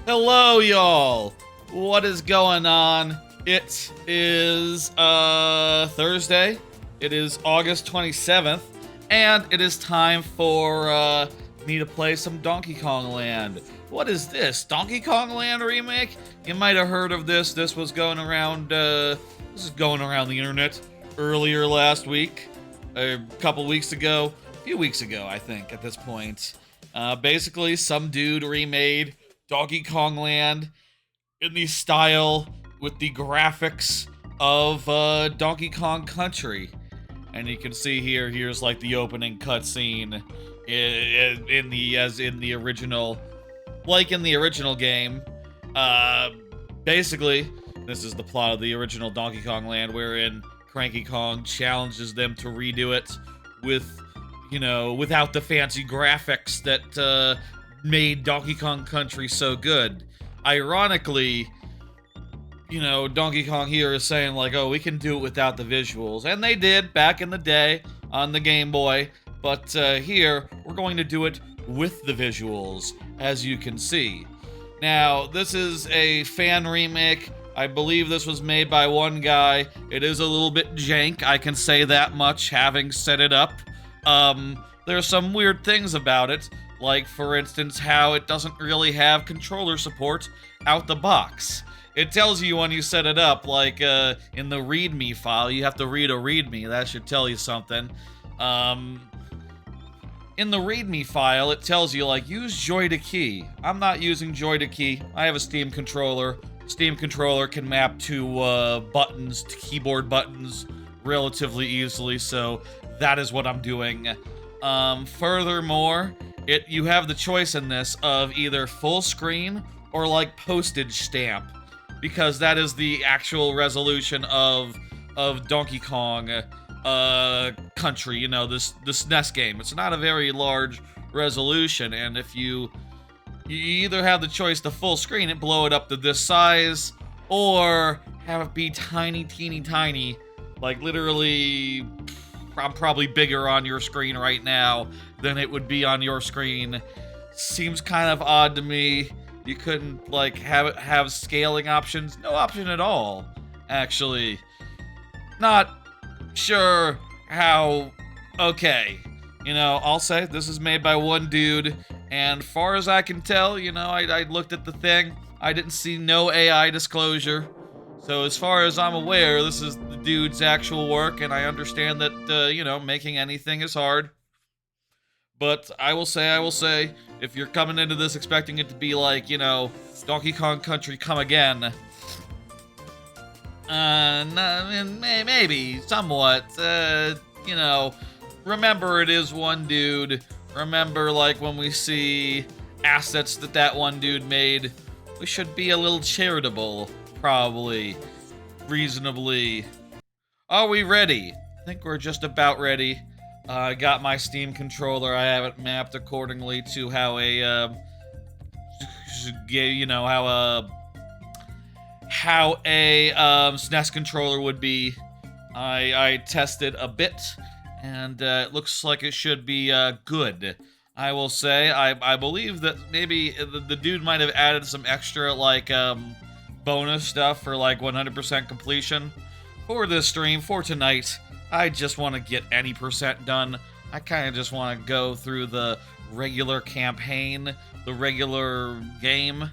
Hello, y'all. What is going on? It is Thursday. It is August 27th, and it is time for me to play some Donkey Kong Land. What is this? Donkey Kong Land remake? You might have heard of this. This was going around. This is going around the internet earlier last week, a couple weeks ago, a few weeks ago, I think. At this point, basically, some dude remade Donkey Kong Land in the style with the graphics of Donkey Kong Country. And you can see here's like the opening cutscene in the original, like in the original game. Basically, this is the plot of the original Donkey Kong Land, wherein Cranky Kong challenges them to redo it with, without the fancy graphics that made Donkey Kong Country so good. Ironically, Donkey Kong here is saying like, oh, we can do it without the visuals. And they did back in the day on the Game Boy. But here, we're going to do it with the visuals, as you can see. Now, this is a fan remake. I believe this was made by one guy. It is a little bit jank, I can say that much, having set it up. There's some weird things about it. Like, for instance, how it doesn't really have controller support out the box. It tells you when you set it up, like, in the README file, you have to read a README. That should tell you something. In the README file, it tells you, like, use Joy to Key. I'm not using Joy to Key. I have a Steam controller. Steam controller can map to buttons, to keyboard buttons, relatively easily, so that is what I'm doing. Furthermore, you have the choice in this of either full screen or like postage stamp, because that is the actual resolution of Donkey Kong Country, this SNES game. It's not a very large resolution, and if you either have the choice to full screen it, blow it up to this size, or have it be tiny, teeny tiny, like literally I'm probably bigger on your screen right now than it would be on your screen. Seems kind of odd to me. You couldn't, like, have scaling options? No option at all, actually. Not sure how... Okay. I'll say this is made by one dude, and far as I can tell, I looked at the thing. I didn't see no AI disclosure. So as far as I'm aware, this is the dude's actual work, and I understand that, making anything is hard. But I will say, if you're coming into this expecting it to be like, Donkey Kong Country Come Again, maybe, somewhat, remember it is one dude. Remember, like, when we see assets that one dude made, we should be a little charitable. Probably. Reasonably. Are we ready? I think we're just about ready. I got my Steam controller. I have it mapped accordingly to how how a SNES controller would be. I tested a bit, and it looks like it should be good. I will say, I believe that maybe the dude might have added some extra, like, bonus stuff for like 100% completion for this stream for tonight. I just want to get any percent done. I kind of just want to go through the regular campaign, the regular game,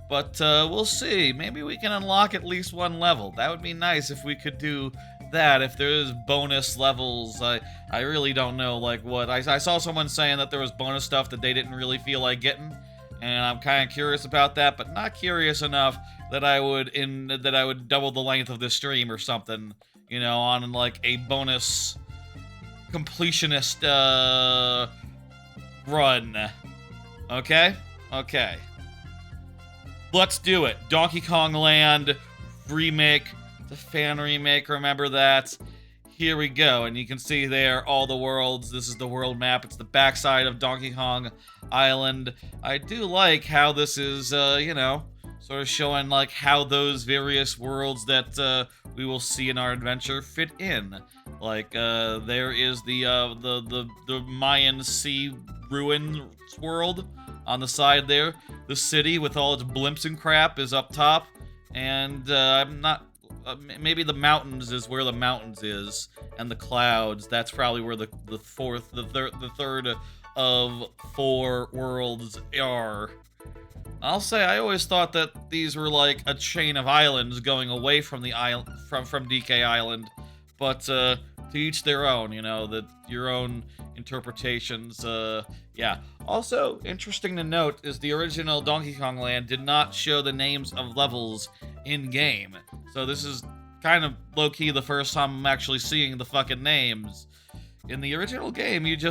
but we'll see. Maybe we can unlock at least one level. That would be nice if we could do that. If there's bonus levels, I really don't know, like, what I saw someone saying that there was bonus stuff that they didn't really feel like getting, and I'm kind of curious about that, but not curious enough that I would double the length of this stream or something, on like a bonus completionist run. Okay? Okay. Let's do it. Donkey Kong Land remake. It's a fan remake, remember that. Here we go, and you can see there all the worlds. This is the world map. It's the backside of Donkey Kong Island. I do like how this is, sort of showing like how those various worlds that we will see in our adventure fit in. Like there is the Mayan sea ruins world, on the side there. The city with all its blimps and crap is up top, and I'm not. Maybe the mountains is where the mountains is, and the clouds. That's probably where the third of 4 worlds are. I'll say I always thought that these were like a chain of islands going away from the island from DK Island, but to each their own, you know, your own interpretations. Yeah. Also, interesting to note is the original Donkey Kong Land did not show the names of levels in game, so this is kind of low-key the first time I'm actually seeing the fucking names. In the original game, you'd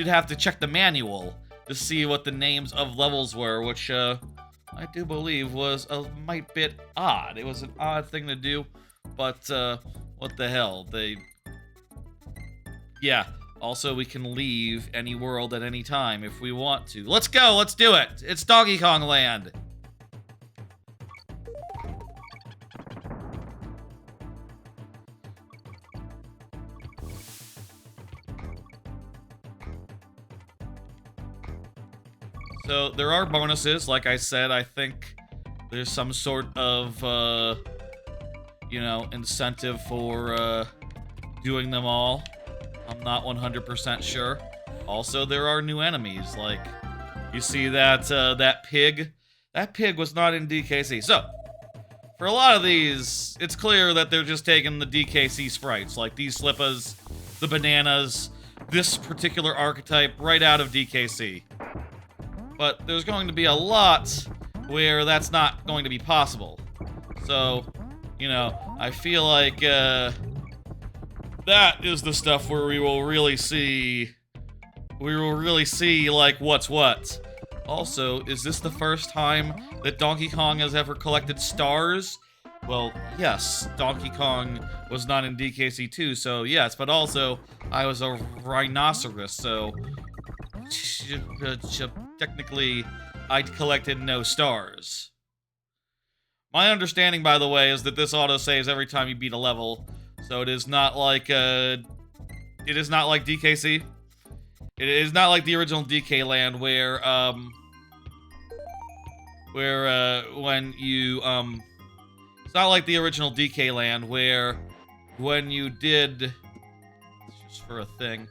have to check the manual to see what the names of levels were, which I do believe was a mite bit odd. It was an odd thing to do, but what the hell? Yeah. Also, we can leave any world at any time if we want to. Let's go! Let's do it! It's Donkey Kong Land! So, there are bonuses, like I said. I think there's some sort of, you know, incentive for, doing them all. I'm not 100% sure. Also, there are new enemies, like, you see that, that pig? That pig was not in DKC. So, for a lot of these, it's clear that they're just taking the DKC sprites, like these Slippas, the bananas, this particular archetype right out of DKC. But there's going to be a lot where that's not going to be possible. So, you know, I feel like, that is the stuff where we will really see, like, what's what. Also, is this the first time that Donkey Kong has ever collected stars? Well, yes, Donkey Kong was not in DKC 2, so yes, but also, I was a rhinoceros, so technically, I collected no stars. My understanding, by the way, is that this autosaves every time you beat a level, so it is not like, it is not like DKC. It is not like the original DK Land where, when you, it's not like the original DK Land where, when you did, it's just for a thing.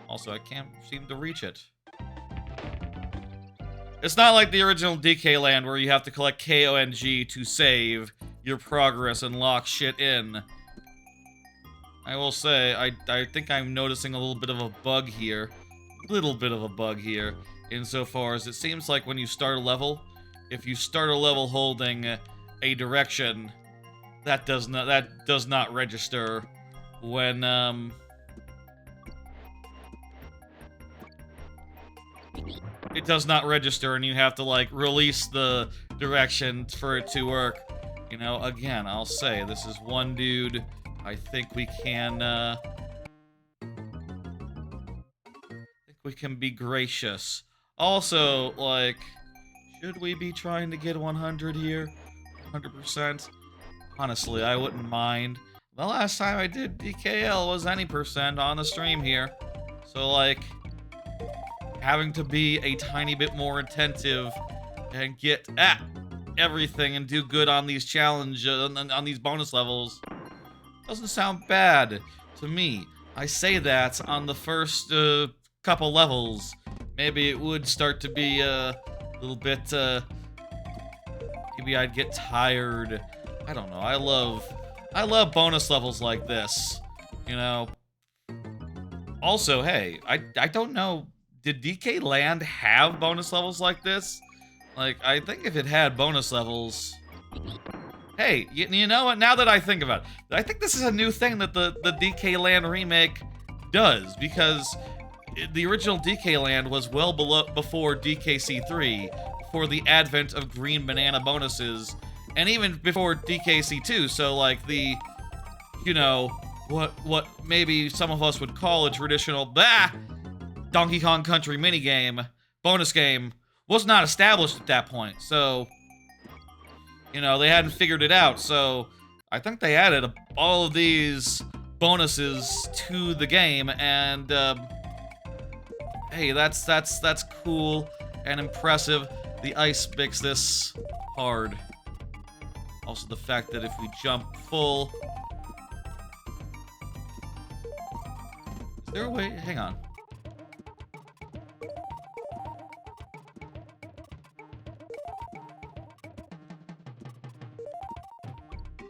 Also, I can't seem to reach it. It's not like the original DK Land where you have to collect KONG to save your progress and lock shit in. I will say, I think I'm noticing a little bit of a bug here. Insofar as it seems like when you start a level, if you start a level holding a direction, that does not register when, it does not register, and you have to, like, release the direction for it to work. You know, again, I'll say, this is one dude. I think we can, be gracious. Also, like, should we be trying to get 100 here? 100%? Honestly, I wouldn't mind. The last time I did DKL was any percent on the stream here. So, like, having to be a tiny bit more attentive and get at everything and do good on these on these bonus levels doesn't sound bad to me. I say that on the first couple levels. Maybe it would start to be a little bit, maybe I'd get tired. I don't know. I love bonus levels like this, you know. Also, hey, I don't know, did DK Land have bonus levels like this? Like, I think if it had bonus levels... Hey, you know what? Now that I think about it, I think this is a new thing that the DK Land remake does, because the original DK Land was well before DKC 3, before the advent of green banana bonuses, and even before DKC 2, so like the, you know, what maybe some of us would call a traditional Donkey Kong Country minigame, bonus game, was not established at that point, so, you know, they hadn't figured it out, so I think they added all of these bonuses to the game, and, hey, that's cool, and impressive. The ice makes this hard. Also the fact that if we jump full... Is there a way? Hang on.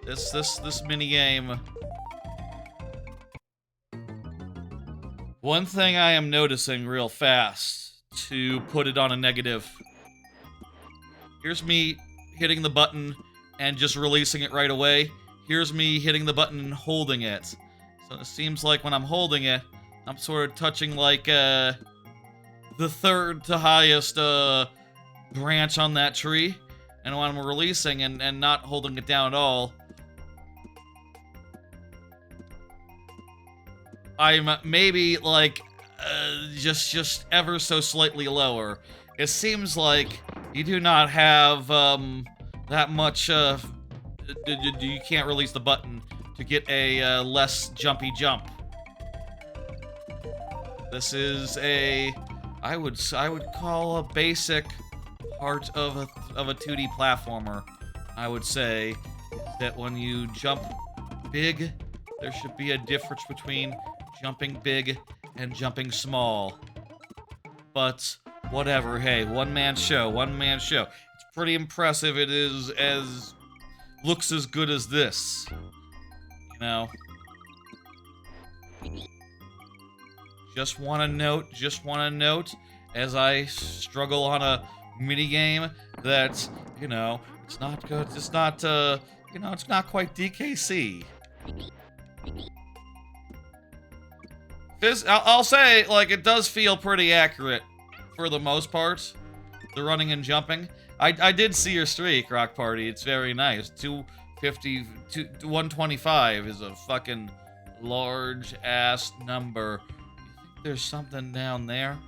This mini game. One thing I am noticing real fast, to put it on a negative. Here's me hitting the button and just releasing it right away. Here's me hitting the button and holding it. So it seems like when I'm holding it, I'm sort of touching like the third to highest branch on that tree. And when I'm releasing and not holding it down at all, I'm maybe like just ever so slightly lower. It seems like you do not have that much. You can't release the button to get a less jumpy jump. This is a I would call a basic part of a 2D platformer. I would say that when you jump big, there should be a difference between jumping big and jumping small. But whatever, hey, one-man show. It's pretty impressive. It is looks as good as this. You know. Just want to note as I struggle on a mini game that, you know, it's not good. It's not you know, it's not quite DKC. I'll say, like, it does feel pretty accurate for the most part. The running and jumping. I did see your streak, Rock Party. It's very nice. 250 to 125 is a fucking large ass number. You think there's something down there?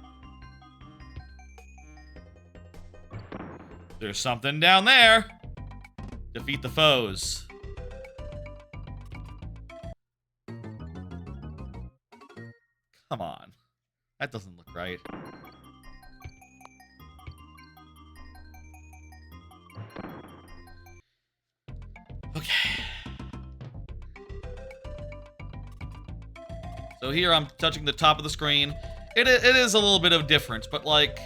There's something down there. Defeat the foes. Come on. That doesn't look right. Okay. So here I'm touching the top of the screen. It is a little bit of difference, but like,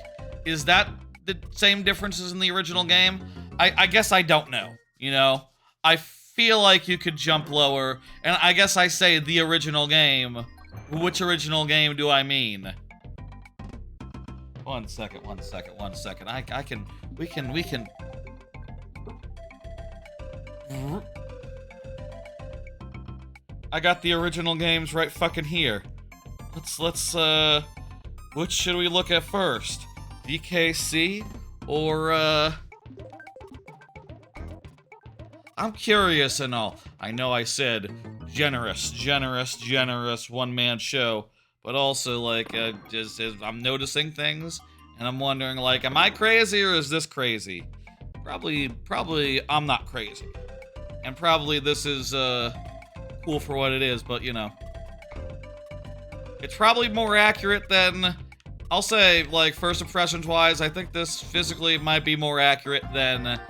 is that the same differences in the original game? I guess I don't know, you know? I feel like you could jump lower, and I guess I say the original game. Which original game do I mean? One second. We can. I got the original games right fucking here. Let's which should we look at first? DKC or I'm curious and all. I know I said generous one-man show, but also like just I'm noticing things and I'm wondering like, am I crazy or is this crazy? Probably I'm not crazy, and probably this is cool for what it is, but you know, it's probably more accurate than, I'll say, like, first impressions wise. I think this physically might be more accurate than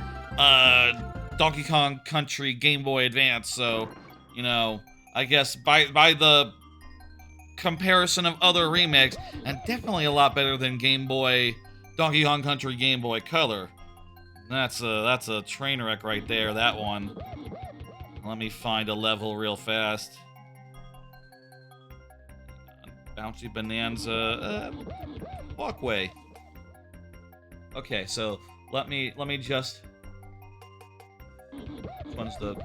Donkey Kong Country Game Boy Advance, so, you know, I guess by the comparison of other remakes, and definitely a lot better than Donkey Kong Country Game Boy Color. That's a train wreck right there, that one. Let me find a level real fast. Bouncy Bonanza, walkway. Okay, so let me just. Which one's the?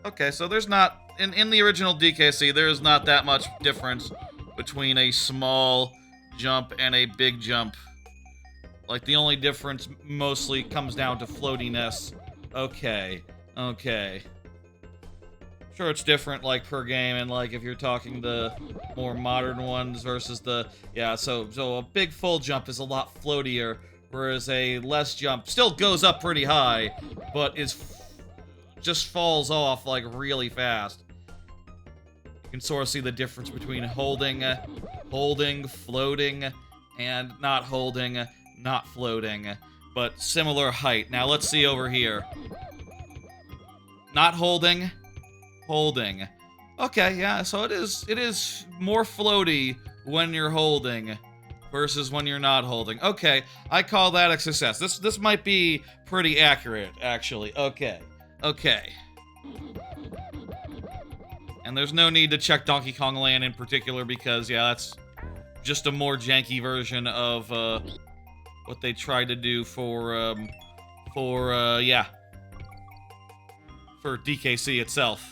Okay, so there's not in the original DKC. There is not that much difference between a small jump and a big jump. Like, the only difference mostly comes down to floatiness. Okay. Sure, it's different, like, per game, and, like, if you're talking the more modern ones versus the... Yeah, so a big full jump is a lot floatier, whereas a less jump still goes up pretty high, but just falls off, like, really fast. You can sort of see the difference between holding holding, floating, and not holding, not floating, but similar height. Now let's see over here. Not holding, holding. Okay, yeah, so it is more floaty when you're holding versus when you're not holding. Okay, I call that a success. This might be pretty accurate, actually. Okay. Okay. And there's no need to check Donkey Kong Land in particular because, yeah, that's just a more janky version of what they tried to do for DKC itself.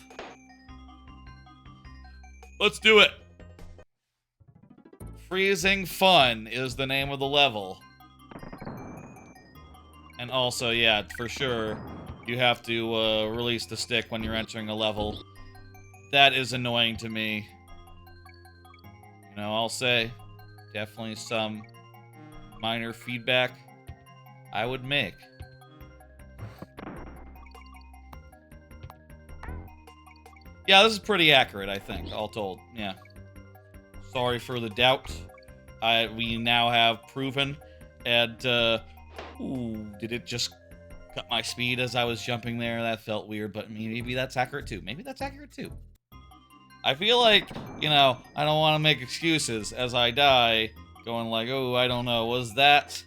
Let's do it! Freezing Fun is the name of the level. And also, yeah, for sure, you have to release the stick when you're entering a level. That is annoying to me. You know, I'll say, definitely some minor feedback I would make. Yeah, this is pretty accurate, I think, all told. Yeah. Sorry for the doubt. We now have proven. And, ooh, did it just cut my speed as I was jumping there? That felt weird, but maybe that's accurate too. Maybe that's accurate too. I feel like, you know, I don't want to make excuses as I die, going like, oh, I don't know, was that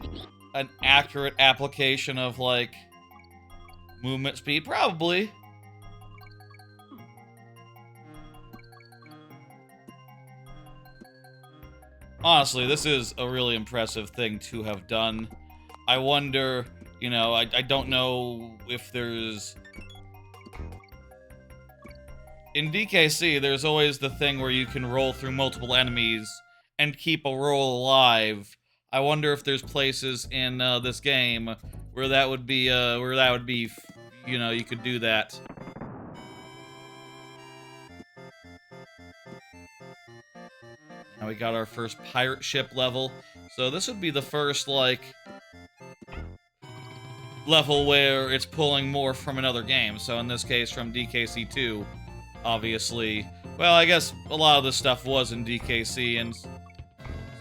an accurate application of, like, movement speed? Probably. Honestly, this is a really impressive thing to have done. I wonder, you know, I don't know if there's... In DKC, there's always the thing where you can roll through multiple enemies and keep a roll alive. I wonder if there's places in this game where that would be, you know, you could do that. Now we got our first pirate ship level. So this would be the first, like, level where it's pulling more from another game. So in this case, from DKC 2. Obviously, well, I guess a lot of this stuff was in DKC, and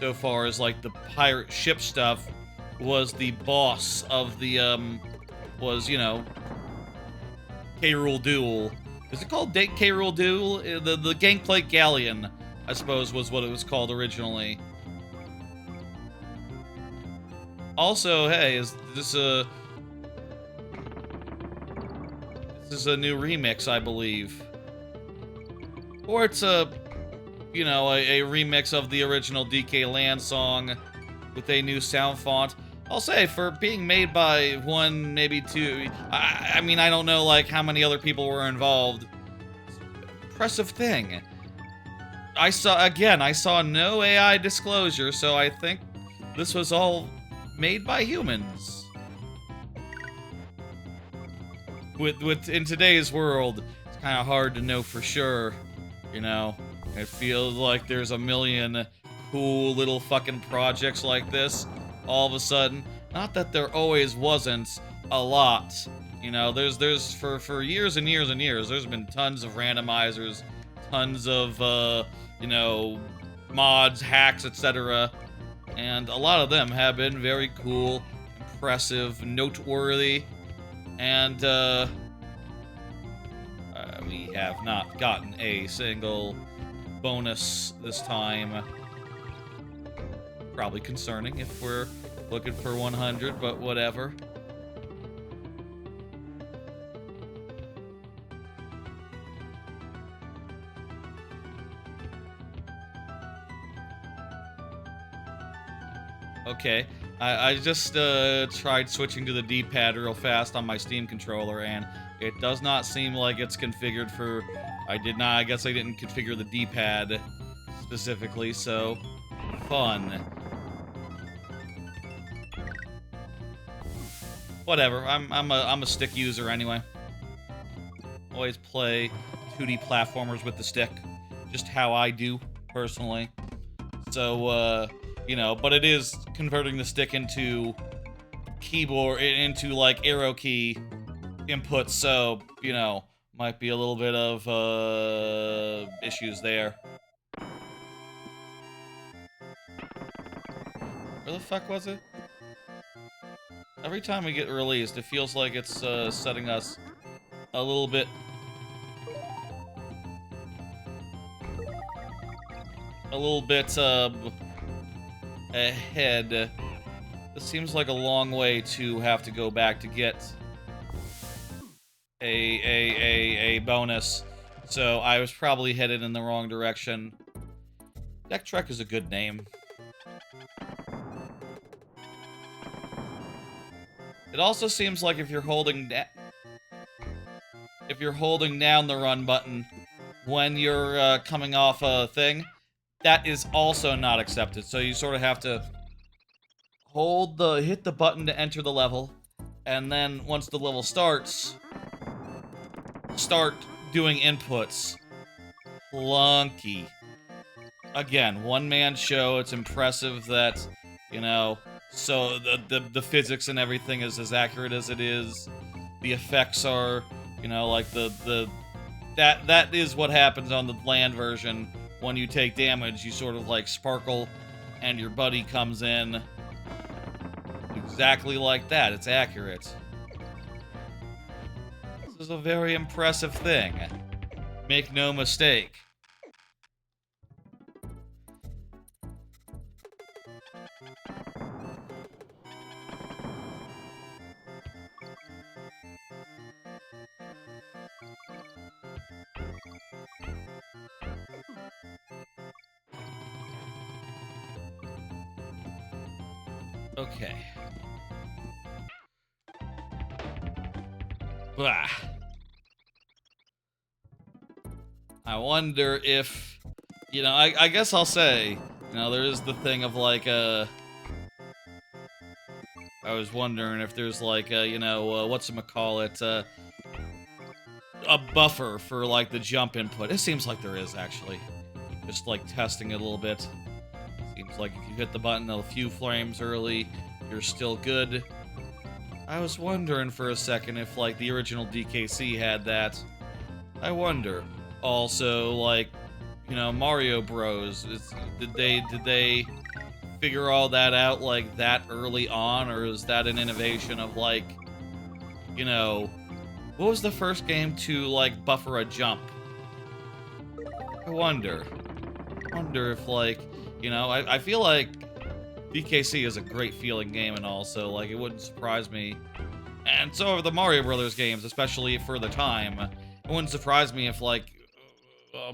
so far as, like, the pirate ship stuff was the boss of the, was, you know, K. Rool Duel. Is it called K. Rool Duel? The Gangplank Galleon, I suppose, was what it was called originally. Also, hey, is this a... This is a new remix, I believe. Or it's a, you know, a remix of the original DK Land song with a new sound font. I'll say, for being made by one, maybe two, I mean, I don't know, like, how many other people were involved. Impressive thing. I saw no AI disclosure, so I think this was all made by humans. In today's world, it's kind of hard to know for sure. You know, it feels like there's a million cool little fucking projects like this all of a sudden. Not that there always wasn't a lot. You know, there's for years and years and years, there's been tons of randomizers, tons of, you know, mods, hacks, etc. And a lot of them have been very cool, impressive, noteworthy, and, we have not gotten a single bonus this time. Probably concerning if we're looking for 100, but whatever. Okay, I just tried switching to the D-pad real fast on my Steam controller, and it does not seem like it's configured for... I guess I didn't configure the D-pad specifically, so... Fun. Whatever, I'm a stick user anyway. Always play 2D platformers with the stick. Just how I do, personally. So, you know, but it is converting the stick into keyboard, into, like, arrow key inputs, so, you know, might be a little bit of, issues there. Where the fuck was it? Every time we get released, it feels like it's setting us a little bit ahead. This seems like a long way to have to go back to get a bonus. So I was probably headed in the wrong direction. Deck Trek is a good name. It also seems like if you're holding down the run button when you're coming off a thing, that is also not accepted. So you sort of have to hit the button to enter the level, and then once the level starts, start doing inputs. Clunky. Again, one-man show. It's impressive that, you know, so the physics and everything is as accurate as it is. The effects are, you know, like that is what happens on the land version. When you take damage, you sort of like sparkle, and your buddy comes in exactly like that. It's accurate. This is a very impressive thing. Make no mistake. Okay. Bah. I wonder if, you know, I guess I'll say, you know, there is the thing of like, I was wondering if there's like, you know, whatchamacallit, a buffer for like the jump input. It seems like there is actually. Just like testing it a little bit. Seems like if you hit the button a few frames early, you're still good. I was wondering for a second if, like, the original DKC had that. I wonder. Also, like, you know, Mario Bros. Did they figure all that out, like, that early on? Or is that an innovation of, like, you know... What was the first game to, like, buffer a jump? I wonder. I wonder if, like... You know, I feel like DKC is a great feeling game, and also, like, it wouldn't surprise me. And so are the Mario Brothers games, especially for the time. It wouldn't surprise me if, like,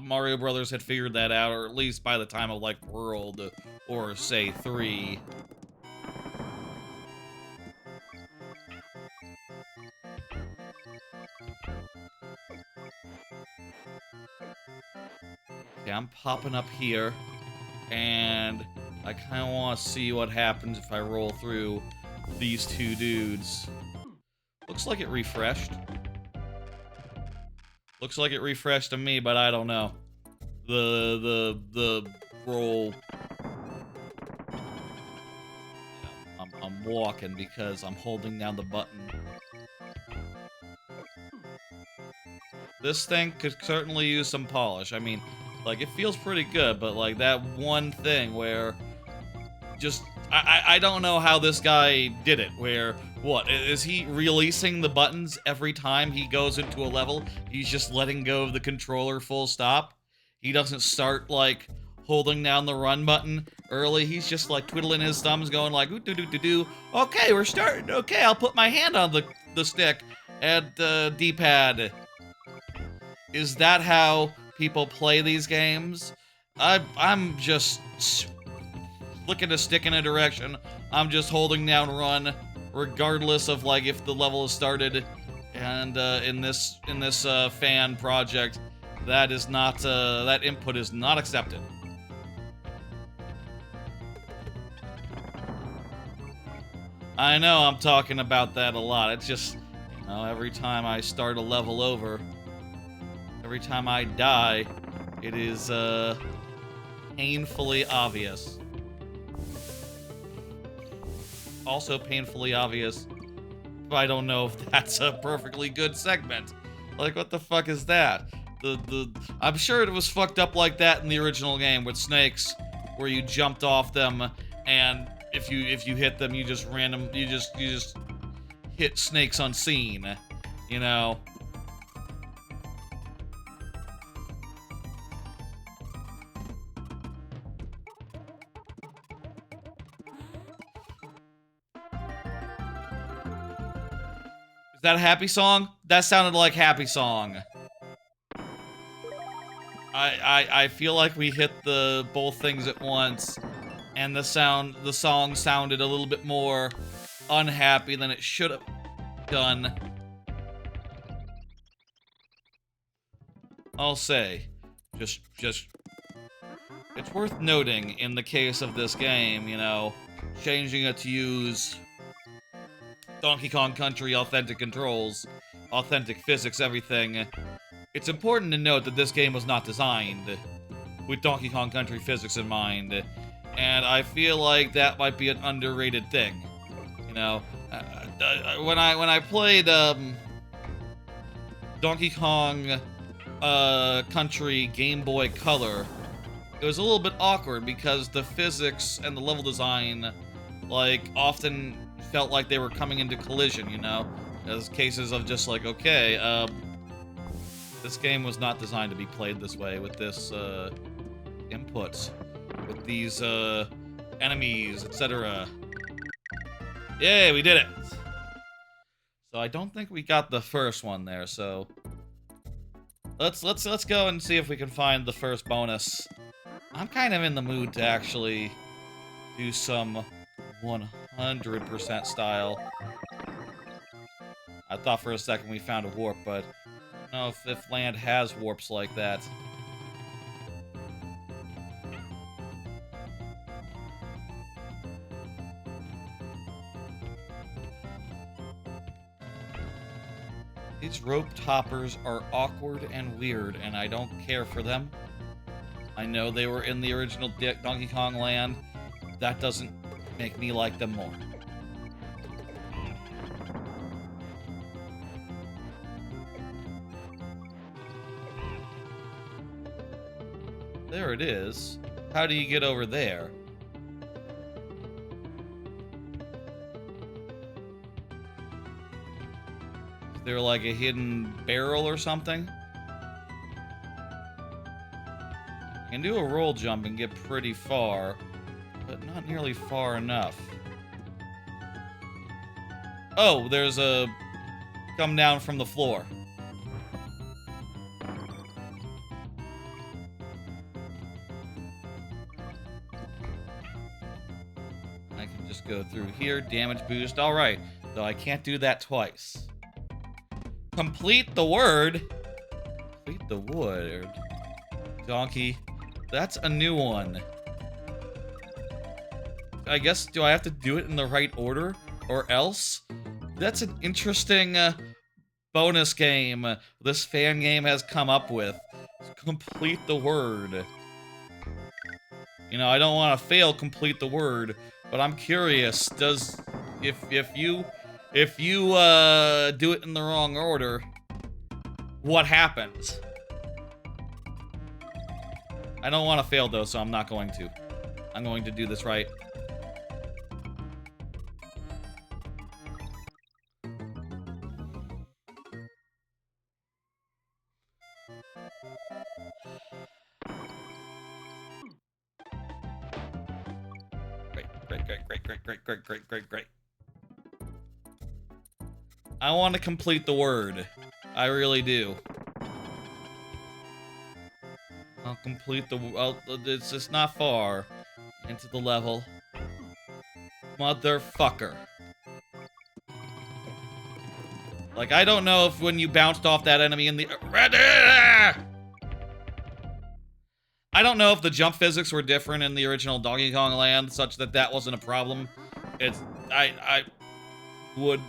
Mario Brothers had figured that out, or at least by the time of, like, World, or, say, 3. Okay, I'm popping up here. And I kind of want to see what happens if I roll through these two dudes. Looks like it refreshed. Looks like it refreshed to me, but I don't know. The roll... I'm walking because I'm holding down the button. This thing could certainly use some polish. I mean... Like, it feels pretty good, but, like, that one thing where just... I don't know how this guy did it, where, what, is he releasing the buttons every time he goes into a level? He's just letting go of the controller full stop? He doesn't start, like, holding down the run button early? He's just, like, twiddling his thumbs, going like, ooh-doo-doo-doo-doo. Okay, we're starting. Okay, I'll put my hand on the stick at the D-pad. Is that how... people play these games? I'm just flicking a stick in a direction. I'm just holding down run, regardless of like if the level is started. And in this fan project, that is not that input is not accepted. I know I'm talking about that a lot. It's just, you know, every time I start a level over. Every time I die, it is, painfully obvious. Also painfully obvious, but I don't know if that's a perfectly good segment. Like, what the fuck is that? I'm sure it was fucked up like that in the original game with snakes, where you jumped off them, and if you hit them, you just hit snakes unseen, you know. Is that a Happy Song? That sounded like Happy Song. I feel like we hit the both things at once, and the song sounded a little bit more unhappy than it should have done. I'll say, just it's worth noting in the case of this game, you know, changing it to use Donkey Kong Country authentic controls, authentic physics, everything. It's important to note that this game was not designed with Donkey Kong Country physics in mind, and I feel like that might be an underrated thing. You know, when I played Donkey Kong Country Game Boy Color, it was a little bit awkward because the physics and the level design, like, often felt like they were coming into collision, you know? There's cases of just like, okay, this game was not designed to be played this way with this input, with these enemies, etc. Yay, we did it! So I don't think we got the first one there, so let's go and see if we can find the first bonus. I'm kind of in the mood to actually do some 100% style. I thought for a second we found a warp, but I don't know if land has warps like that. These rope toppers are awkward and weird, and I don't care for them. I know they were in the original Donkey Kong Land. That doesn't make me like them more. There it is. How do you get over there? Is there like a hidden barrel or something? You can do a roll jump and get pretty far, but not nearly far enough. Oh, there's a come down from the floor. I can just go through here, damage boost. All right, though I can't do that twice. Complete the word. Complete the word. Donkey. That's a new one. I guess, do I have to do it in the right order? Or else? That's an interesting bonus game this fan game has come up with. Complete the word. You know, I don't want to fail complete the word, but I'm curious, does... If you do it in the wrong order, what happens? I don't want to fail, though, so I'm not going to. I'm going to do this right. Great. I want to complete the word. I really do. I'll complete the... it's just not far into the level. Motherfucker. Like, I don't know if when you bounced off that enemy in the... I don't know if the jump physics were different in the original Donkey Kong Land, such that that wasn't a problem. It's... I would...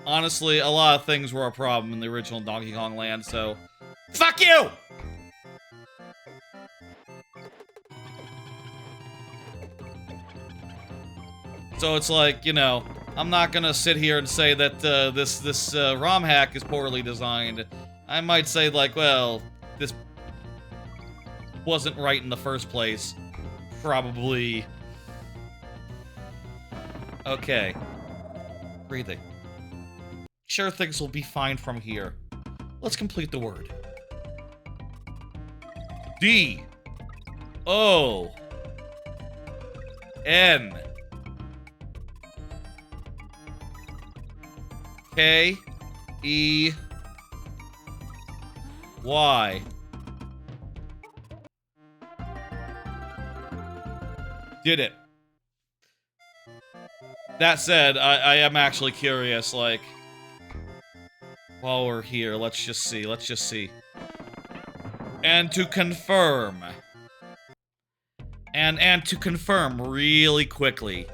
honestly, a lot of things were a problem in the original Donkey Kong Land, so... Fuck you! So it's like, you know, I'm not gonna sit here and say that this ROM hack is poorly designed. I might say, like, well, this wasn't right in the first place. Probably Okay. Breathing. Sure, things will be fine from here. Let's complete the word. D. O. N. K. E. Y. Did it. That said, I am actually curious, like, while we're here, let's just see. And to confirm. And to confirm really quickly.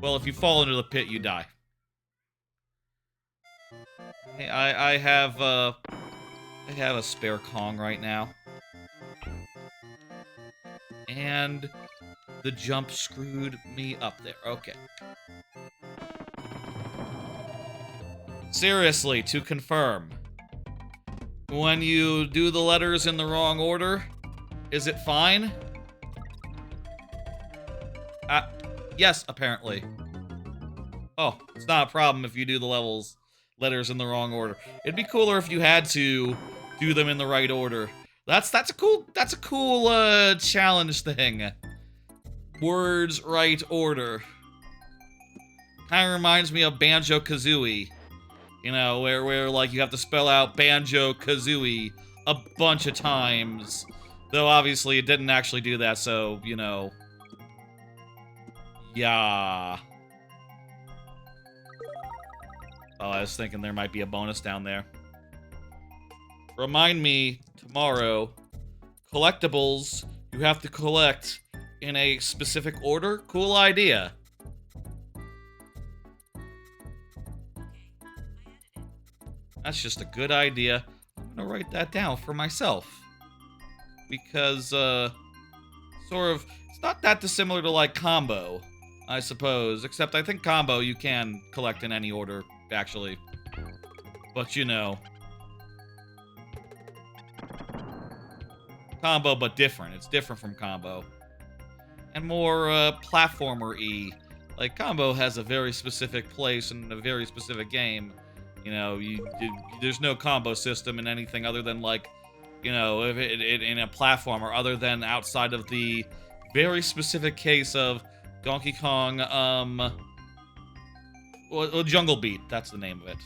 Well, if you fall into the pit, you die. Hey, I have a spare Kong right now. And the jump screwed me up there. Okay. Seriously, to confirm. When you do the letters in the wrong order, is it fine? Yes, apparently. Oh, it's not a problem if you do the letters in the wrong order. It'd be cooler if you had to do them in the right order. That's a cool challenge thing. Words right order. Kind of reminds me of Banjo-Kazooie. You know, where like you have to spell out Banjo-Kazooie a bunch of times. Though obviously it didn't actually do that, so, you know. Yeah. Oh, I was thinking there might be a bonus down there. Remind me tomorrow, collectibles you have to collect in a specific order? Cool idea. That's just a good idea. I'm gonna write that down for myself. Because, sort of, it's not that dissimilar to, like, Combo, I suppose. Except I think Combo you can collect in any order, actually. But, you know. Combo, but different. It's different from Combo. And more, platformer-y. Like, Combo has a very specific place in a very specific game. You know, there's no combo system in anything other than, like, you know, in a platformer, other than outside of the very specific case of Donkey Kong, well, Jungle Beat, that's the name of it.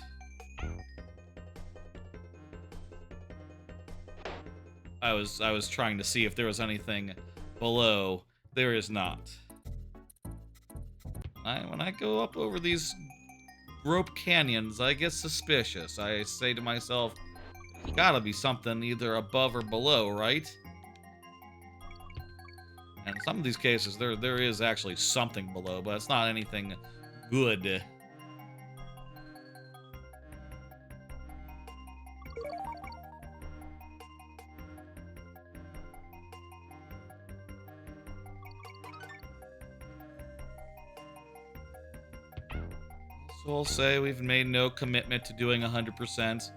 I was trying to see if there was anything below. There is not. When I go up over these rope canyons, I get suspicious. I say to myself, there's gotta be something either above or below, right? And in some of these cases, there is actually something below, but it's not anything good. So I'll say we've made no commitment to doing 100%.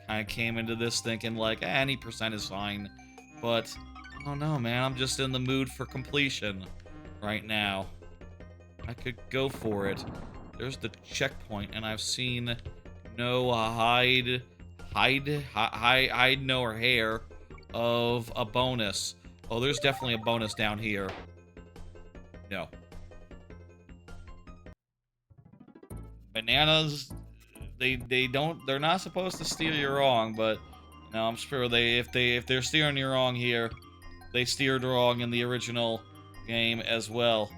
Kind of came into this thinking like, any percent is fine. But, I don't know, man. I'm just in the mood for completion right now. I could go for it. There's the checkpoint, and I've seen no hide nor hair of a bonus. Oh, there's definitely a bonus down here. No. Bananas, they're not supposed to steer you wrong, but you know, I'm sure if they're steering you wrong here, they steered wrong in the original game as well.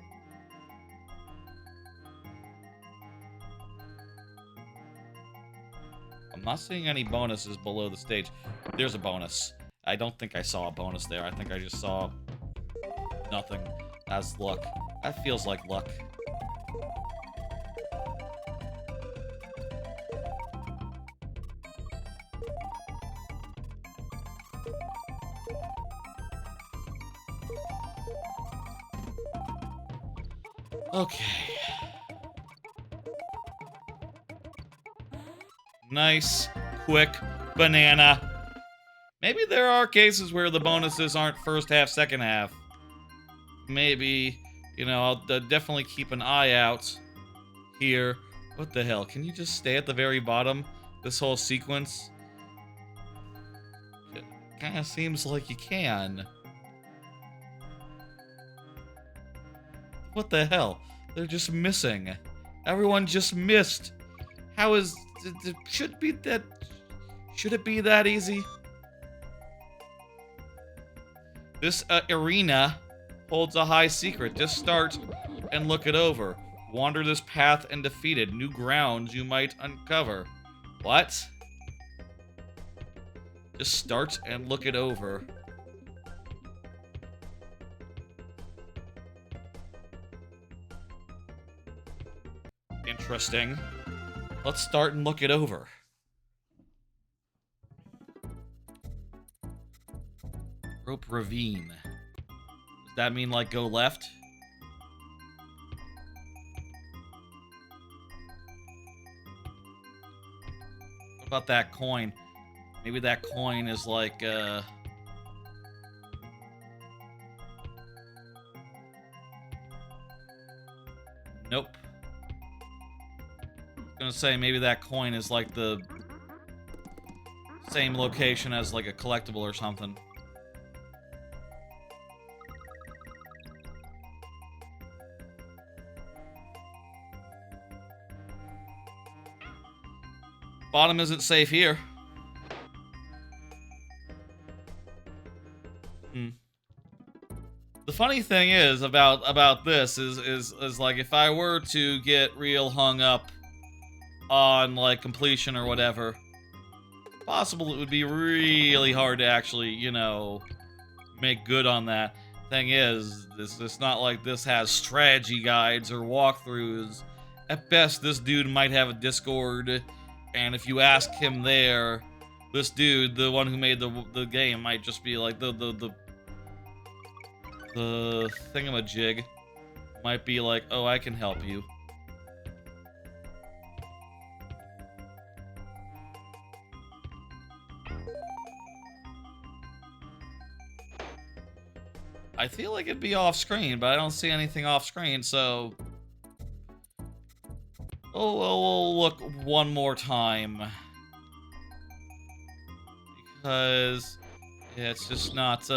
I'm not seeing any bonuses below the stage. There's a bonus. I don't think I saw a bonus there. I think I just saw nothing. That's luck. That feels like luck. Okay. Nice, quick banana. Maybe there are cases where the bonuses aren't first half, second half. maybe, you know, I'll definitely keep an eye out here. What the hell? Can you just stay at the very bottom? This whole sequence? It kind of seems like you can. What the hell? They're just missing. Everyone just missed. How is... Should it be that easy? This arena holds a high secret. Just start and look it over. Wander this path and defeat it. New grounds you might uncover. What? Just start and look it over. Interesting. Let's start and look it over. Rope ravine. Does that mean, like, go left? What about that coin? Maybe that coin is like, Nope. I was gonna say, maybe that coin is like the same location as like a collectible or something. Bottom isn't safe here. The funny thing is about this is like, if I were to get real hung up on like completion or whatever, possible it would be really hard to actually, you know, make good on that. Thing is, it's not like this has strategy guides or walkthroughs. At best, this dude might have a Discord, and if you ask him there, this dude, the one who made the game, might just be like the thingamajig, might be like, oh, I can help you. I feel like it'd be off screen, but I don't see anything off screen, so... Oh, we'll look one more time. Because yeah, it's just not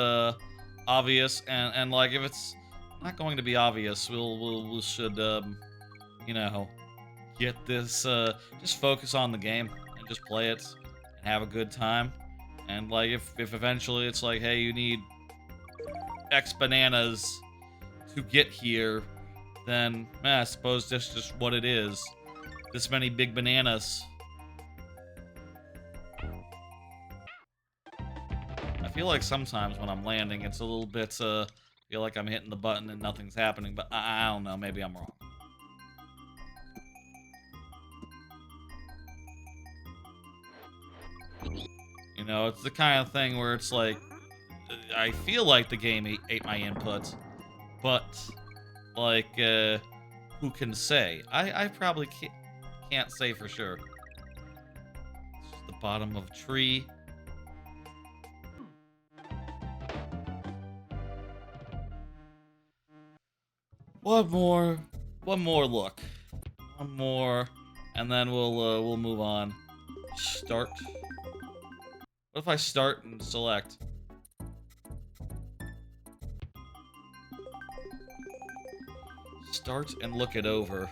obvious, and like, if it's not going to be obvious, we should you know, get this, just focus on the game and just play it and have a good time. And like, if eventually it's like, hey, you need X bananas to get here, then I suppose that's just what it is. This many big bananas. I feel like sometimes when I'm landing, it's a little bit, feel like I'm hitting the button and nothing's happening, but I don't know, maybe I'm wrong. You know, it's the kind of thing where it's like, I feel like the game ate my input, but, like, who can say? I probably can't say for sure. It's just the bottom of a tree. One more look. One more, and then we'll move on. Start. What if I start and select? Start and look it over.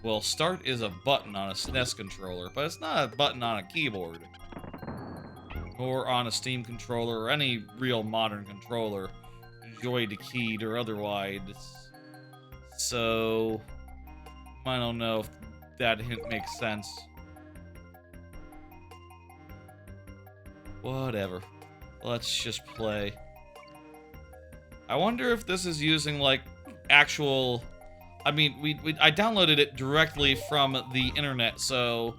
Well, start is a button on a SNES controller, but it's not a button on a keyboard. Or on a Steam controller, or any real modern controller. Joy-to-keyed or otherwise. So, I don't know if that hint makes sense. Whatever. Let's just play. I wonder if this is using, like, actual... I mean, I downloaded it directly from the internet, so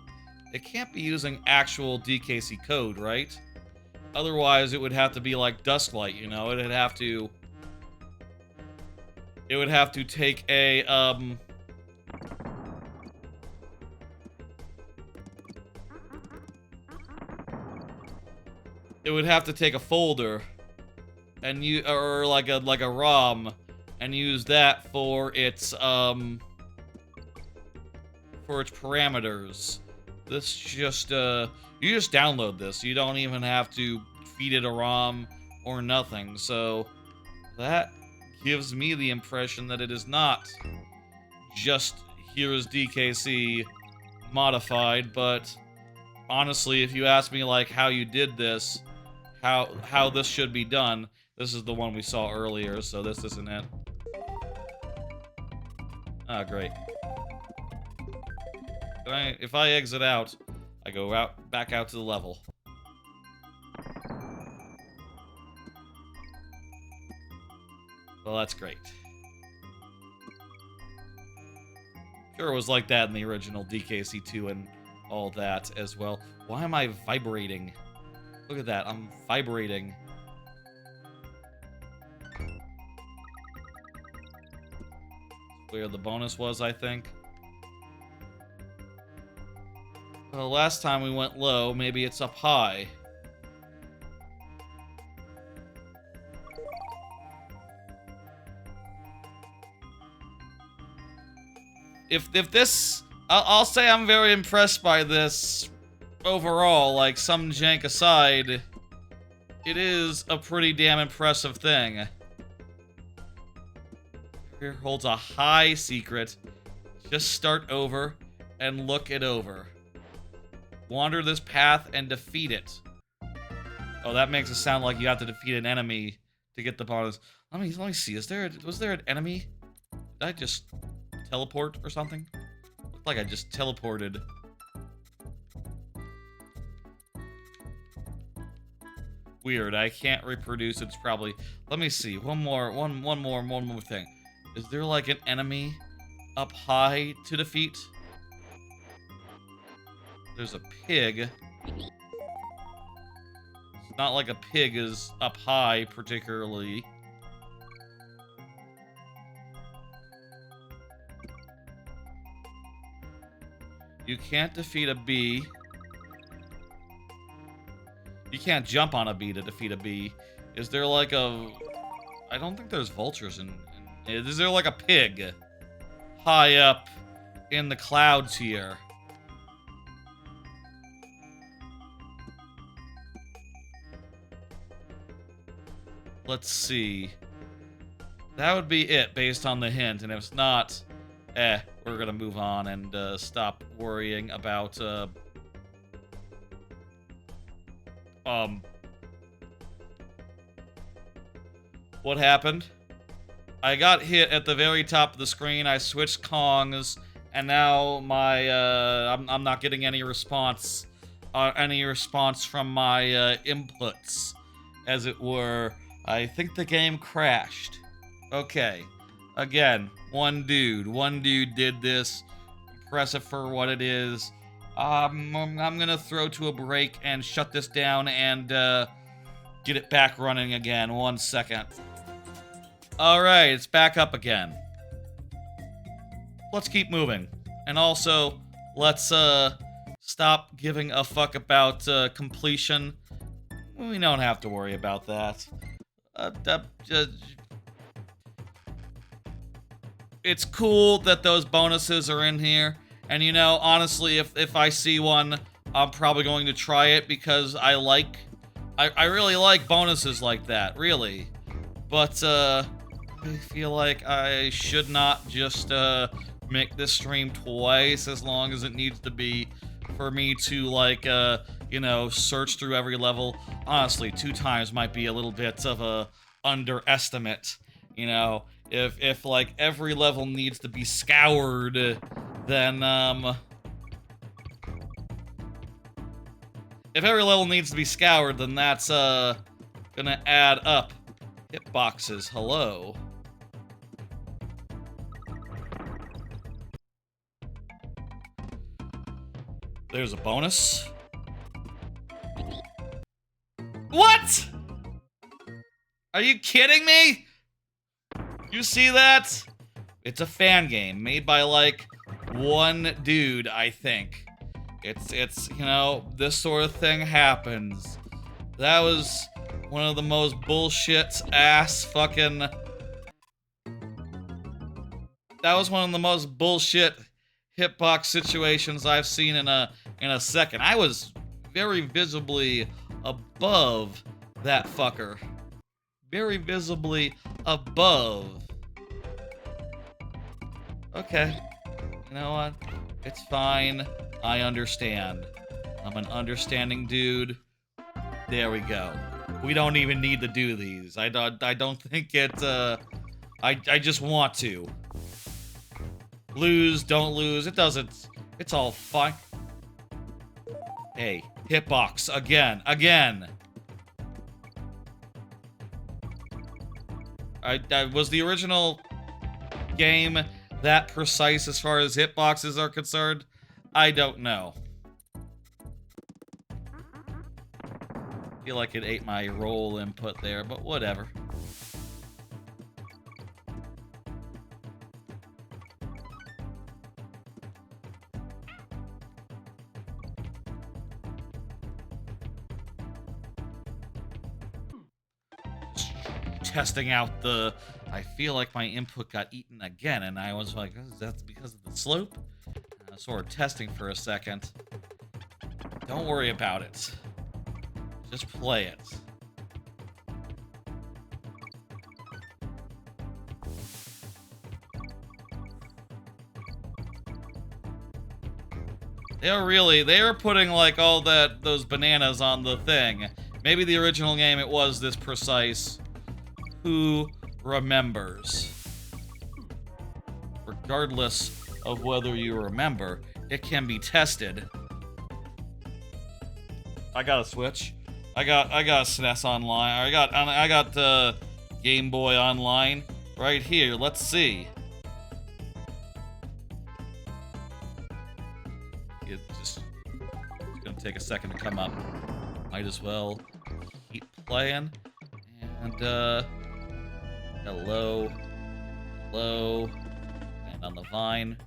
it can't be using actual DKC code, right? Otherwise, it would have to be like Dusklight, you know? It'd have to... It would have to take a, It would have to take a folder and or like a ROM, and use that for its parameters. This just you just download this. You don't even have to feed it a ROM or nothing. So that gives me the impression that it is not just here's DKC modified, but honestly, if you ask me like how you did this, how this should be done, this is the one we saw earlier, so this isn't it. Ah, great. If I exit out, I go back out to the level. Well, that's great. Sure, it was like that in the original DKC2 and all that as well. Why am I vibrating? Look at that, I'm vibrating. Where the bonus was, I think. Well, last time we went low, maybe it's up high. If this... I'll say I'm very impressed by this overall, like, some jank aside. It is a pretty damn impressive thing. Here holds a high secret. Just start over and look it over. Wander this path and defeat it. Oh, that makes it sound like you have to defeat an enemy to get the bonus. Let me see. Was there an enemy? Did I just teleport or something? Looked like I just teleported. Weird. I can't reproduce. It's probably. Let me see. One more thing. Is there like an enemy up high to defeat? There's a pig. It's not like a pig is up high, particularly. You can't defeat a bee. You can't jump on a bee to defeat a bee. Is there like a... I don't think there's vultures in... Is there like a pig high up in the clouds here? Let's see. That would be it based on the hint, and if it's not, we're gonna move on and stop worrying about what happened? I got hit at the very top of the screen. I switched Kongs, and now my I'm not getting any response from my inputs, as it were. I think the game crashed. Okay, again, one dude did this. Impressive for what it is. I'm gonna throw to a break and shut this down and get it back running again. 1 second. Alright, it's back up again. Let's keep moving. And also, let's stop giving a fuck about completion. We don't have to worry about that. It's cool that those bonuses are in here. And you know, honestly, if I see one, I'm probably going to try it because I really like bonuses like that, really. But, I feel like I should not just, make this stream twice as long as it needs to be for me to, like, you know, search through every level. Honestly, 2 times might be a little bit of a underestimate, you know? If like, every level needs to be scoured, then, if every level needs to be scoured, then that's, gonna add up. Hitboxes, hello. There's a bonus. What? Are you kidding me? You see that? It's a fan game made by like one dude, I think. It's you know, this sort of thing happens. That was One of the most bullshit ass fucking... That was one of the most bullshit hitbox situations I've seen in a second. I was very visibly above that fucker. Very visibly above. Okay. You know what? It's fine. I understand. I'm an understanding dude. There we go. We don't even need to do these. I don't think it, I just want to. Lose, don't lose. It doesn't. It's all fine. Hey, hitbox again. Was the original game that precise as far as hitboxes are concerned? I don't know. Feel like it ate my roll input there, but whatever. Testing out the... I feel like my input got eaten again, and I was like, is that because of the slope? Sort of testing for a second. Don't worry about it. Just play it. They're putting like all those bananas on the thing. Maybe the original game it was this precise. Who remembers? Regardless of whether you remember, it can be tested. I got a Switch. I got SNES online. I got Game Boy Online right here. Let's see. It's gonna take a second to come up. Might as well keep playing. And hello, and on the vine.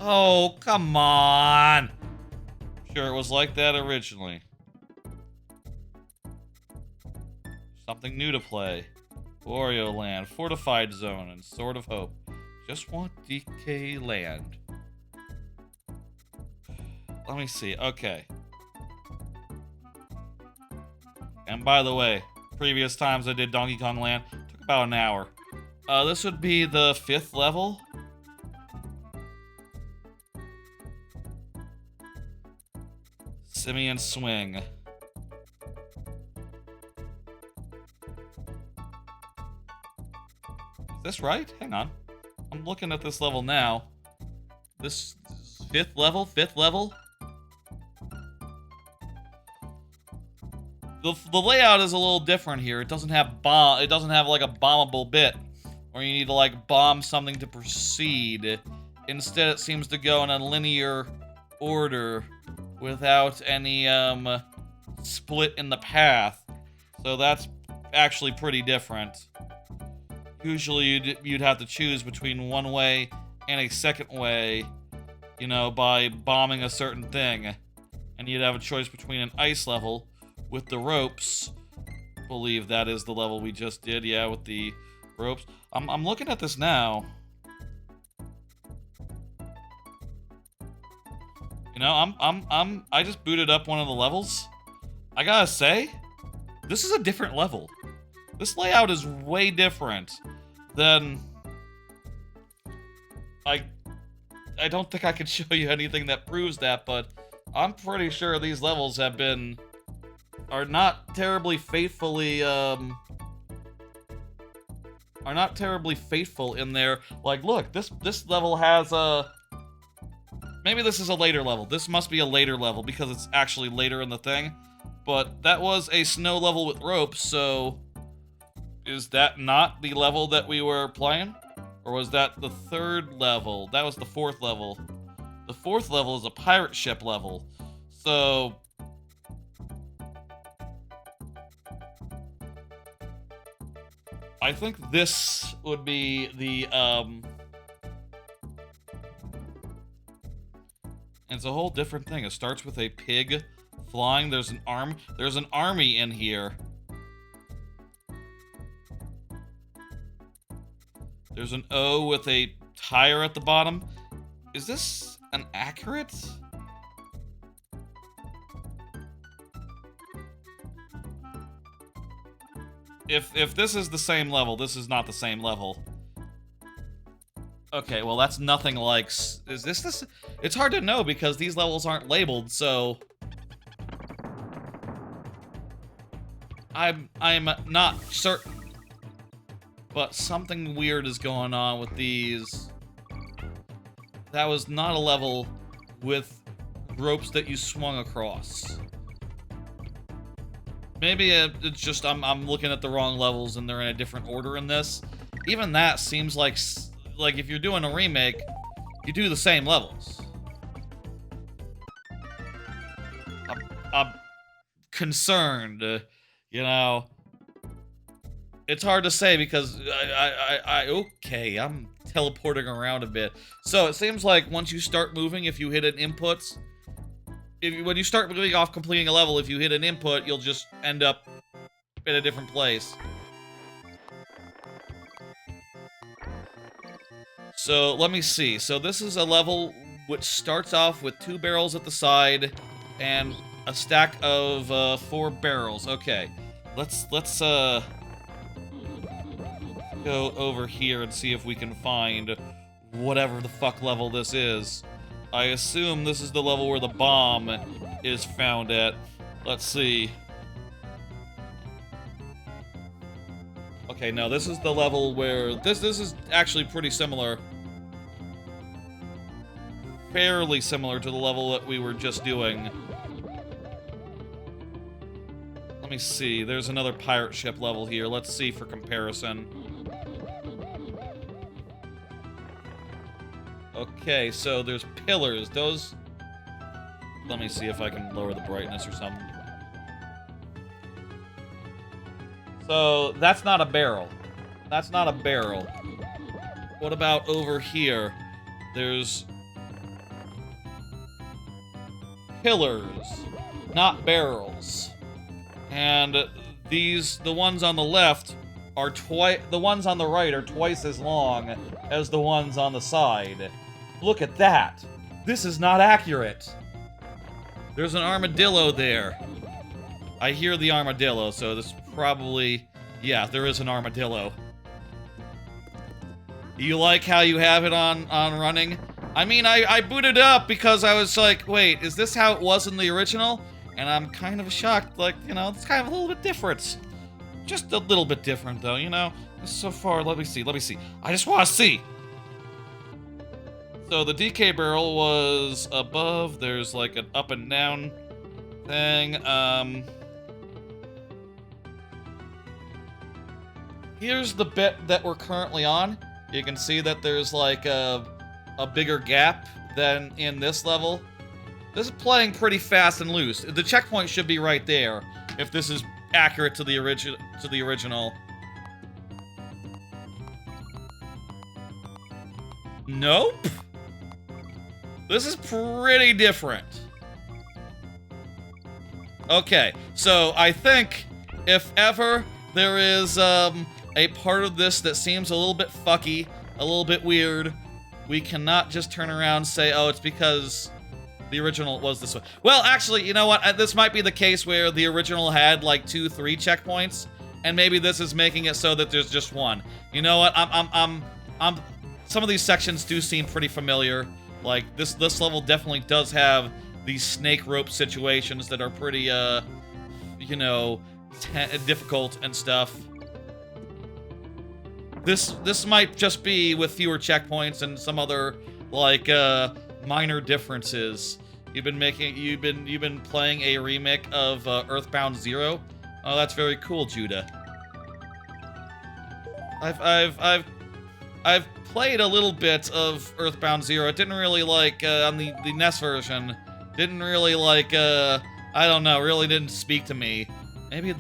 Oh, come on! Sure, it was like that originally. Something new to play. Wario Land, Fortified Zone, and Sword of Hope. Just want DK Land. Let me see. Okay. And by the way, previous times I did Donkey Kong Land took about an hour. This would be the 5th level. Simian Swing. Is this right? Hang on. I'm looking at this level now. This 5th level? 5th level? The layout is a little different here. It doesn't have it doesn't have like a bombable bit where you need to like bomb something to proceed. Instead, it seems to go in a linear order without any split in the path. So that's actually pretty different. Usually you'd have to choose between one way and a second way, you know, by bombing a certain thing. And you'd have a choice between an ice level with the ropes. I believe that is the level we just did, yeah, with the ropes. I'm looking at this now. You know, I just booted up one of the levels. I gotta say, this is a different level. This layout is way different than... I don't think I can show you anything that proves that, but I'm pretty sure these levels are not terribly faithfully, are not terribly faithful in there. Like, look, this level has a... Maybe this is a later level. This must be a later level because it's actually later in the thing. But that was a snow level with ropes, so... Is that not the level that we were playing? Or was that the 3rd level? That was the 4th level. The 4th level is a pirate ship level. So... I think this would be the, it's a whole different thing. It starts with a pig flying. There's an army in here. There's an O with a tire at the bottom. Is this an accurate? If this is the same level, this is not the same level. Okay, well that's nothing like... Is this? It's hard to know because these levels aren't labeled, so... I'm not certain. But something weird is going on with these. That was not a level with ropes that you swung across. Maybe it's just I'm looking at the wrong levels and they're in a different order in this. Even that seems like if you're doing a remake, you do the same levels. I'm concerned, you know. It's hard to say because okay, I'm teleporting around a bit. So it seems like once you start moving, if you hit an input, when you start moving off completing a level, if you hit an input, you'll just end up in a different place. So let me see. So this is a level which starts off with 2 barrels at the side and a stack of 4 barrels. Okay, let's go over here and see if we can find whatever the fuck level this is. I assume this is the level where the bomb is found at. Let's see. Okay, no, this is the level where... This is actually pretty similar. Fairly similar to the level that we were just doing. Let me see. There's another pirate ship level here. Let's see for comparison. Okay, so there's pillars. Those... Let me see if I can lower the brightness or something. So, that's not a barrel. That's not a barrel. What about over here? There's... pillars, not barrels. And these, the ones on the left are the ones on the right are twice as long as the ones on the side. Look at that. This is not accurate. There's an armadillo there. I hear the armadillo, so this probably... Yeah, there is an armadillo. You like how you have it on running? I mean, I booted up because I was like, wait, is this how it was in the original? And I'm kind of shocked, like, you know, it's kind of a little bit different. Just a little bit different, though, you know? So far, let me see. I just want to see! So the DK barrel was above, there's like an up and down thing, here's the bit that we're currently on. You can see that there's like a bigger gap than in this level. This is playing pretty fast and loose. The checkpoint should be right there, if this is accurate to the original. Nope. This is pretty different. Okay, so I think if ever there is a part of this that seems a little bit fucky, a little bit weird, we cannot just turn around and say, oh, it's because the original was this way. Well, actually, you know what? This might be the case where the original had like 2, 3 checkpoints, and maybe this is making it so that there's just one. You know what? Some of these sections do seem pretty familiar. Like, this level definitely does have these snake rope situations that are pretty, you know, difficult and stuff. This might just be with fewer checkpoints and some other, like, minor differences. You've been playing a remake of Earthbound 0? Oh, that's very cool, Judah. I've played a little bit of Earthbound 0. It didn't really like, on the NES version, didn't really like, I don't know, really didn't speak to me. Maybe is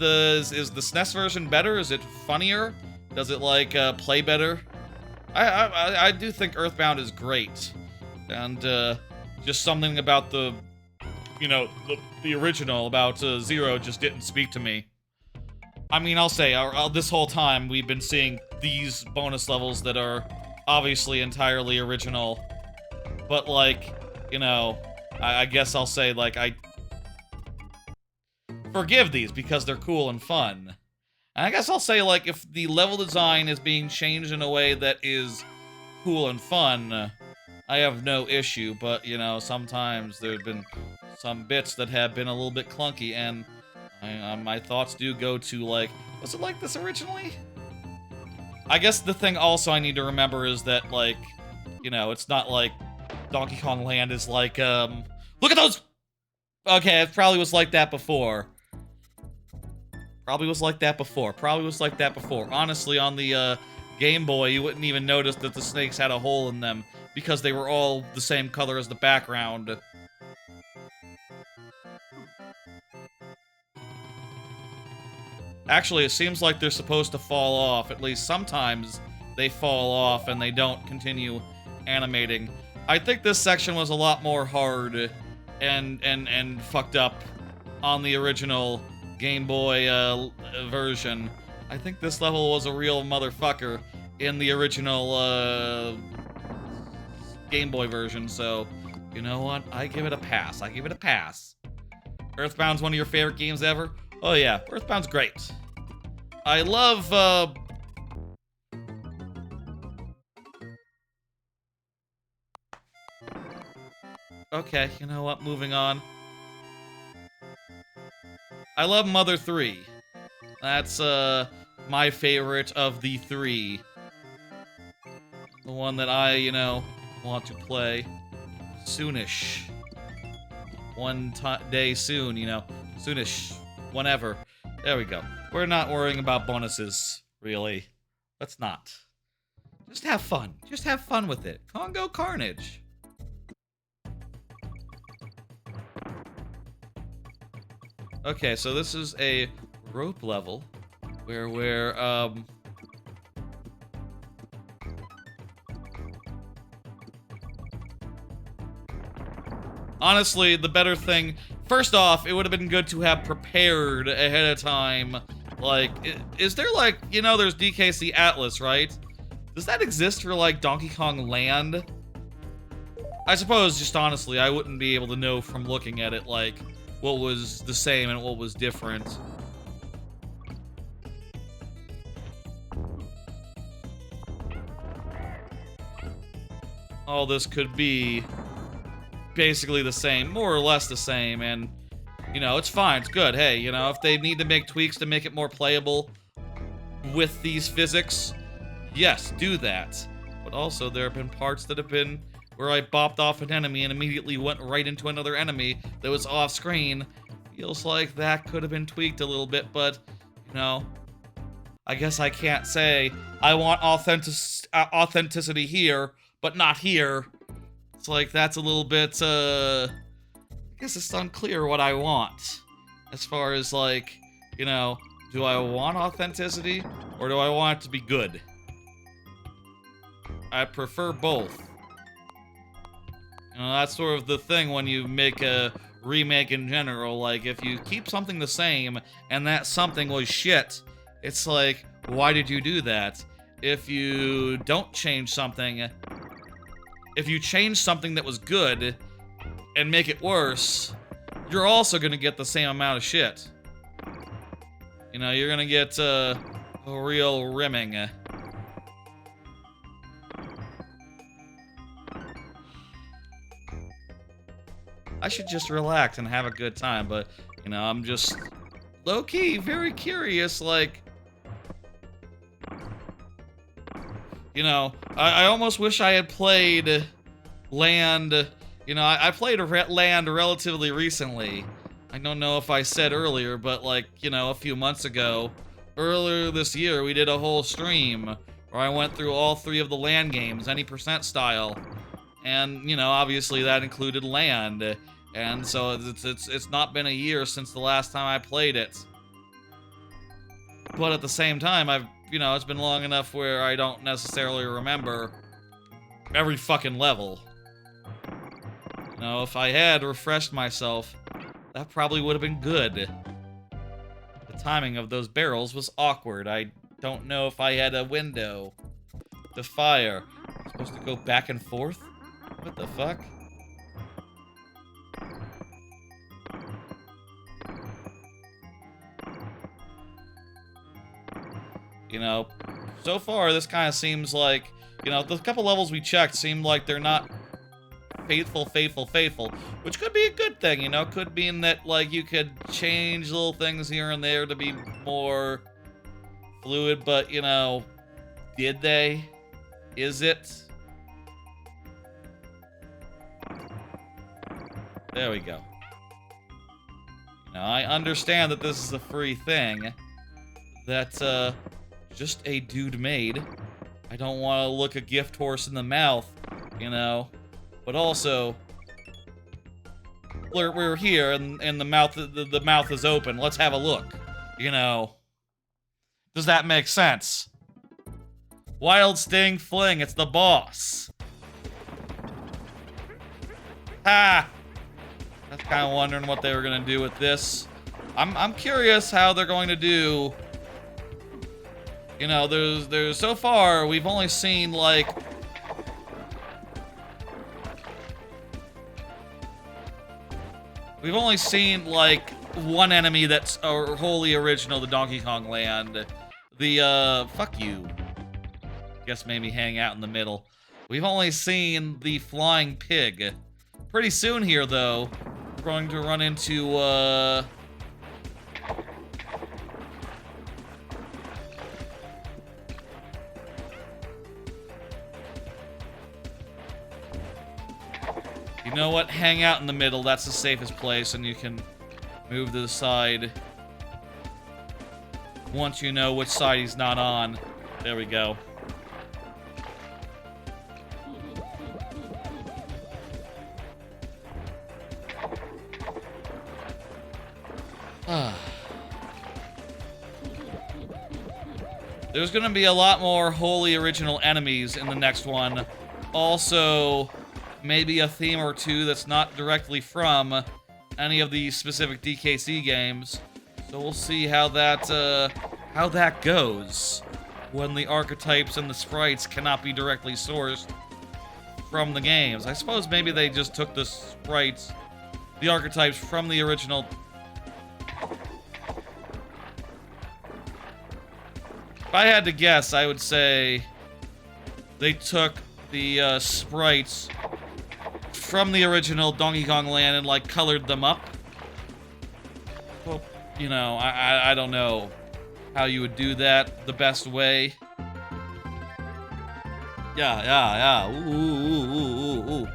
the SNES version better? Is it funnier? Does it, like, play better? I do think Earthbound is great. And, just something about the, you know, the original, about Zero just didn't speak to me. I mean, I'll say, this whole time, we've been seeing these bonus levels that are obviously entirely original. But, like, you know, I guess I'll say, like, I forgive these because they're cool and fun. And I guess I'll say, like, if the level design is being changed in a way that is cool and fun, I have no issue. But, you know, sometimes there have been some bits that have been a little bit clunky, and my thoughts do go to, like, was it like this originally? I guess the thing also I need to remember is that, like, you know, it's not like Donkey Kong Land is like, look at those! Okay, it probably was like that before. Probably was like that before. Honestly, on the, Game Boy, you wouldn't even notice that the snakes had a hole in them, because they were all the same color as the background. Actually, it seems like they're supposed to fall off. At least sometimes they fall off and they don't continue animating. I think this section was a lot more hard and fucked up on the original Game Boy version. I think this level was a real motherfucker in the original Game Boy version, so you know what? I give it a pass. Earthbound's one of your favorite games ever? Oh yeah, Earthbound's great. I love, okay, you know what? Moving on. I love Mother 3. That's, my favorite of the 3. The one that I, you know, want to play soonish. One day soon, you know. Soonish. Whenever. There we go. We're not worrying about bonuses, really. Let's not. Just have fun. Just have fun with it. Congo Carnage. Okay, so this is a rope level where we're, honestly, the better thing... First off, it would have been good to have prepared ahead of time. Like, is there, like, you know, there's DKC Atlas, right? Does that exist for, like, Donkey Kong Land? I suppose, just honestly, I wouldn't be able to know from looking at it, like, what was the same and what was different. All this could be basically the same, more or less the same, and, you know, it's fine, it's good. Hey, you know, if they need to make tweaks to make it more playable with these physics, yes, do that. But also, there have been parts that have been where I bopped off an enemy and immediately went right into another enemy that was off-screen. Feels like that could have been tweaked a little bit, but, you know, I guess I can't say I want authenticity here, but not here. It's like, that's a little bit, I guess it's unclear what I want. As far as, like, you know, do I want authenticity, or do I want it to be good? I prefer both. You know, that's sort of the thing when you make a remake in general. Like, if you keep something the same, and that something was shit, it's like, why did you do that? If you don't change something... If you change something that was good and make it worse, you're also gonna get the same amount of shit. You know, you're gonna get a real rimming. I should just relax and have a good time, but, you know, I'm just low-key very curious, like... You know, I almost wish I had played Land. You know, I played Land relatively recently. I don't know if I said earlier, but, like, you know, a few months ago, earlier this year, we did a whole stream where I went through all 3 of the Land games, any percent style. And, you know, obviously that included Land. And so it's not been a year since the last time I played it. But at the same time, I've you know, it's been long enough where I don't necessarily remember every fucking level. You know, if I had refreshed myself, that probably would have been good. The timing of those barrels was awkward. I don't know if I had a window to fire. I'm supposed to go back and forth? What the fuck? You know, so far this kind of seems like, you know, the couple levels we checked seemed like they're not faithful, which could be a good thing, you know, could mean that, like, you could change little things here and there to be more fluid, but, you know, did they? Is it? There we go. Now, I understand that this is a free thing, that, just a dude made. I don't want to look a gift horse in the mouth, you know, but also, we're here, and the mouth is open. Let's have a look, you know. Does that make sense? Wild Sting Fling, it's the boss. Ha! I was kind of wondering what they were gonna do with this. I'm curious how they're going to do. You know, there's so far we've only seen like one enemy that's wholly original to Donkey Kong Land. The fuck you. Guess maybe hang out in the middle. We've only seen the flying pig. Pretty soon here though, we're going to run into you know what? Hang out in the middle. That's the safest place, and you can move to the side once you know which side he's not on. There we go. There's gonna be a lot more wholly original enemies in the next one. Also, maybe a theme or two that's not directly from any of the specific DKC games. So we'll see how that goes when the archetypes and the sprites cannot be directly sourced from the games. I suppose maybe they just took the sprites, the archetypes from the original. If I had to guess, I would say they took the sprites from the original Donkey Kong Land and, like, colored them up. Well, you know, I don't know how you would do that the best way. Yeah. Ooh.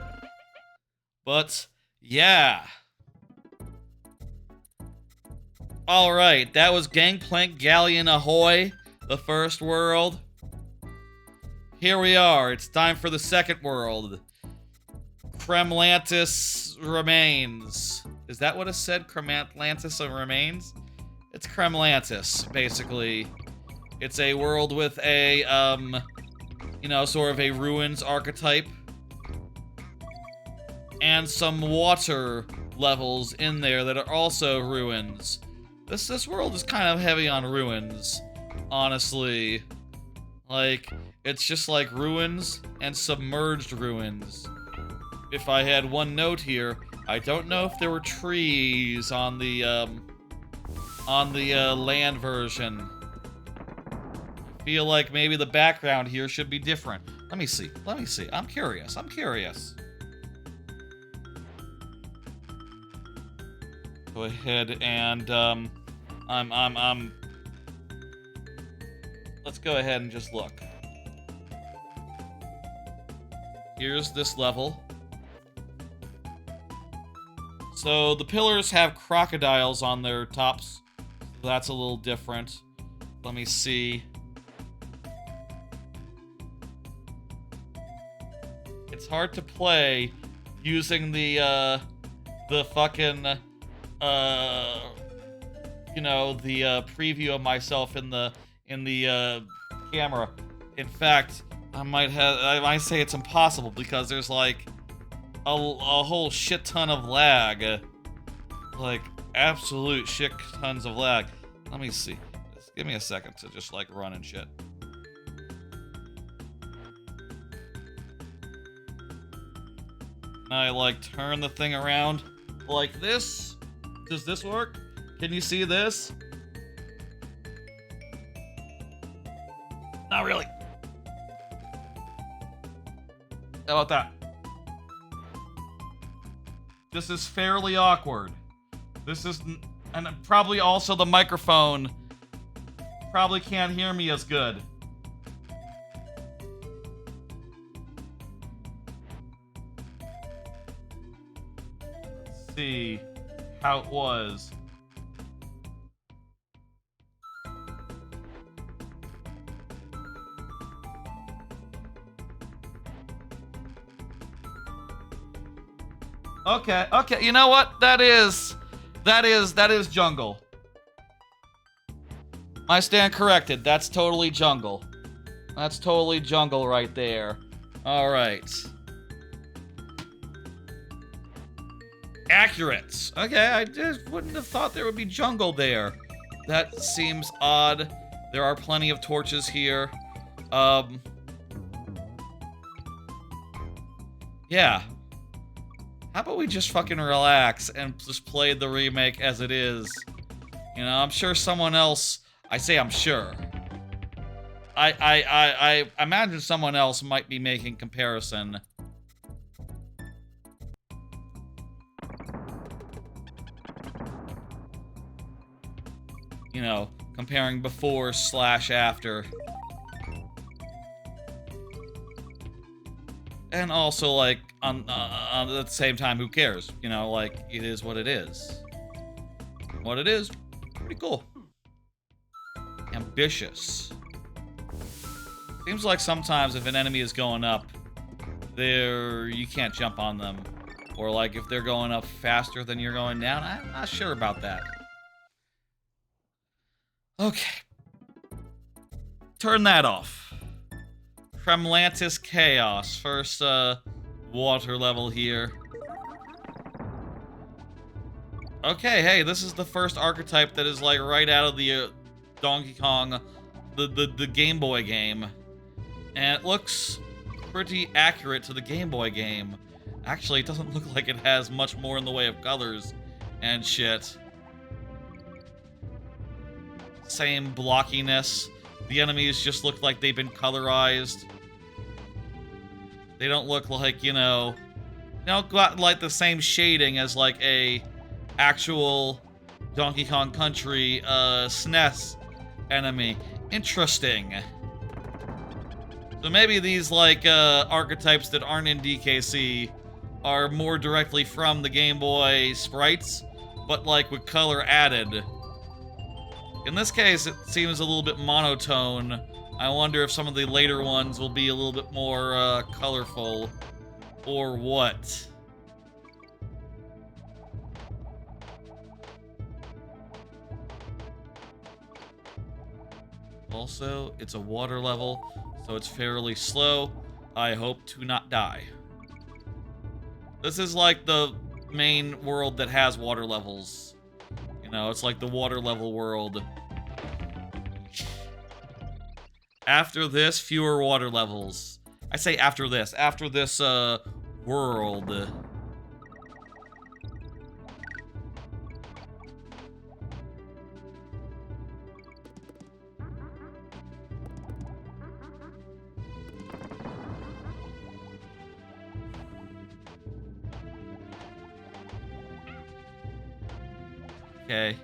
But, yeah. Alright, that was Gangplank, Galleon, Ahoy, the first world. Here we are, it's time for the second world. Kremlantis remains. Is that what it said? Kremlantis remains? It's Kremlantis, basically. It's a world with a, you know, sort of a ruins archetype. And some water levels in there that are also ruins. This world is kind of heavy on ruins, honestly. Like, it's just like ruins and submerged ruins. If I had one note here, I don't know if there were trees on the land version. I feel like maybe the background here should be different. Let me see. I'm curious. Go ahead and, let's go ahead and just look. Here's this level. So the pillars have crocodiles on their tops. So that's a little different. Let me see. It's hard to play using the fucking, you know, the preview of myself in the camera. In fact, I might say it's impossible because there's like a whole shit ton of lag. Like absolute shit tons of lag. Let me see. Just give me a second to just like run and shit. I like turn the thing around like this. Does this work? Can you see this? Not really. How about that? This is fairly awkward. This is, and probably also the microphone probably can't hear me as good. Let's see how it was. Okay, okay, you know what? That is jungle. I stand corrected. That's totally jungle. That's totally jungle right there. All right. Accurate. Okay, I just wouldn't have thought there would be jungle there. That seems odd. There are plenty of torches here. Yeah. How about we just fucking relax and just play the remake as it is? You know, I'm sure someone else... I say I'm sure. I imagine someone else might be making comparison. You know, comparing before / after. And also, like, at the same time, who cares? You know, like, it is what it is. What it is, pretty cool. Ambitious. Seems like sometimes if an enemy is going up, you can't jump on them. Or, like, if they're going up faster than you're going down, I'm not sure about that. Okay. Turn that off. Kremlantis Chaos. First, water level here. Okay, hey, this is the first archetype that is, like, right out of the, Donkey Kong, the Game Boy game. And it looks pretty accurate to the Game Boy game. Actually, it doesn't look like it has much more in the way of colors and shit. Same blockiness. The enemies just look like they've been colorized. They don't look like, you know, they don't got like the same shading as like a actual Donkey Kong Country SNES enemy. Interesting. So maybe these like archetypes that aren't in DKC are more directly from the Game Boy sprites, but like with color added. In this case, it seems a little bit monotone. I wonder if some of the later ones will be a little bit more colorful, or what. Also, it's a water level, so it's fairly slow. I hope to not die. This is like the main world that has water levels. You know, it's like the water level world. After this, fewer water levels. I say after this world. Okay.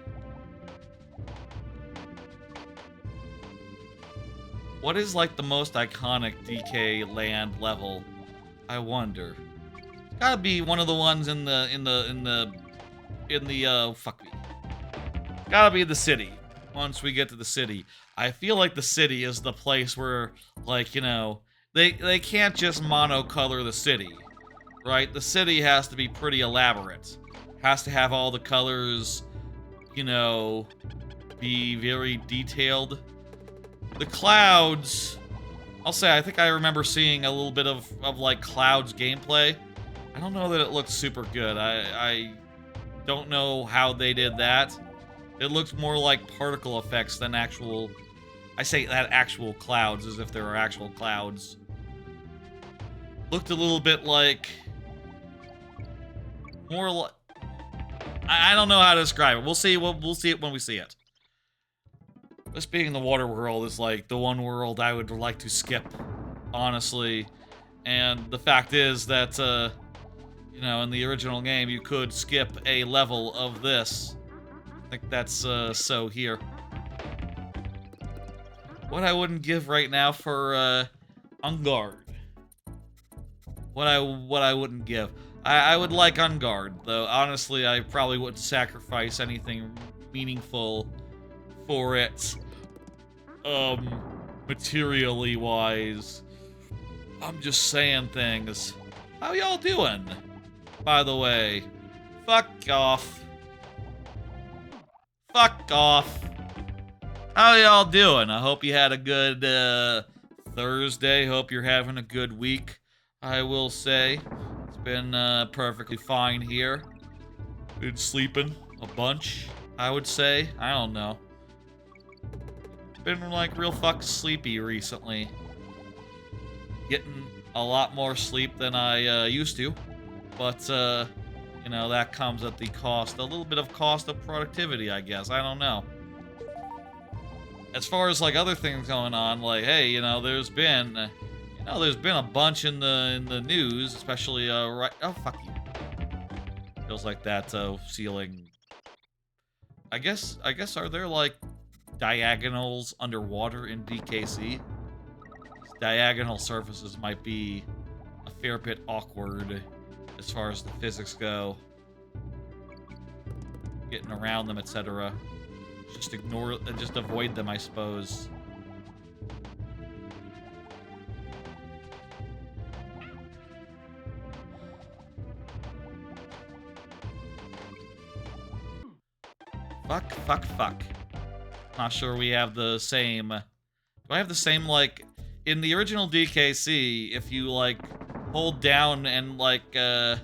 What is like the most iconic DK land level? I wonder. It's gotta be one of the ones in the fuck me. Gotta be the city. Once we get to the city. I feel like the city is the place where, like, you know, they can't just monocolor the city. Right? The city has to be pretty elaborate. Has to have all the colors, you know, be very detailed. The clouds, I'll say, I think I remember seeing a little bit of like clouds gameplay. I don't know that it looked super good. I don't know how they did that. It looked more like particle effects than actual, I say that actual clouds as if there are actual clouds. Looked a little bit like, more like, I don't know how to describe it. We'll see it when we see it. This being the water world is like the one world I would like to skip, honestly. And the fact is that, you know, in the original game, you could skip a level of this. I think that's so here. What I wouldn't give right now for Unguard. What I wouldn't give. I would like Unguard, though honestly I probably wouldn't sacrifice anything meaningful for it. Materially wise. I'm just saying things. How y'all doing? By the way. Fuck off. Fuck off. How y'all doing? I hope you had a good Thursday. Hope you're having a good week. I will say. It's been perfectly fine here. Been sleeping a bunch, I would say. I don't know. Been like real fucking sleepy recently. Getting a lot more sleep than I used to. But, you know, that comes at the cost, a little bit of cost of productivity, I guess. I don't know. As far as, like, other things going on, like, hey, you know, there's been a bunch in the news, especially, right, oh, fuck you. Feels like that, ceiling. I guess, are there, like, diagonals underwater in DKC? Diagonal surfaces might be a fair bit awkward as far as the physics go. Getting around them, etc. Just avoid them, I suppose. Fuck. Not sure we have the same. Do I have the same, like, in the original DKC, if you, like, hold down and, like, I'm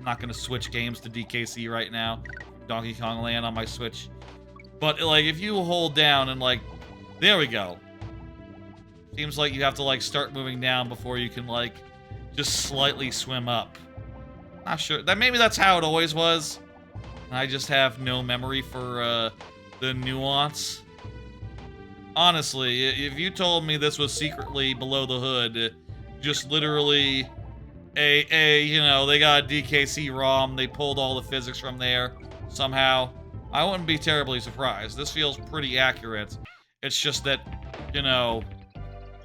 not gonna switch games to DKC right now. Donkey Kong Land on my Switch. But, like, if you hold down and, like, there we go. Seems like you have to, like, start moving down before you can, like, just slightly swim up. Not sure. Maybe that's how it always was. I just have no memory for, the nuance. Honestly, if you told me this was secretly below the hood, just literally you know, they got a DKC ROM, they pulled all the physics from there somehow, I wouldn't be terribly surprised. This feels pretty accurate. It's just that, you know,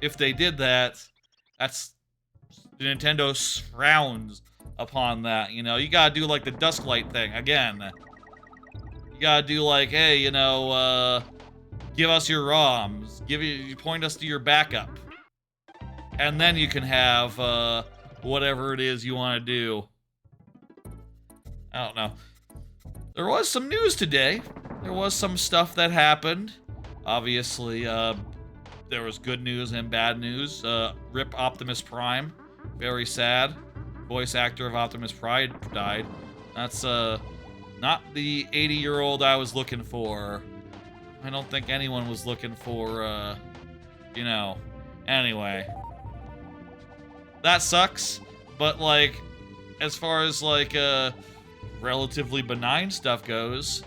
if they did that, that's... Nintendo frowns upon that, you know? You gotta do, like, the Dusklight thing, again. You gotta do, like, hey, you know, give us your ROMs. You point us to your backup. And then you can have, whatever it is you want to do. I don't know. There was some news today. There was some stuff that happened. Obviously, there was good news and bad news. Rip Optimus Prime. Very sad. Voice actor of Optimus Prime died. That's, not the 80-year-old I was looking for. I don't think anyone was looking for, you know. Anyway. That sucks, but, like, as far as, like, relatively benign stuff goes,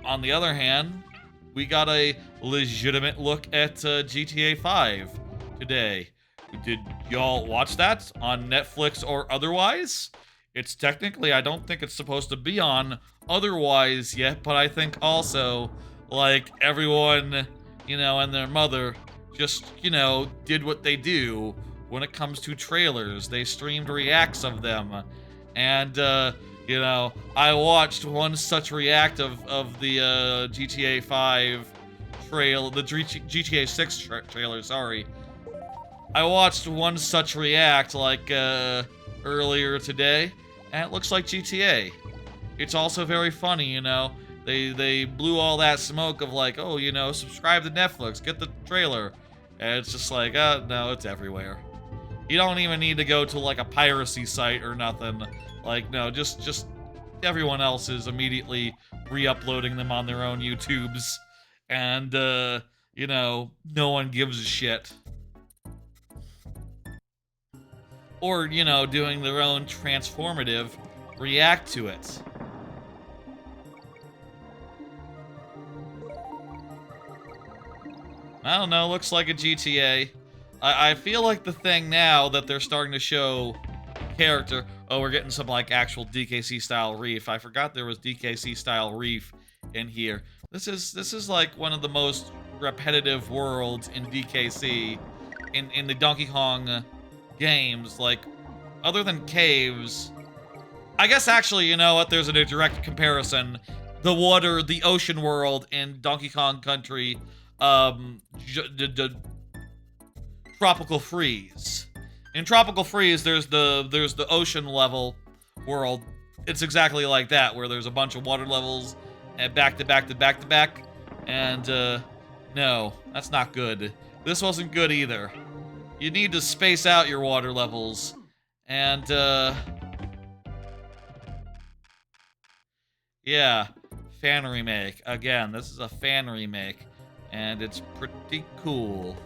on the other hand, we got a legitimate look at GTA 5 today. Did y'all watch that on Netflix or otherwise? It's technically, I don't think it's supposed to be on otherwise yet, but I think also, like, everyone, you know, and their mother just, you know, did what they do when it comes to trailers. They streamed reacts of them. And, you know, I watched one such react of the GTA 5 the GTA 6 trailer, sorry. I watched one such react, like, earlier today, and it looks like GTA. It's also very funny, you know. They blew all that smoke of like, oh, you know, subscribe to Netflix, get the trailer. And it's just like, no, it's everywhere. You don't even need to go to like a piracy site or nothing. Like, no, just everyone else is immediately re-uploading them on their own YouTubes. And, you know, no one gives a shit. Or, you know, doing their own transformative react to it. I don't know, looks like a GTA. I feel like the thing now that they're starting to show character... Oh, we're getting some, like, actual DKC-style reef. I forgot there was DKC-style reef in here. This is, like, one of the most repetitive worlds in DKC, in the Donkey Kong games. Like, other than caves... I guess, actually, you know what? There's a direct comparison. The ocean world in Donkey Kong Country... Tropical Freeze. In Tropical Freeze, there's the ocean level world. It's exactly like that, where there's a bunch of water levels and back to back to back to back. And no, that's not good. This wasn't good either. You need to space out your water levels. And yeah, fan remake. Again, this is a fan remake. And it's pretty cool.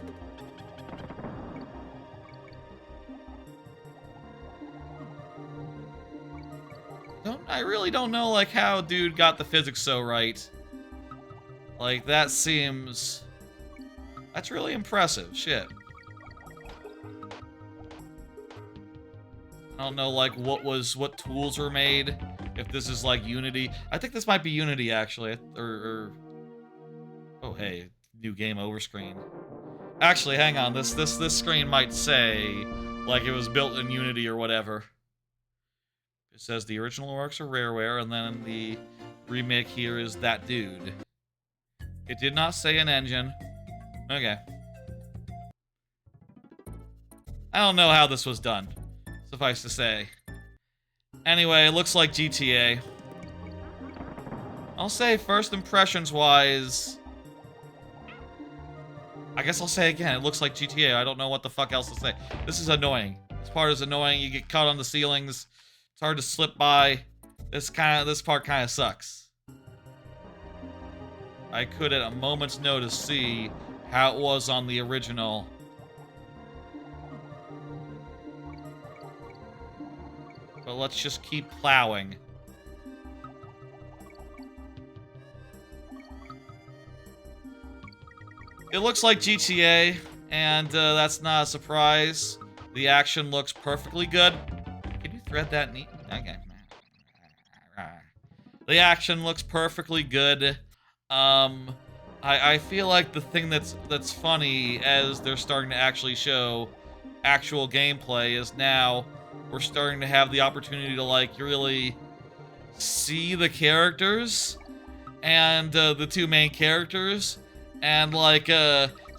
I really don't know, like, how dude got the physics so right. Like, that seems... That's really impressive. Shit. I don't know, like, what tools were made. If this is, like, Unity. I think this might be Unity, actually. Or... Oh, hey. New game over screen. Actually, hang on. This screen might say like it was built in Unity or whatever. It says the original works are Rareware, and then the remake here is that dude. It did not say an engine. Okay. I don't know how this was done. Suffice to say. Anyway, it looks like GTA. I'll say first impressions wise. I guess I'll say again, it looks like GTA. I don't know what the fuck else to say. This is annoying. This part is annoying. You get caught on the ceilings. It's hard to slip by. This part kind of sucks. I could at a moment's notice see how it was on the original. But let's just keep plowing. It looks like GTA, and that's not a surprise. The action looks perfectly good. Can you thread that neat? Okay. The action looks perfectly good. I feel like the thing that's funny as they're starting to actually show actual gameplay is now we're starting to have the opportunity to like really see the characters and the two main characters. And, like,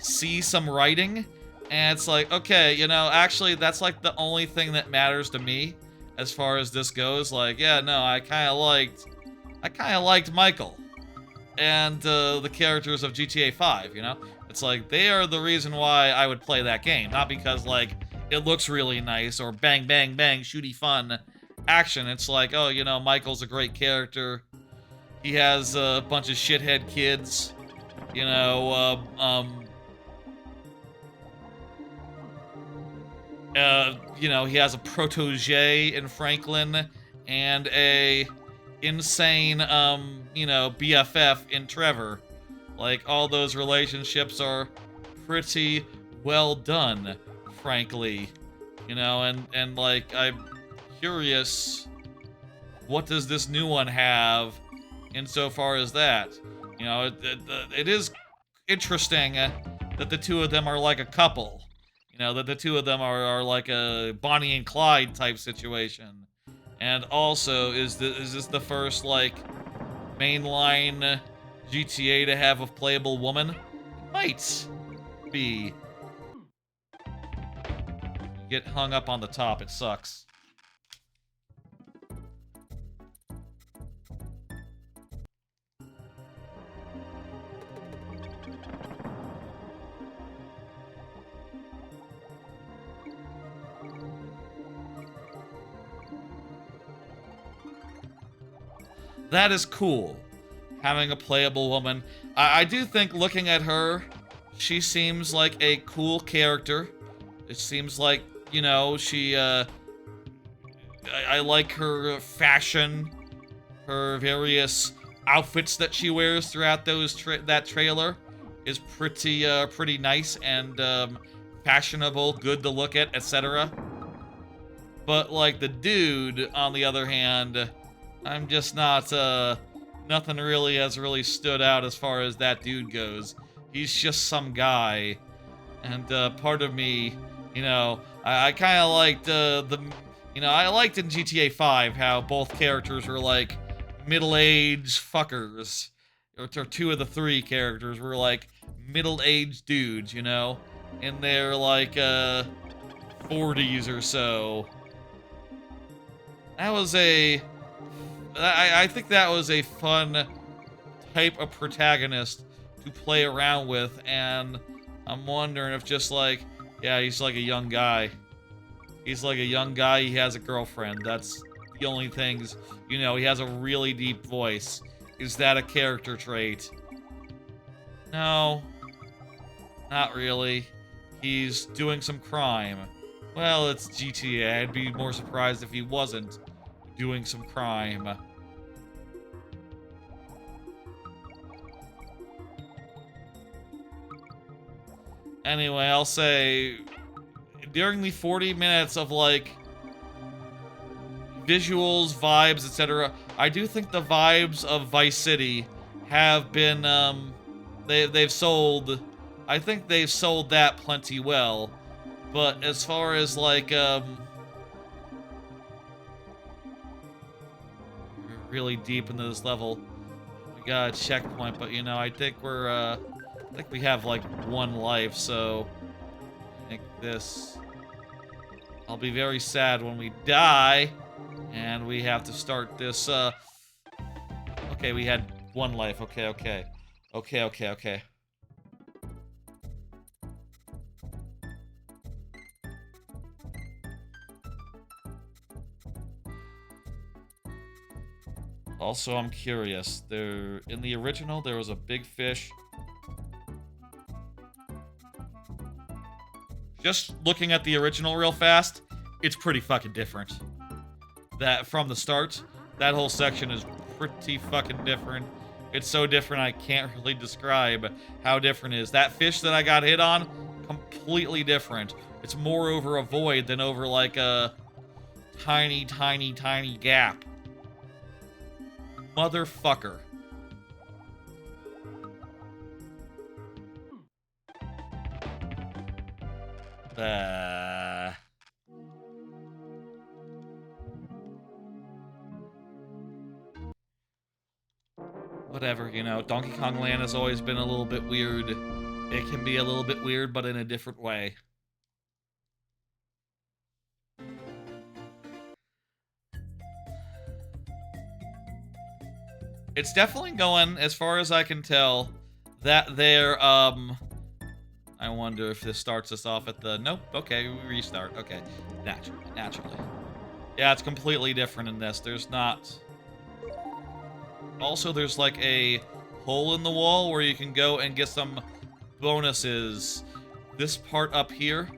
see some writing, and it's like, okay, you know, actually, that's, like, the only thing that matters to me, as far as this goes. Like, yeah, no, I kinda liked Michael, and, the characters of GTA 5, you know? It's like, they are the reason why I would play that game, not because, like, it looks really nice, or bang, bang, bang, shooty fun action. It's like, oh, you know, Michael's a great character, he has a bunch of shithead kids. You know, you know, he has a protege in Franklin and a insane, you know, BFF in Trevor. Like, all those relationships are pretty well done, frankly. You know, and like, I'm curious, what does this new one have insofar as that? You know, it is interesting that the two of them are like a couple. You know, that the two of them are like a Bonnie and Clyde type situation. And also, is this the first, like, mainline GTA to have a playable woman? It might be. You get hung up on the top, it sucks. that is cool. Having a playable woman. I do think looking at her, she seems like a cool character. It seems like, you know, I like her fashion, her various outfits that she wears throughout that trailer is pretty nice and fashionable, good to look at, etc. But like the dude, on the other hand, I'm just not nothing really has really stood out as far as that dude goes. He's just some guy, and part of me, you know, I kind of liked I liked in GTA 5 how both characters were like middle-aged fuckers. Or two of the three characters were like middle-aged dudes, you know, in their like 40s or so. That was I think that was a fun type of protagonist to play around with, and I'm wondering if just like, yeah, he's like a young guy. He's like a young guy, he has a girlfriend. That's the only things, you know, he has a really deep voice. Is that a character trait? No. Not really. He's doing some crime. Well, it's GTA. I'd be more surprised if he wasn't doing some crime. Anyway, I'll say during the 40 minutes of like visuals, vibes, etc., I do think the vibes of Vice City have been they've sold, I think they've sold that plenty well. But as far as like really deep into this level, we got a checkpoint, but you know, I think I think we have like one life, so I think this, I'll be very sad when we die and we have to start this okay, we had one life. Okay. Also, I'm curious. In the original, there was a big fish. Just looking at the original real fast, it's pretty fucking different. That from the start, that whole section is pretty fucking different. It's so different I can't really describe how different it is. That fish that I got hit on, completely different. It's more over a void than over like a tiny gap. Motherfucker. Whatever, you know, Donkey Kong Land has always been a little bit weird. It can be a little bit weird, but in a different way. It's definitely going, as far as I can tell, that they're, I wonder if this starts us off at the, nope, okay, we restart, okay, naturally. Yeah, it's completely different in this, there's not, also there's like a hole in the wall where you can go and get some bonuses. This part up here,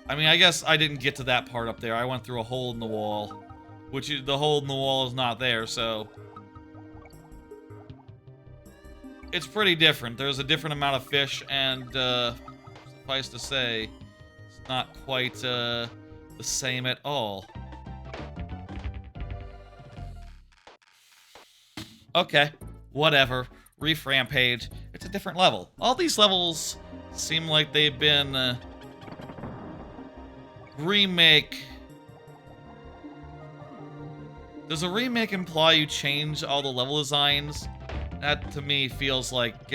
I mean, I guess I didn't get to that part up there, I went through a hole in the wall, which the hole in the wall is not there, so it's pretty different. There's a different amount of fish, and suffice to say, it's not quite the same at all. Okay, whatever. Reef Rampage. It's a different level. All these levels seem like they've been remake. Does a remake imply you change all the level designs? That, to me, feels like,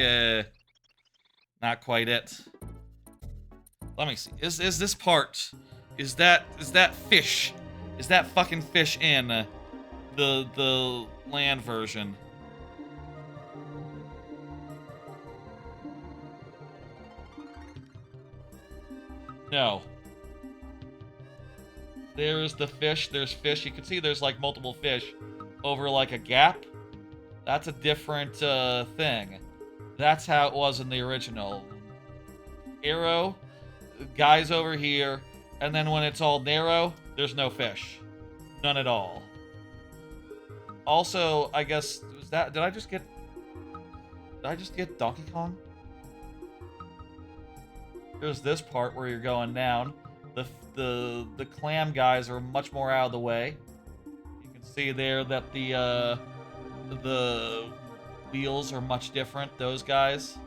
not quite it. Let me see. Is this part... Is that fish? Is that fucking fish in the land version? No. There's the fish. There's fish. You can see there's, like, multiple fish. over like a gap, that's a different thing. That's how it was in the original. Arrow, guys over here, and then when it's all narrow, there's no fish. None at all. Also, I guess, was that, did I just get Donkey Kong? There's this part where you're going down. The clam guys are much more out of the way. You can see there that the wheels are much different, those guys.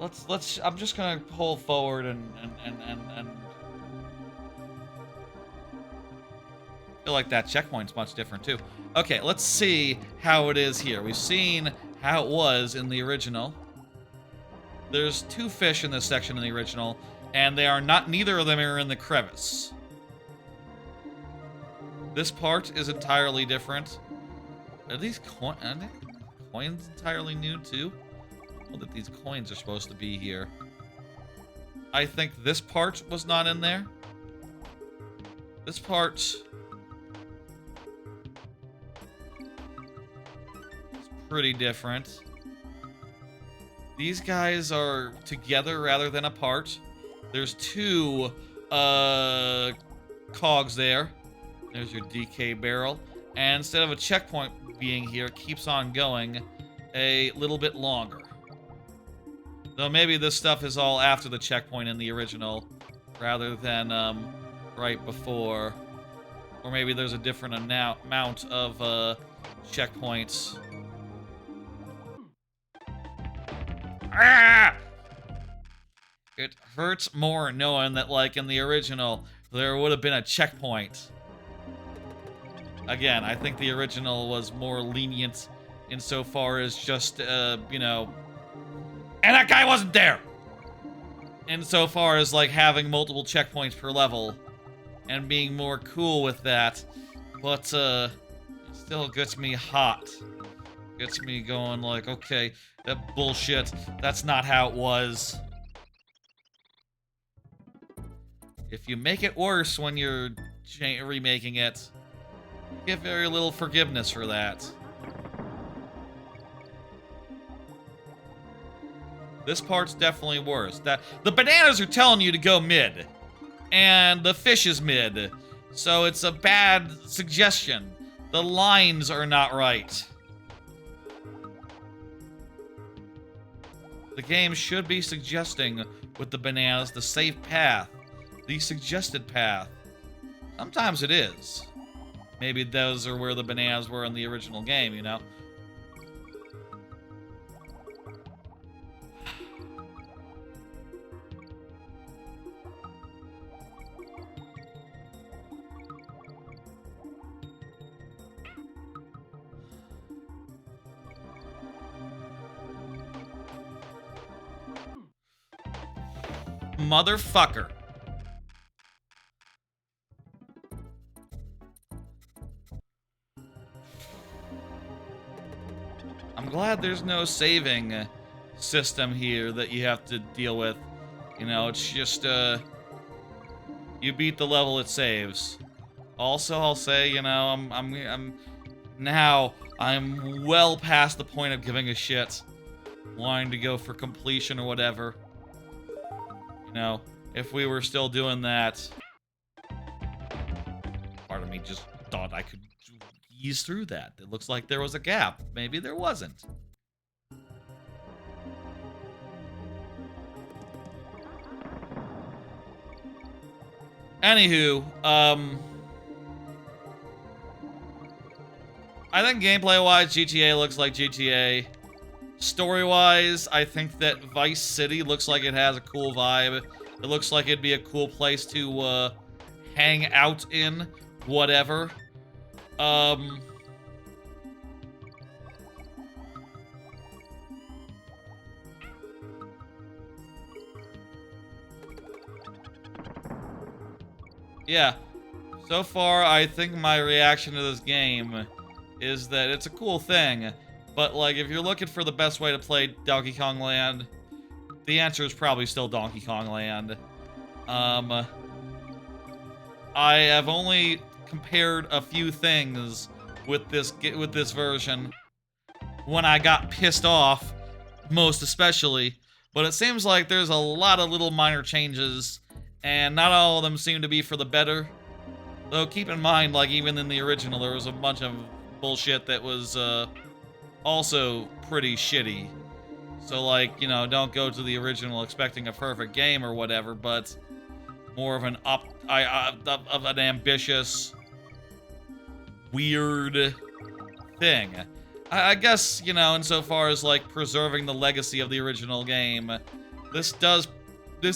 I'm just gonna pull forward and I feel like that checkpoint's much different too. Okay, let's see how it is here. We've seen how it was in the original. There's 2 fish in this section in the original, and they are not, neither of them are in the crevice. This part is entirely different. Are these coins entirely new too? Well, that these coins are supposed to be here. I think this part was not in there. This part is pretty different. These guys are together rather than apart. There's 2 cogs there. There's your DK barrel. And instead of a checkpoint being here, it keeps on going a little bit longer. Though maybe this stuff is all after the checkpoint in the original, rather than right before. Or maybe there's a different amount of checkpoints. Ah! It hurts more knowing that, like, in the original, there would have been a checkpoint. Again, I think the original was more lenient insofar as just, you know... And that guy wasn't there! Insofar as, like, having multiple checkpoints per level and being more cool with that. But, it still gets me hot. Gets me going like, okay, that bullshit, that's not how it was. If you make it worse when you're remaking it, you get very little forgiveness for that. This part's definitely worse. The bananas are telling you to go mid, and the fish is mid, so it's a bad suggestion. The lines are not right. The game should be suggesting with the bananas the safe path, the suggested path. Sometimes it is. Maybe those are where the bananas were in the original game, you know? Motherfucker. I'm glad there's no saving system here that you have to deal with. You know, it's just, you beat the level, it saves. Also, I'll say, you know, I'm well past the point of giving a shit. Wanting to go for completion or whatever. You know, if we were still doing that, part of me just thought I could ease through that. It looks like there was a gap. Maybe there wasn't. Anywho, I think gameplay-wise, GTA looks like GTA. Story-wise, I think that Vice City looks like it has a cool vibe. It looks like it'd be a cool place to, hang out in, whatever. Yeah. So far, I think my reaction to this game is that it's a cool thing. But, like, if you're looking for the best way to play Donkey Kong Land, the answer is probably still Donkey Kong Land. I have only compared a few things with this version when I got pissed off, most especially. But it seems like there's a lot of little minor changes, and not all of them seem to be for the better. Though keep in mind, like, even in the original, there was a bunch of bullshit that was also pretty shitty. So, like, you know, don't go to the original expecting a perfect game or whatever, but more of an of an ambitious, weird thing. I guess, you know, insofar as, like, preserving the legacy of the original game, this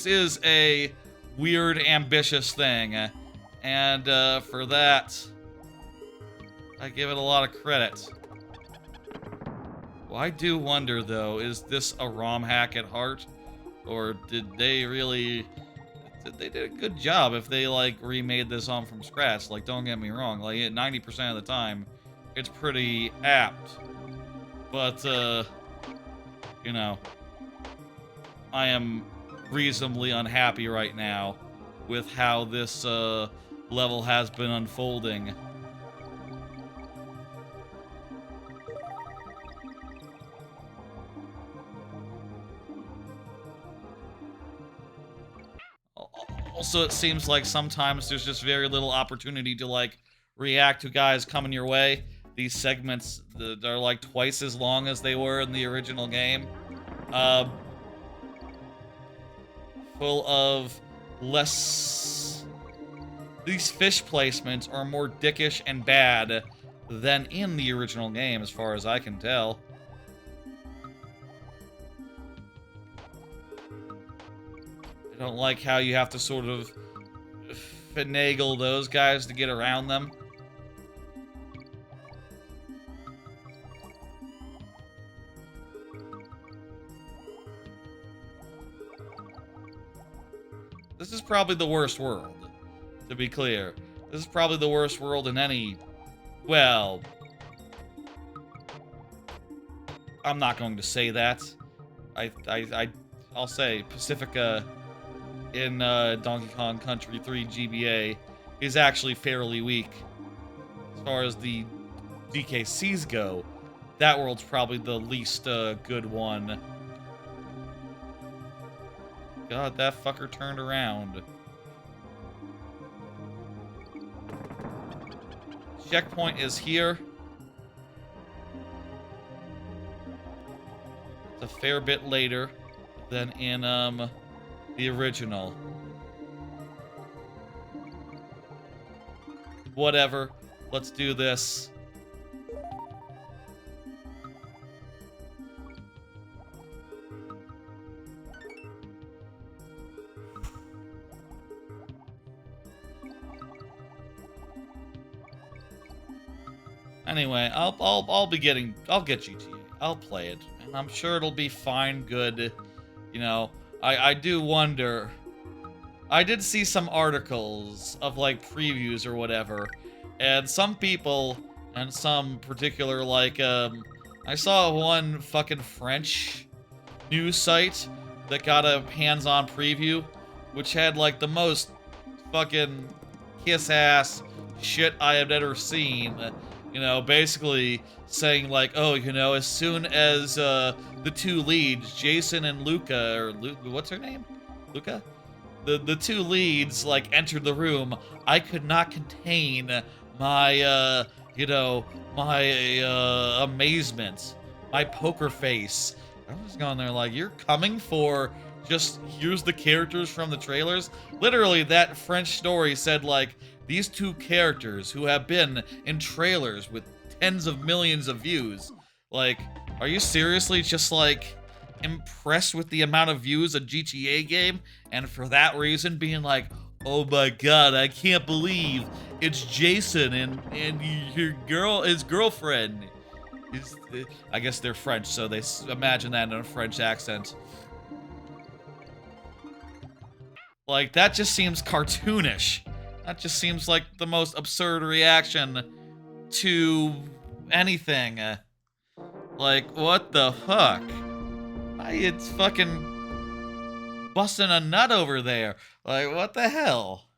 is a weird, ambitious thing. And, for that, I give it a lot of credit. Well, I do wonder, though, is this a ROM hack at heart? Or did they really... They did a good job if they, like, remade this on from scratch. Like, don't get me wrong. Like, 90% of the time, it's pretty apt. But, you know, I am reasonably unhappy right now with how this, level has been unfolding. Also, it seems like sometimes there's just very little opportunity to, like, react to guys coming your way. These segments that are, like, twice as long as they were in the original game. Full of less... These fish placements are more dickish and bad than in the original game, as far as I can tell. I don't like how you have to sort of finagle those guys to get around them. This is probably the worst world, to be clear. This is probably the worst world in any... Well... I'm not going to say that. I'll say Pacifica in Donkey Kong Country 3 GBA is actually fairly weak. As far as the DKCs go, that world's probably the least good one. God, that fucker turned around. Checkpoint is here. It's a fair bit later than in the original. Whatever. Let's do this. Anyway, I'll get GTA. I'll play it, and I'm sure it'll be fine, good. You know, I do wonder. I did see some articles of, like, previews or whatever, and some people, and some particular, like, I saw one fucking French news site that got a hands-on preview, which had, like, the most fucking kiss-ass shit I have ever seen. You know, basically saying, like, oh, you know, as soon as the two leads, Jason and Luca, or what's her name? Luca? The two leads, like, entered the room, I could not contain my, you know, my amazement, my poker face. I was going there like, you're coming for just, here's the characters from the trailers? Literally, that French story said, like, these two characters who have been in trailers with tens of millions of views. Like, are you seriously just, like, impressed with the amount of views a GTA game? And for that reason being like, oh my god, I can't believe it's Jason and his girlfriend. I guess they're French, so they imagine that in a French accent. Like, that just seems cartoonish. That just seems like the most absurd reaction to anything. Like, what the fuck? It's fucking busting a nut over there. Like, what the hell?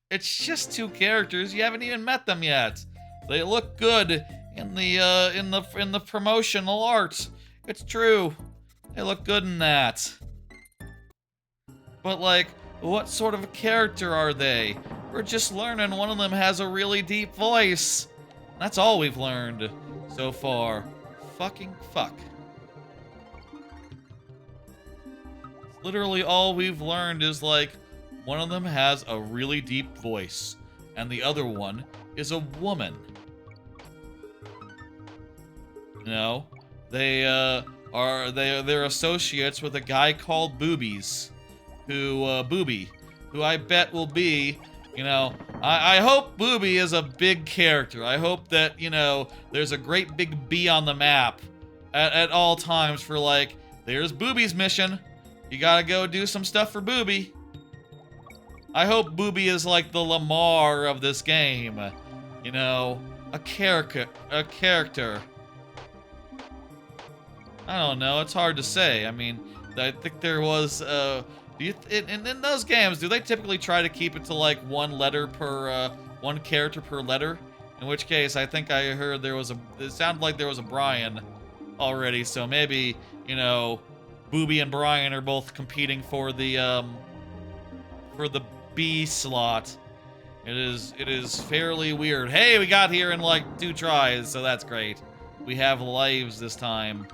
It's just 2 characters. You haven't even met them yet. They look good in the promotional art. It's true. They look good in that. But like, what sort of a character are they? We're just learning one of them has a really deep voice. That's all we've learned so far. Fucking fuck. Literally all we've learned is like, one of them has a really deep voice, and the other one is a woman. You know, they're associates with a guy called Boobies, who I bet will be, you know, I hope Booby is a big character. I hope that, you know, there's a great big B on the map at all times for like, there's Booby's mission. You gotta go do some stuff for Booby. I hope Booby is like the Lamar of this game. You know, a character. I don't know, it's hard to say. I mean, I think there was, in those games, do they typically try to keep it to like one character per letter? In which case, I think I heard it sounded like there was a Brian already, so maybe, you know, Booby and Brian are both competing for the B slot. It is fairly weird. Hey, we got here in like 2 tries, so that's great. We have lives this time.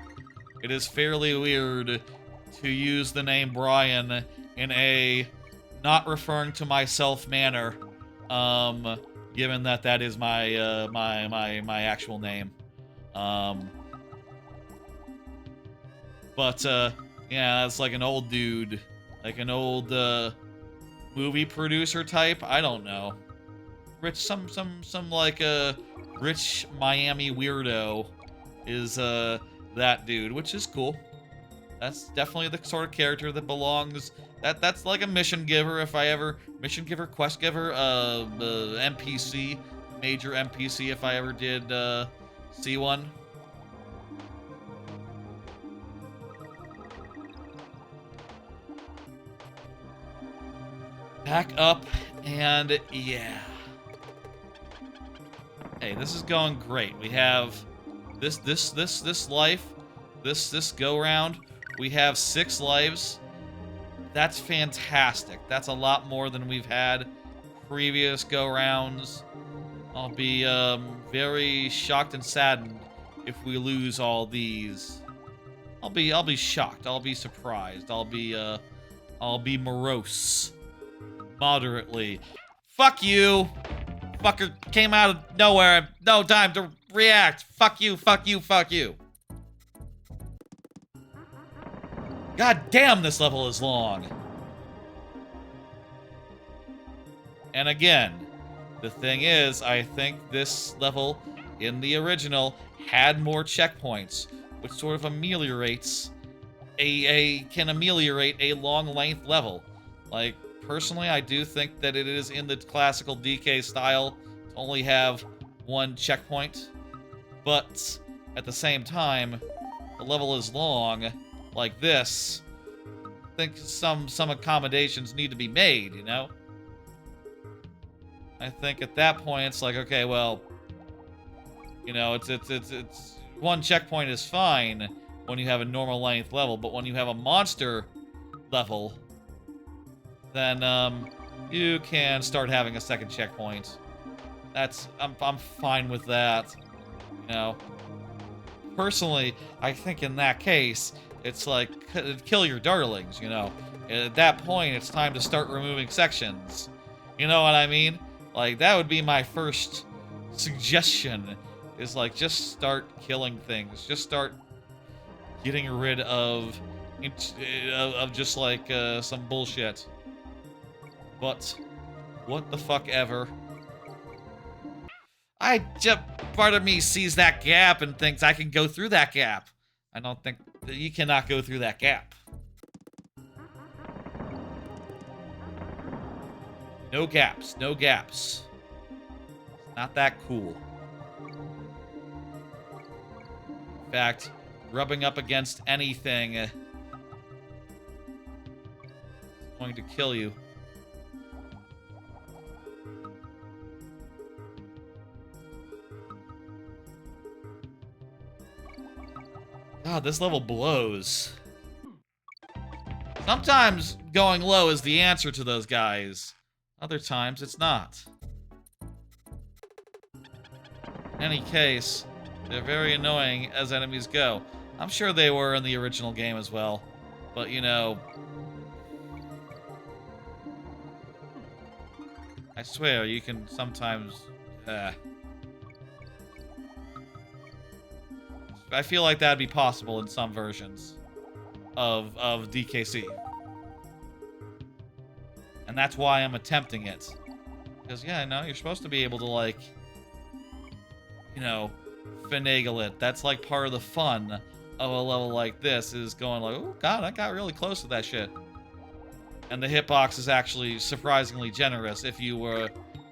It is fairly weird to use the name Brian in a not referring to myself manner, given that that is my my actual name. But yeah, that's like an old dude, like an old movie producer type. I don't know. Rich, some like a rich Miami weirdo is that dude, which is cool. That's definitely the sort of character that belongs. That's like a mission giver, quest giver, NPC, major NPC if I ever did see one. Back up, and yeah. Hey, this is going great. We have this life, this go round. We have 6 lives. That's fantastic. That's a lot more than we've had previous go rounds. I'll be very shocked and saddened if we lose all these. I'll be shocked. I'll be surprised. I'll be morose. Moderately. Fuck you. Fucker came out of nowhere. No time to react. Fuck you, fuck you, fuck you. God damn, this level is long. And again, the thing is, I think this level in the original had more checkpoints, which sort of ameliorates can ameliorate a long length level. Like, personally, I do think that it is in the classical DK style to only have 1 checkpoint, but at the same time, the level is long, like this. I think some accommodations need to be made, you know? I think at that point it's like, okay, well, you know, it's 1 checkpoint is fine when you have a normal length level, but when you have a monster level, then you can start having a 2nd checkpoint. I'm fine with that. You know, personally, I think in that case, it's like kill your darlings. You know, at that point, it's time to start removing sections. You know what I mean? Like, that would be my first suggestion. Is like, just start killing things. Just start getting rid of just like some bullshit. But what the fuck ever. Part of me sees that gap and thinks I can go through that gap. I don't think that you cannot go through that gap. No gaps, no gaps. Not that cool. In fact, rubbing up against anything is going to kill you. God, this level blows. Sometimes going low is the answer to those guys. Other times, it's not. In any case, they're very annoying as enemies go. I'm sure they were in the original game as well. But, you know... I swear, you can sometimes... I feel like that'd be possible in some versions of DKC. And that's why I'm attempting it. Because, yeah, no, you're supposed to be able to, like... You know, finagle it. That's, like, part of the fun of a level like this, is going like, oh, God, I got really close to that shit. And the hitbox is actually surprisingly generous if you were,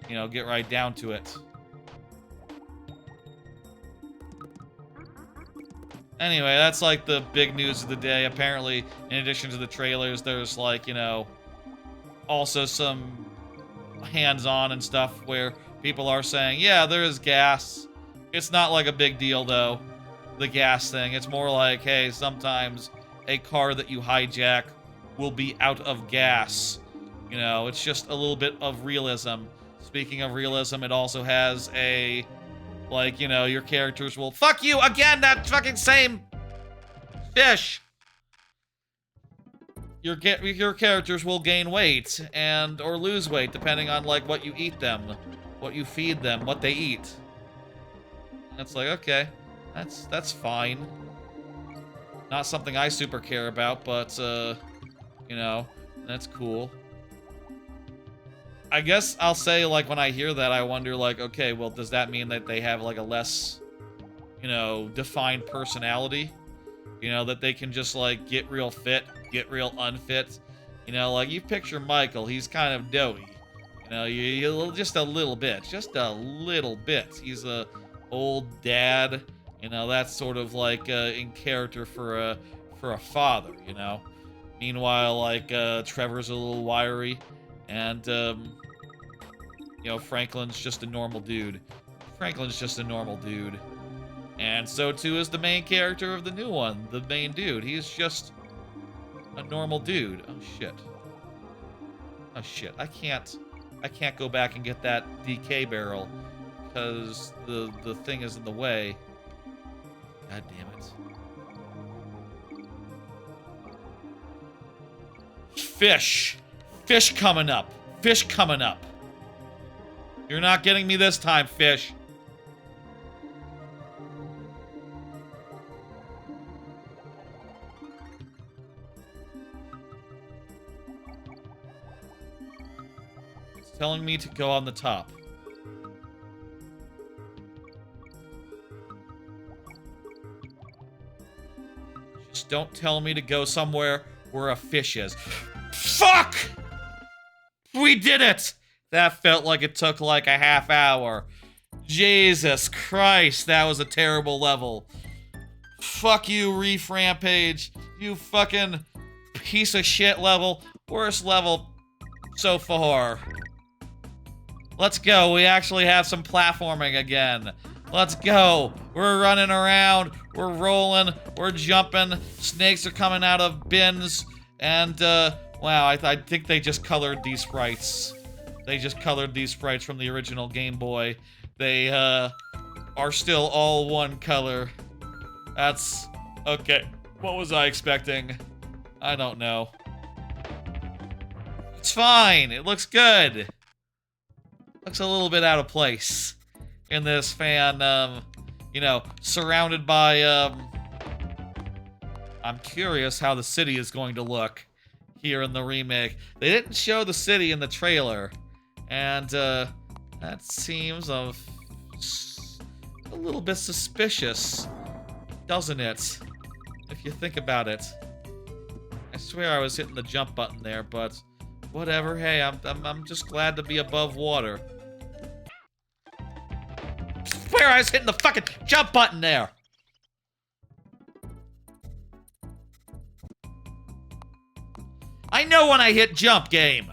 you know, get right down to it. Anyway, that's like the big news of the day. Apparently, in addition to the trailers, there's like, you know, also some hands-on and stuff where people are saying, yeah, there is gas. It's not like a big deal, though, the gas thing. It's more like, hey, sometimes a car that you hijack will be out of gas. You know, it's just a little bit of realism. Speaking of realism, it also has a... Like, you know, your characters will... Fuck you! Again, that fucking same... fish! Your characters will gain weight, and... or lose weight, depending on, like, what you eat them. What you feed them, what they eat. That's like, okay. That's fine. Not something I super care about, but, you know, that's cool. I guess I'll say, like, when I hear that, I wonder, like, okay, well, does that mean that they have, like, a less, you know, defined personality? You know, that they can just, like, get real fit, get real unfit? You know, like, you picture Michael, he's kind of doughy. You know, you just a little bit. Just a little bit. He's a old dad. You know, that's sort of, like, in character for a father, you know? Meanwhile, like, Trevor's a little wiry. And, you know, Franklin's just a normal dude. Franklin's just a normal dude. And so too is the main character of the new one, the main dude. He's just a normal dude. Oh shit. Oh shit. I can't go back and get that DK barrel because the thing is in the way. God damn it. Fish. Fish coming up. Fish coming up. You're not getting me this time, fish. It's telling me to go on the top. Just don't tell me to go somewhere where a fish is. Fuck! We did it! That felt like it took like a half hour. Jesus Christ, that was a terrible level. Fuck you, Reef Rampage. You fucking piece of shit level. Worst level so far. Let's go. We actually have some platforming again. Let's go. We're running around. We're rolling. We're jumping. Snakes are coming out of bins. And, wow, I think they just colored these sprites. They just colored these sprites from the original Game Boy. They, are still all one color. That's... okay. What was I expecting? I don't know. It's fine. It looks good. Looks a little bit out of place in this fan, you know, surrounded by, I'm curious how the city is going to look here in the remake. They didn't show the city in the trailer, and, that seems a little bit suspicious, doesn't it? If you think about it. I swear I was hitting the jump button there, but whatever. Hey, I'm just glad to be above water. I swear I was hitting the fucking jump button there. I know when I hit jump, game.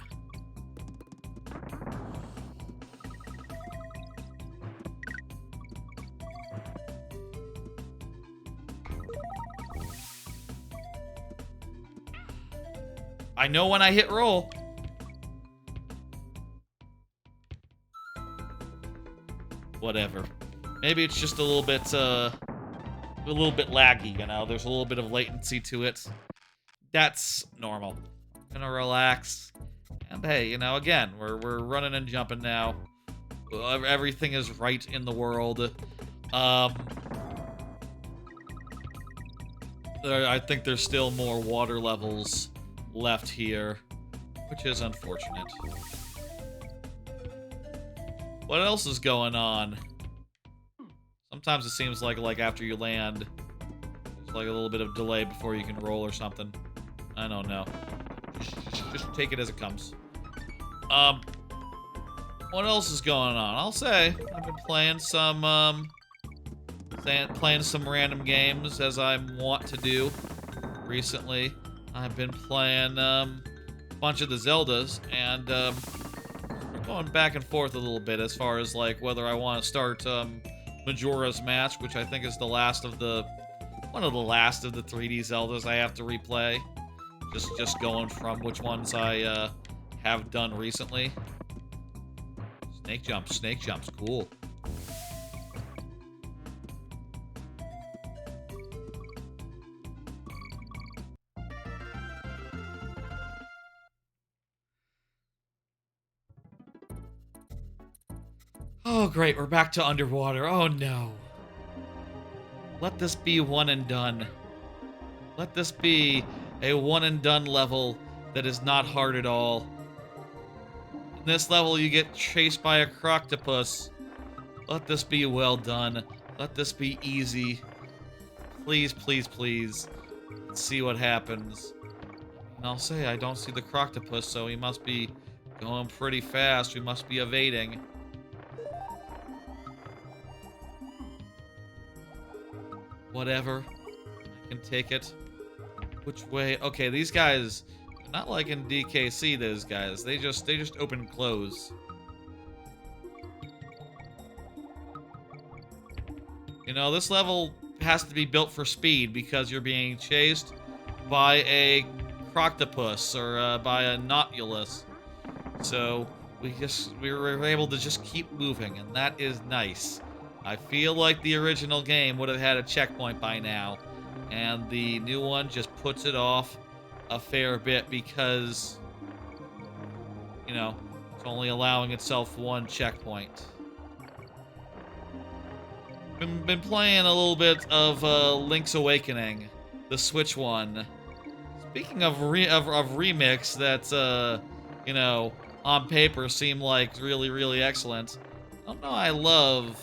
I know when I hit roll. Whatever. Maybe it's just a little bit laggy, you know? There's a little bit of latency to it. That's normal. I'm gonna relax. And hey, you know, again, we're running and jumping now. Everything is right in the world. I think there's still more water levels left here, which is unfortunate. What else is going on? Sometimes it seems like after you land, there's like a little bit of delay before you can roll or something. I don't know. Just take it as it comes. What else is going on? I'll say I've been playing some random games as I want to do recently. I've been playing a bunch of the Zeldas, and we're going back and forth a little bit as far as like whether I want to start Majora's Mask, which I think is one of the last of the 3D Zeldas I have to replay. Just going from which ones I have done recently. Snake jumps, cool. Oh great, we're back to underwater. Oh no. Let this be one and done. Let this be a one and done level that is not hard at all. In this level, you get chased by a croctopus. Let this be well done. Let this be easy. Please, please, please. Let's see what happens. And I'll say I don't see the croctopus, so he must be going pretty fast. We must be evading. Whatever. I can take it. Which way? Okay, these guys, not like in DKC, those guys. They just open and close. You know, this level has to be built for speed because you're being chased by a croctopus or by a nautilus. So we were able to just keep moving, and that is nice. I feel like the original game would have had a checkpoint by now, and the new one just puts it off a fair bit because, you know, it's only allowing itself one checkpoint. Been playing a little bit of Link's Awakening, the Switch one. Speaking of remakes that, you know, on paper seem like really, really excellent. I don't know,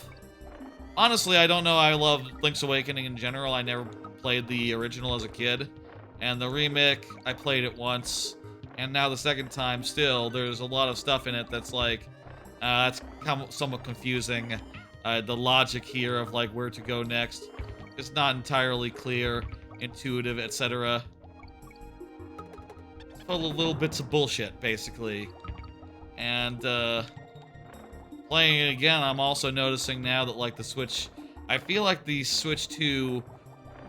honestly, I don't know I love Link's Awakening in general. I never played the original as a kid. And the remake, I played it once. And now the second time still, there's a lot of stuff in it that's like, that's somewhat confusing. The logic here of like where to go next is not entirely clear, intuitive, etc. It's full of little bits of bullshit, basically. And, playing it again, I'm also noticing now that, like, the Switch... I feel like the Switch 2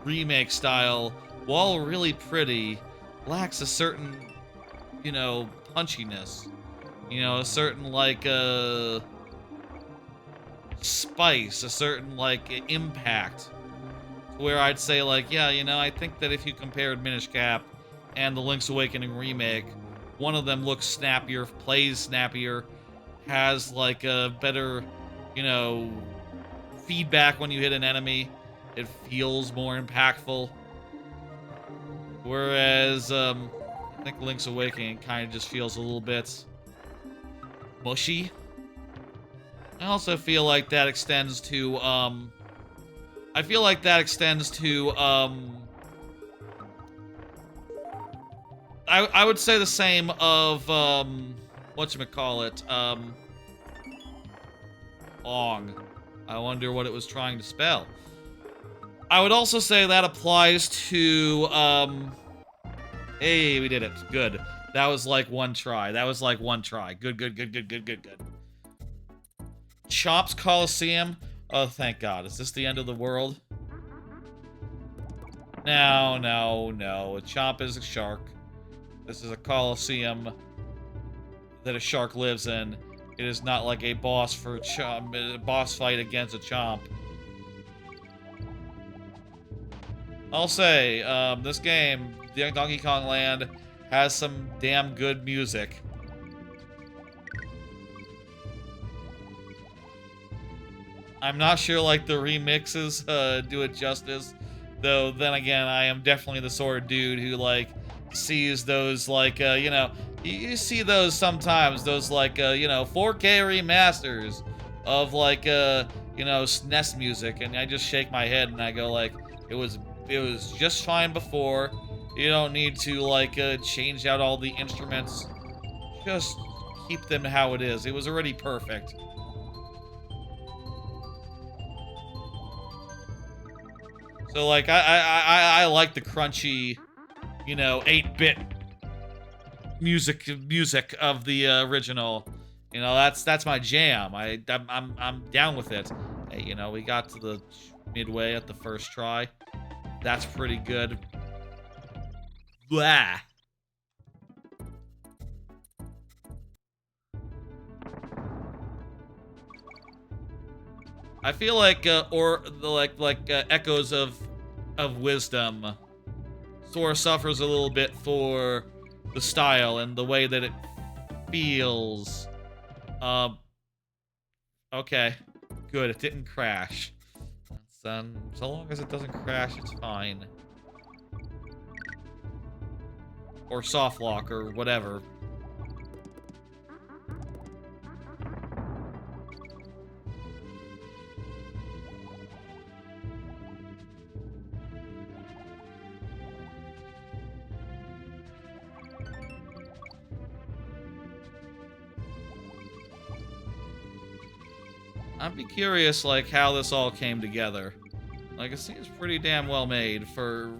remake style, while really pretty, lacks a certain, you know, punchiness. You know, a certain, like, spice, a certain, like, impact. Where I'd say, like, yeah, you know, I think that if you compared Minish Cap and the Link's Awakening remake, one of them looks snappier, plays snappier, has like a better, you know, feedback when you hit an enemy. It feels more impactful. Whereas, I think Link's Awakening kind of just feels a little bit mushy. I also feel like that extends to, I would say the same of, whatchamacallit, Ong. I wonder what it was trying to spell. I would also say that applies to, hey, we did it. Good. That was like one try. Good. Chops Coliseum. Oh, thank God. Is this the end of the world? No. Chomp is a shark. This is a coliseum that a shark lives in. It is not like a boss fight against a chomp. I'll say, this game, Donkey Kong Land, has some damn good music. I'm not sure, like, the remixes do it justice. Though, then again, I am definitely the sort of dude who, like, sees those, like, you know, you see those sometimes, those, like, you know, 4K remasters of, like, you know, SNES music, and I just shake my head and I go, like, it was just fine before. You don't need to, like, change out all the instruments. Just keep them how it is. It was already perfect. So, like, I like the crunchy, you know, 8-bit music of the original. You know, that's my jam. I'm down with it. Hey, you know, we got to the midway at the first try. That's pretty good. Blah. I feel like echoes of wisdom sort of suffers a little bit for the style and the way that it feels. Okay, good. It didn't crash. So long as it doesn't crash, it's fine. Or soft lock or whatever. I'd be curious, like, how this all came together. Like, it seems pretty damn well made for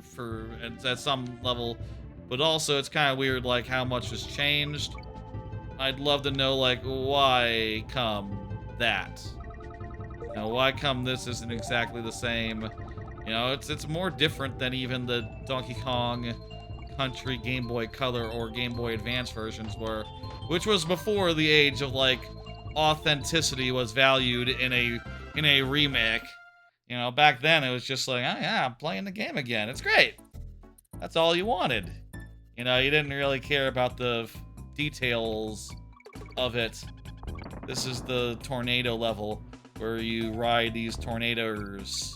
at some level, but also it's kind of weird, like, how much has changed. I'd love to know, like, why come that? You know, why come this isn't exactly the same? You know, it's more different than even the Donkey Kong Country Game Boy Color or Game Boy Advance versions were, which was before the age of, like, authenticity was valued in a remake. You know, back then it was just like, oh yeah, I'm playing the game again. It's great. That's all you wanted. You know, you didn't really care about the details of it. This is the tornado level where you ride these tornadoes.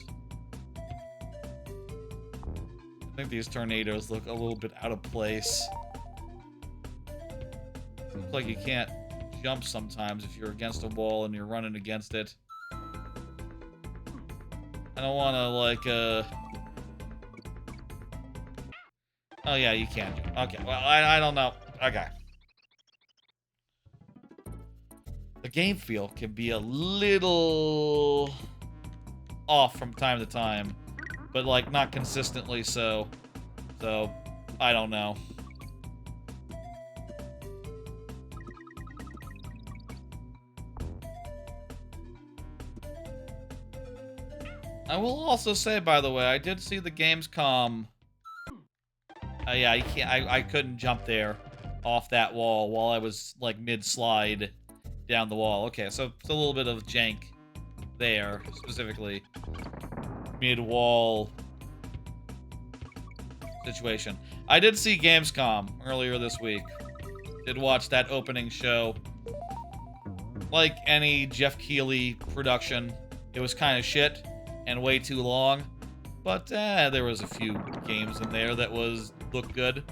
I think these tornadoes look a little bit out of place. Looks like you can't jump sometimes if you're against a wall and you're running against it. I don't want to, like, oh, yeah, you can jump. Okay, well, I don't know. Okay. The game feel can be a little off from time to time, but, like, not consistently so. So, I don't know. I will also say, by the way, I did see the Gamescom. Yeah, you can't. I couldn't jump there off that wall while I was like mid-slide down the wall. Okay, so it's a little bit of jank there, specifically mid-wall situation. I did see Gamescom earlier this week. Did watch that opening show. Like any Jeff Keighley production, it was kind of shit and way too long, but there was a few games in there that looked good.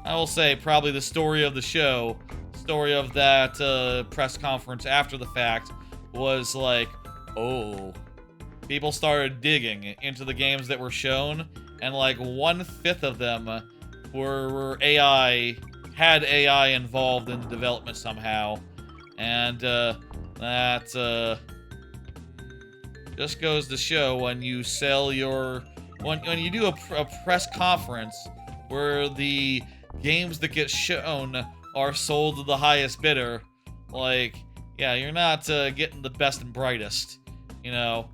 I will say probably the story of the show, story of that press conference after the fact, was like, oh, people started digging into the games that were shown, and like 1/5 of them were AI, had AI involved in the development somehow, and that just goes to show when you sell your... When you do a press conference where the games that get shown are sold to the highest bidder, like, yeah, you're not getting the best and brightest, you know?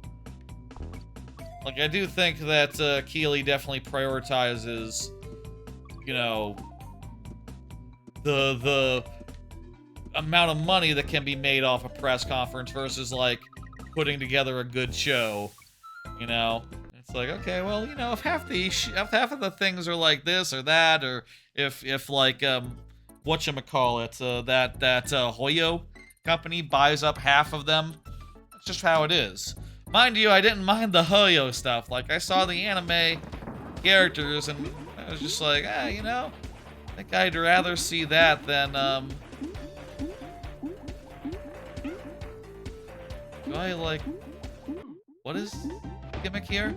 Like, I do think that Keighley definitely prioritizes you know, the amount of money that can be made off a press conference versus, like, putting together a good show, you know? It's like, okay, well, you know, if half of the things are like this or that, or if like, whatchamacallit, that Hoyo company buys up half of them, that's just how it is. Mind you, I didn't mind the Hoyo stuff. Like, I saw the anime characters, and I was just like, you know, I think I'd rather see that than, do I, like, what is the gimmick here?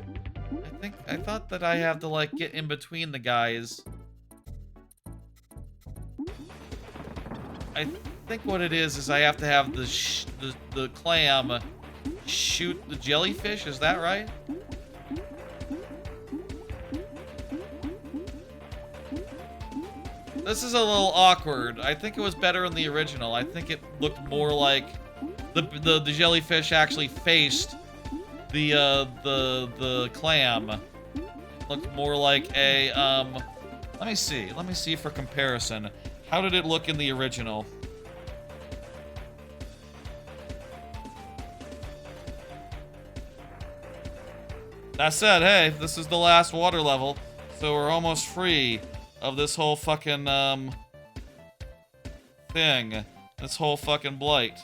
I thought that I have to, like, get in between the guys. I think what it is I have to have the clam shoot the jellyfish, is that right? This is a little awkward. I think it was better in the original. I think it looked more like the jellyfish actually faced the clam. It looked more like a let me see for comparison. How did it look in the original? That said, hey, this is the last water level, so we're almost free of this whole fucking thing. This whole fucking blight.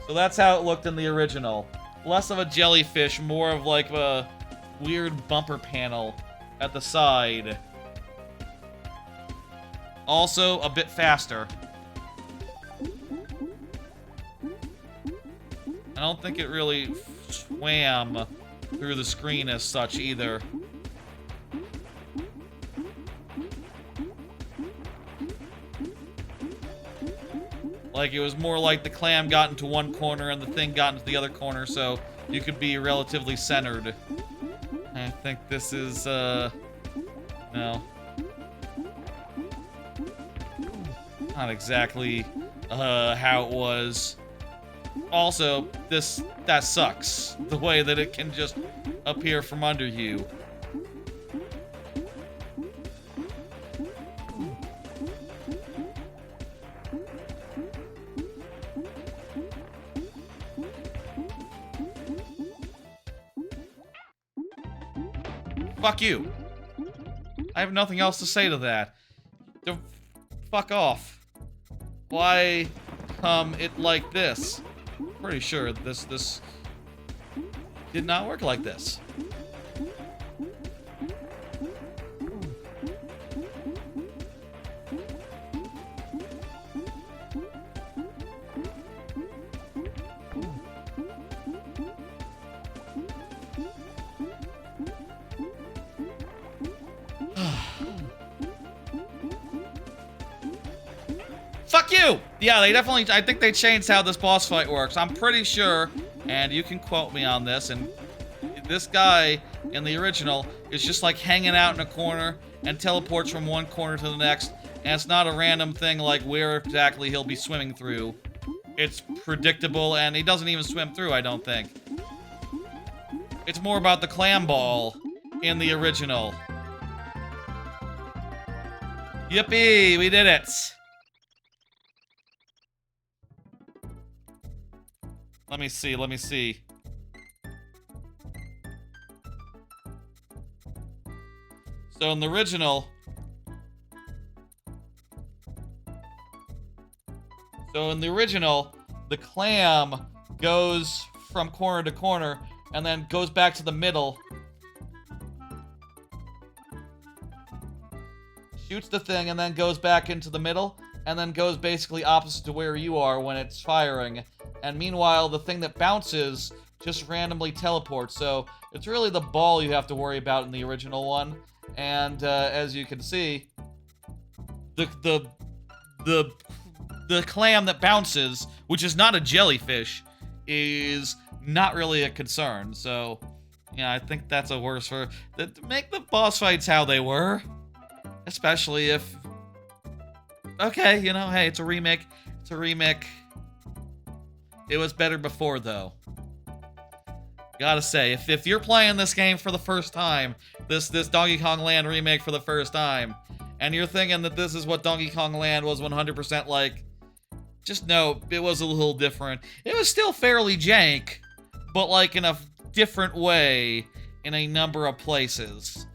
So that's how it looked in the original. Less of a jellyfish, more of like a weird bumper panel at the side. Also, a bit faster. I don't think it really swam through the screen as such either. Like, it was more like the clam got into one corner and the thing got into the other corner, so you could be relatively centered. I think this is, no. Not exactly, how it was. Also, that sucks. The way that it can just appear from under you. Fuck you. I have nothing else to say to that. Fuck off. Why it like this? Pretty sure this did not work like this. Fuck you! Yeah, they definitely, I think they changed how this boss fight works. I'm pretty sure, and you can quote me on this, and this guy in the original is just like hanging out in a corner and teleports from one corner to the next, and it's not a random thing like where exactly he'll be swimming through. It's predictable, and he doesn't even swim through, I don't think. It's more about the clam ball in the original. Yippee, we did it! Let me see. So in the original... the clam goes from corner to corner, and then goes back to the middle. Shoots the thing, and then goes back into the middle, and then goes basically opposite to where you are when it's firing. And meanwhile, the thing that bounces just randomly teleports. So it's really the ball you have to worry about in the original one. And as you can see, the clam that bounces, which is not a jellyfish, is not really a concern. So yeah, I think that's a worse for make the boss fights how they were, especially if. Okay, you know, hey, it's a remake. It's a remake. It was better before, though. Gotta say, if you're playing this game for the first time, this Donkey Kong Land remake for the first time, and you're thinking that this is what Donkey Kong Land was 100% like, just know it was a little different. It was still fairly jank, but like in a different way in a number of places.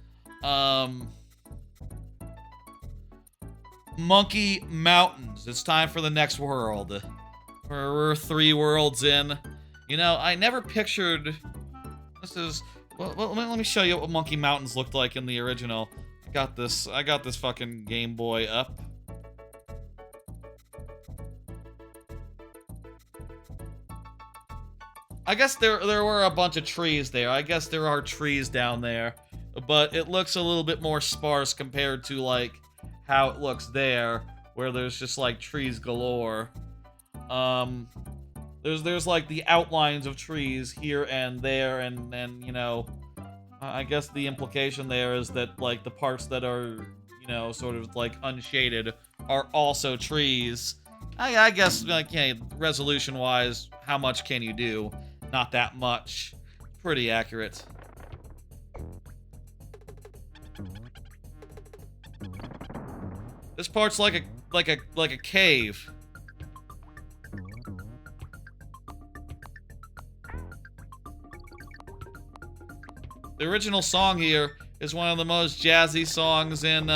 Monkey Mountains. It's time for the next world. We're 3 worlds in. You know, I never pictured... This is... Well, let me show you what Monkey Mountains looked like in the original. I got this fucking Game Boy up. I guess there were a bunch of trees there. I guess there are trees down there. But it looks a little bit more sparse compared to, like, how it looks there, where there's just, like, trees galore. There's like, the outlines of trees here and there, and you know, I guess the implication there is that, like, the parts that are, you know, sort of, like, unshaded are also trees. I guess, like, yeah, resolution-wise, how much can you do? Not that much. Pretty accurate. This part's like a cave. The original song here is one of the most jazzy songs in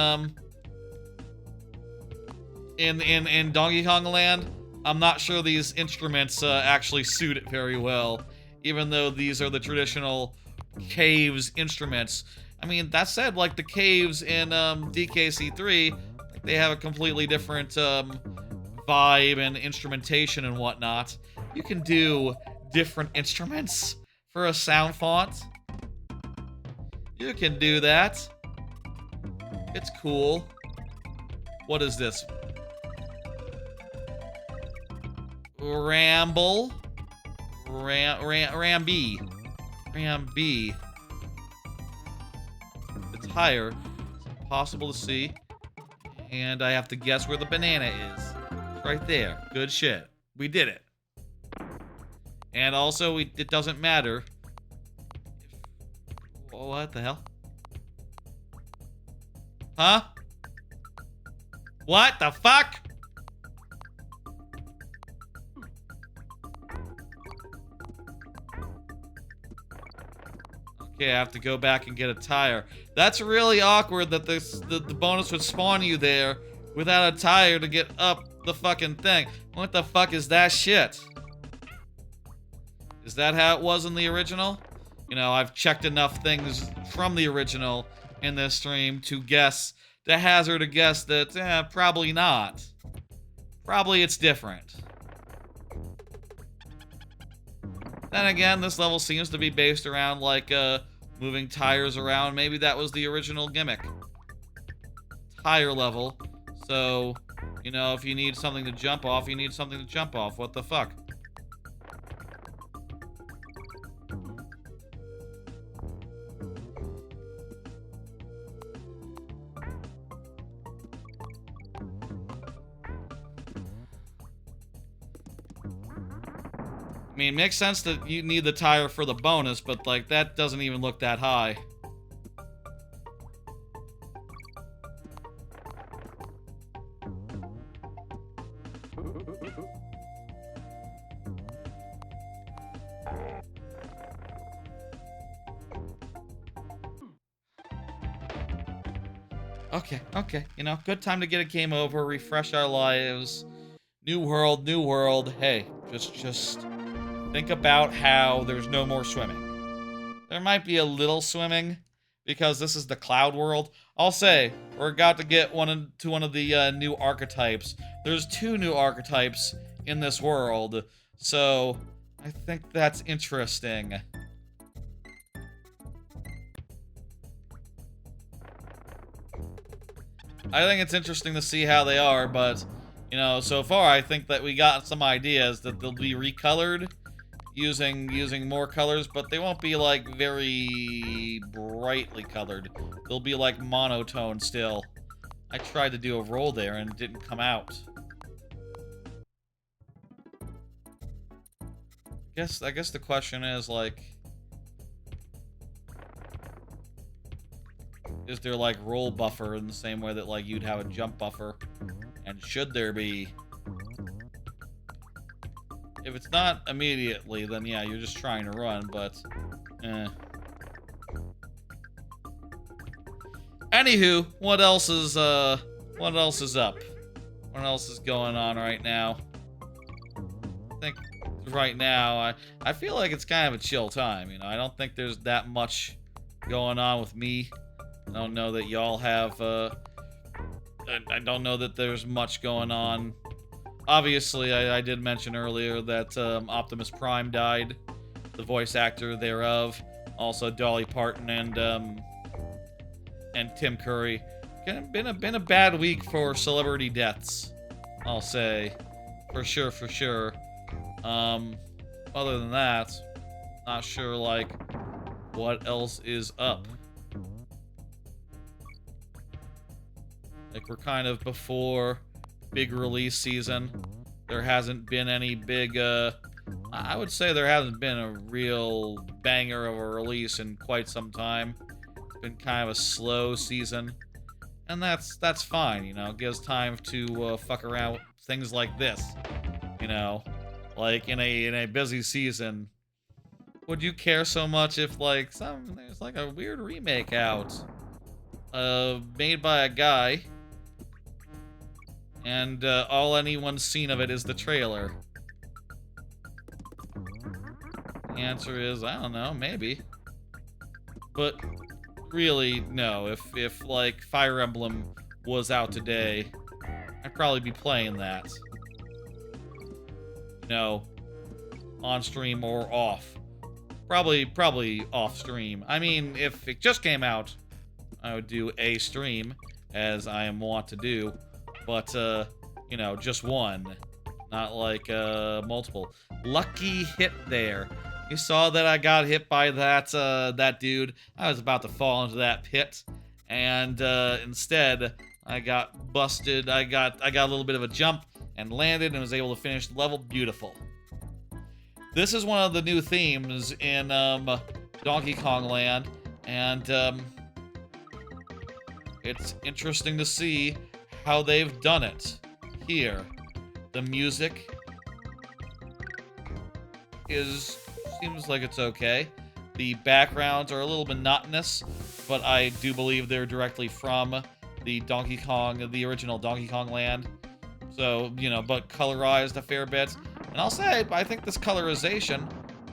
Donkey Kong Land. I'm not sure these instruments actually suit it very well, even though these are the traditional caves instruments. I mean, that said, like the caves in DKC3, they have a completely different vibe and instrumentation and whatnot. You can do different instruments for a sound font. You can do that. It's cool. What is this? Ramble. Ramby. Ramby. It's higher. It's impossible to see. And I have to guess where the banana is. It's right there. Good shit. We did it. And also, it doesn't matter. What the hell? Huh? What the fuck? Okay, I have to go back and get a tire. That's really awkward that the bonus would spawn you there without a tire to get up the fucking thing. What the fuck is that shit? Is that how it was in the original? You know, I've checked enough things from the original in this stream to hazard a guess that, probably not. Probably it's different. Then again, this level seems to be based around, like, moving tires around. Maybe that was the original gimmick. Tire level. So, you know, if you need something to jump off, you need something to jump off. What the fuck? I mean, it makes sense that you need the tire for the bonus, but, like, that doesn't even look that high. Okay, you know, good time to get a game over, refresh our lives. New world. Hey, just think about how there's no more swimming. There might be a little swimming, because this is the cloud world. I'll say, we're about to get one of the new archetypes. There's 2 new archetypes in this world, so I think that's interesting. I think it's interesting to see how they are, but, you know, so far I think that we got some ideas that they'll be recolored using more colors, but they won't be, like, very brightly colored. They'll be, like, monotone still. I tried to do a roll there and it didn't come out. I guess the question is, like, is there like roll buffer in the same way that like you'd have a jump buffer? And should there be? If it's not immediately, then yeah, you're just trying to run, but Anywho, what else is up? What else is going on right now? I think right now, I feel like it's kind of a chill time, you know. I don't think there's that much going on with me. I don't know that y'all have, I don't know that there's much going on. Obviously, I did mention earlier that Optimus Prime died, the voice actor thereof. Also, Dolly Parton and Tim Curry. Been a bad week for celebrity deaths, I'll say, for sure. Other than that, not sure like what else is up. Like, we're kind of before big release season. There hasn't been any big, I would say there hasn't been a real banger of a release in quite some time. It's been kind of a slow season. And that's fine, you know. It gives time to fuck around with things like this. You know, like in a busy season. Would you care so much if like there's like a weird remake out? Made by a guy. And all anyone's seen of it is the trailer. The answer is, I don't know, maybe. But really, no. If like Fire Emblem was out today, I'd probably be playing that. No, on stream or off. Probably off stream. I mean, if it just came out, I would do a stream, as I am wont to do. But, you know, just one. Not like, multiple. Lucky hit there. You saw that I got hit by that dude. I was about to fall into that pit. And, instead, I got busted. I got a little bit of a jump and landed and was able to finish the level. Beautiful. This is one of the new themes in, Donkey Kong Land. And, it's interesting to see how they've done it here. The music seems like it's okay. The backgrounds are a little monotonous, but I do believe they're directly from the original Donkey Kong Land. So, you know, but colorized a fair bit. And I'll say, I think this colorization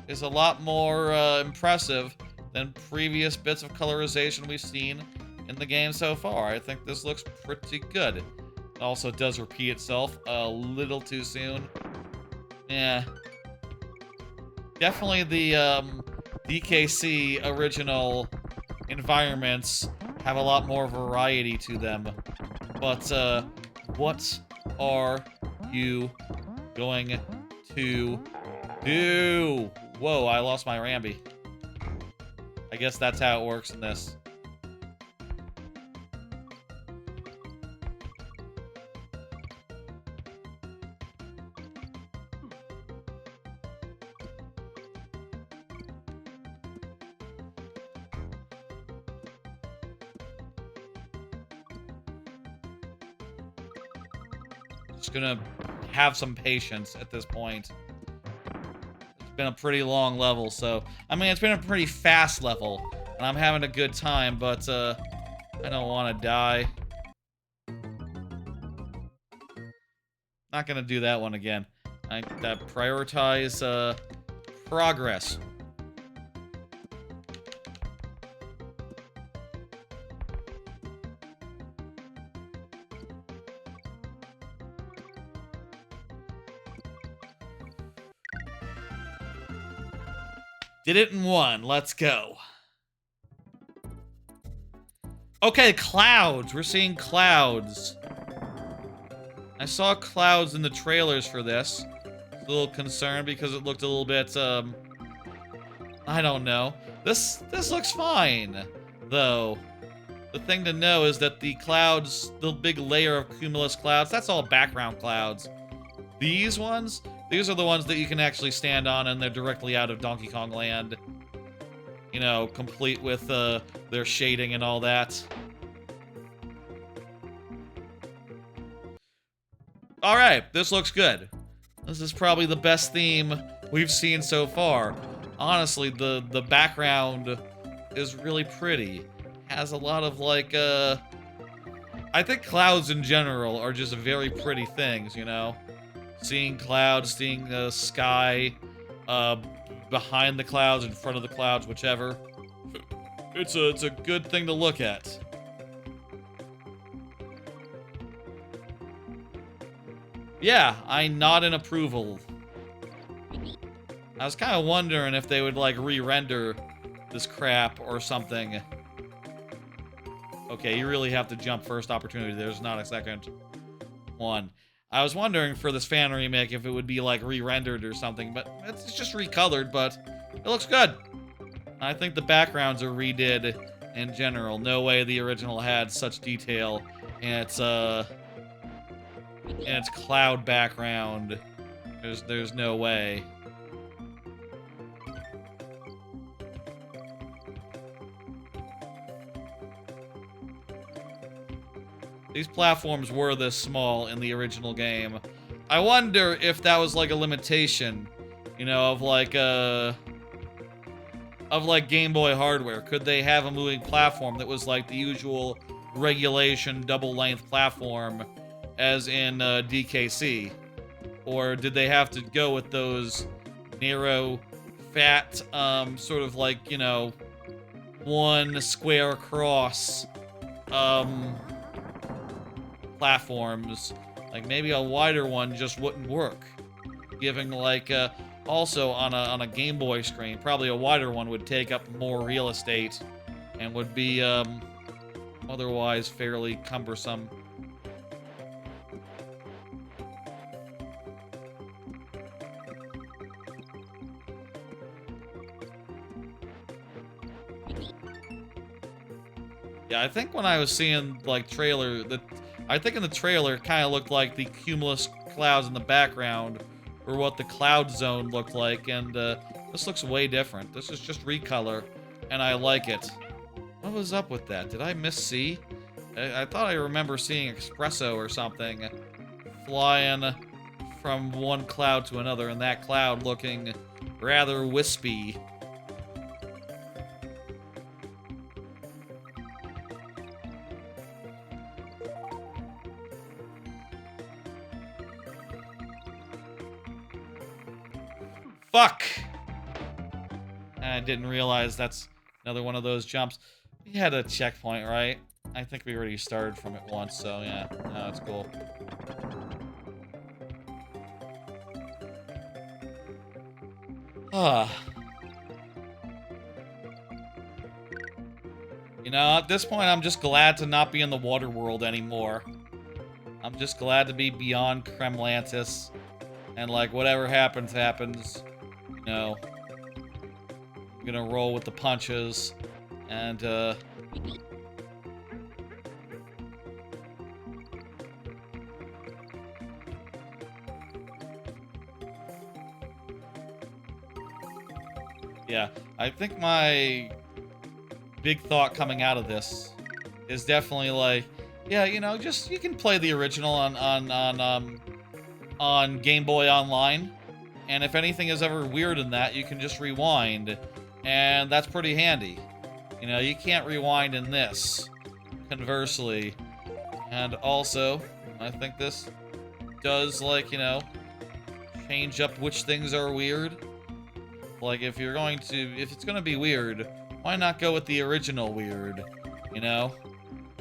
is a lot more impressive than previous bits of colorization we've seen in the game so far. I think this looks pretty good. It also does repeat itself a little too soon. Yeah. Definitely the DKC original environments have a lot more variety to them. But what are you going to do? Whoa, I lost my Rambi. I guess that's how it works in this. Just gonna have some patience at this point. It's been a pretty long level, so I mean it's been a pretty fast level, and I'm having a good time, but I don't want to die. Not gonna do that one again. I prioritize progress. Did it in one. Let's go. Okay, clouds. We're seeing clouds. I saw clouds in the trailers for this. I was a little concerned because it looked a little bit, I don't know. This looks fine, though. The thing to know is that the clouds, the big layer of cumulus clouds, that's all background clouds. These ones, these are the ones that you can actually stand on, and they're directly out of Donkey Kong Land. You know, complete with their shading and all that. All right, this looks good. This is probably the best theme we've seen so far. Honestly, the background is really pretty. Has a lot of like, I think clouds in general are just very pretty things, you know? Seeing clouds, seeing the sky, behind the clouds, in front of the clouds, whichever. It's a good thing to look at. Yeah, I nod in approval. I was kind of wondering if they would, like, re-render this crap or something. Okay, you really have to jump first opportunity. There's not a second one. I was wondering for this fan remake if it would be, like, re-rendered or something, but it's just recolored, but it looks good. I think the backgrounds are redid in general. No way the original had such detail in its cloud background. There's no way. These platforms were this small in the original game. I wonder if that was like a limitation, you know, of like Game Boy hardware. Could they have a moving platform that was like the usual regulation double-length platform as in DKC? Or did they have to go with those narrow, fat, sort of like, you know, one square across, platforms? Like, maybe a wider one just wouldn't work. Giving, like, also on a Game Boy screen, probably a wider one would take up more real estate and would be, otherwise fairly cumbersome. Yeah, I think when I was seeing, like, trailer, I think in the trailer it kind of looked like the cumulus clouds in the background or what the cloud zone looked like, and this looks way different. This is just recolor, and I like it. What was up with that? Did I miss C? I thought I remember seeing Espresso or something flying from one cloud to another, and that cloud looking rather wispy. Fuck! I didn't realize that's another one of those jumps. We had a checkpoint, right? I think we already started from it once, so yeah. No, that's cool. You know, at this point, I'm just glad to not be in the water world anymore. I'm just glad to be beyond Kremlantis. And, like, whatever happens, happens. You know, I'm gonna roll with the punches. And, yeah, I think my big thought coming out of this is definitely like, yeah, you know, just you can play the original on Game Boy Online, and if anything is ever weird in that, you can just rewind, and that's pretty handy. You know, you can't rewind in this, conversely. And also, I think this does, like, you know, change up which things are weird. Like, if it's gonna be weird, why not go with the original weird, you know?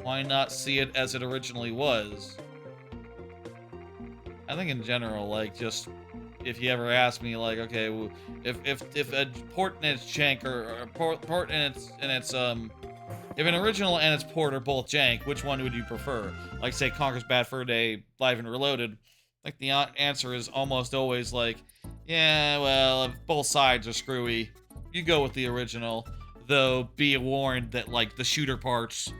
Why not see it as it originally was? I think in general, like, just, if you ever ask me, like, okay, well, if a port and its jank, or port and its, if an original and its port are both jank, which one would you prefer? Like, say, Conker's Bad Fur Day, Live and Reloaded, like, the answer is almost always like, yeah, well, if both sides are screwy, you go with the original, though be warned that, like, the shooter parts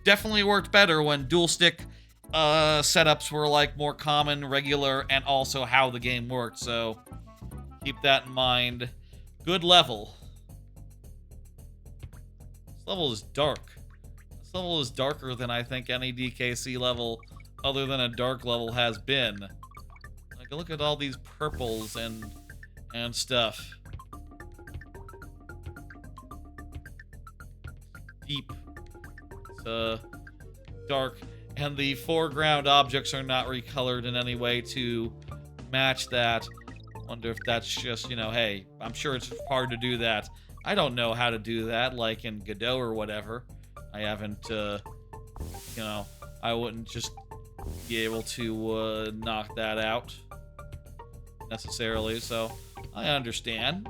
definitely worked better when dual stick setups were, like, more common, regular, and also how the game worked, so keep that in mind. Good level. This level is dark. This level is darker than I think any DKC level other than a dark level has been. Like, look at all these purples and stuff. Deep. It's dark. And the foreground objects are not recolored in any way to match that. Wonder if that's just, you know, hey, I'm sure it's hard to do that. I don't know how to do that, like in Godot or whatever. I haven't, you know, I wouldn't just be able to knock that out necessarily, so I understand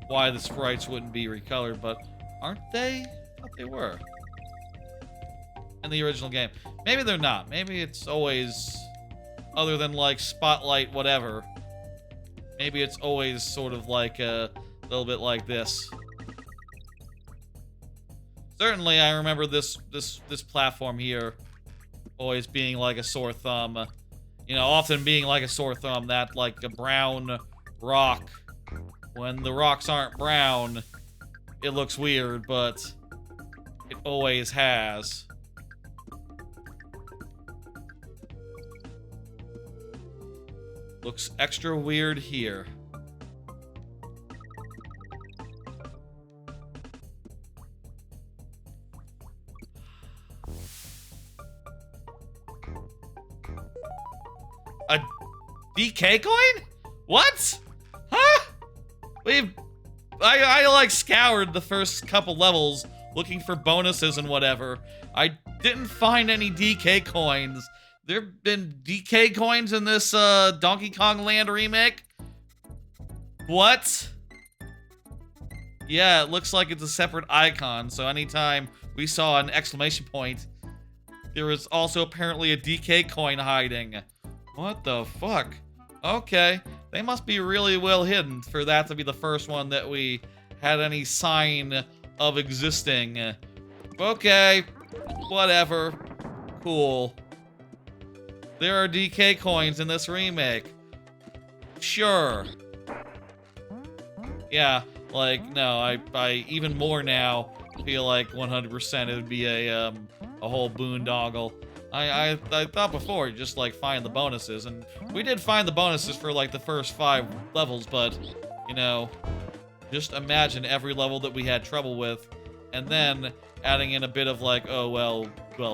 why the sprites wouldn't be recolored, but aren't they? I thought they were in the original game. Maybe they're not. Maybe it's always, other than like Spotlight, whatever, maybe it's always sort of like a little bit like this. Certainly, I remember this platform here always being like a sore thumb. You know, often being like a sore thumb, that like a brown rock. When the rocks aren't brown, it looks weird, but it always has. Looks extra weird here. A DK coin? What? Huh? I like scoured the first couple levels looking for bonuses and whatever. I didn't find any DK coins. There've been DK coins in this Donkey Kong Land remake? What? Yeah, it looks like it's a separate icon, so anytime we saw an exclamation point, there was also apparently a DK coin hiding. What the fuck? Okay, they must be really well hidden for that to be the first one that we had any sign of existing. Okay, whatever. Cool. There are DK coins in this remake. Sure. Yeah, like, no, I even more now feel like 100% it would be a whole boondoggle. I thought before, you just, like, find the bonuses, and we did find the bonuses for, like, the first 5 levels, but, you know, just imagine every level that we had trouble with, and then adding in a bit of, like, oh, well,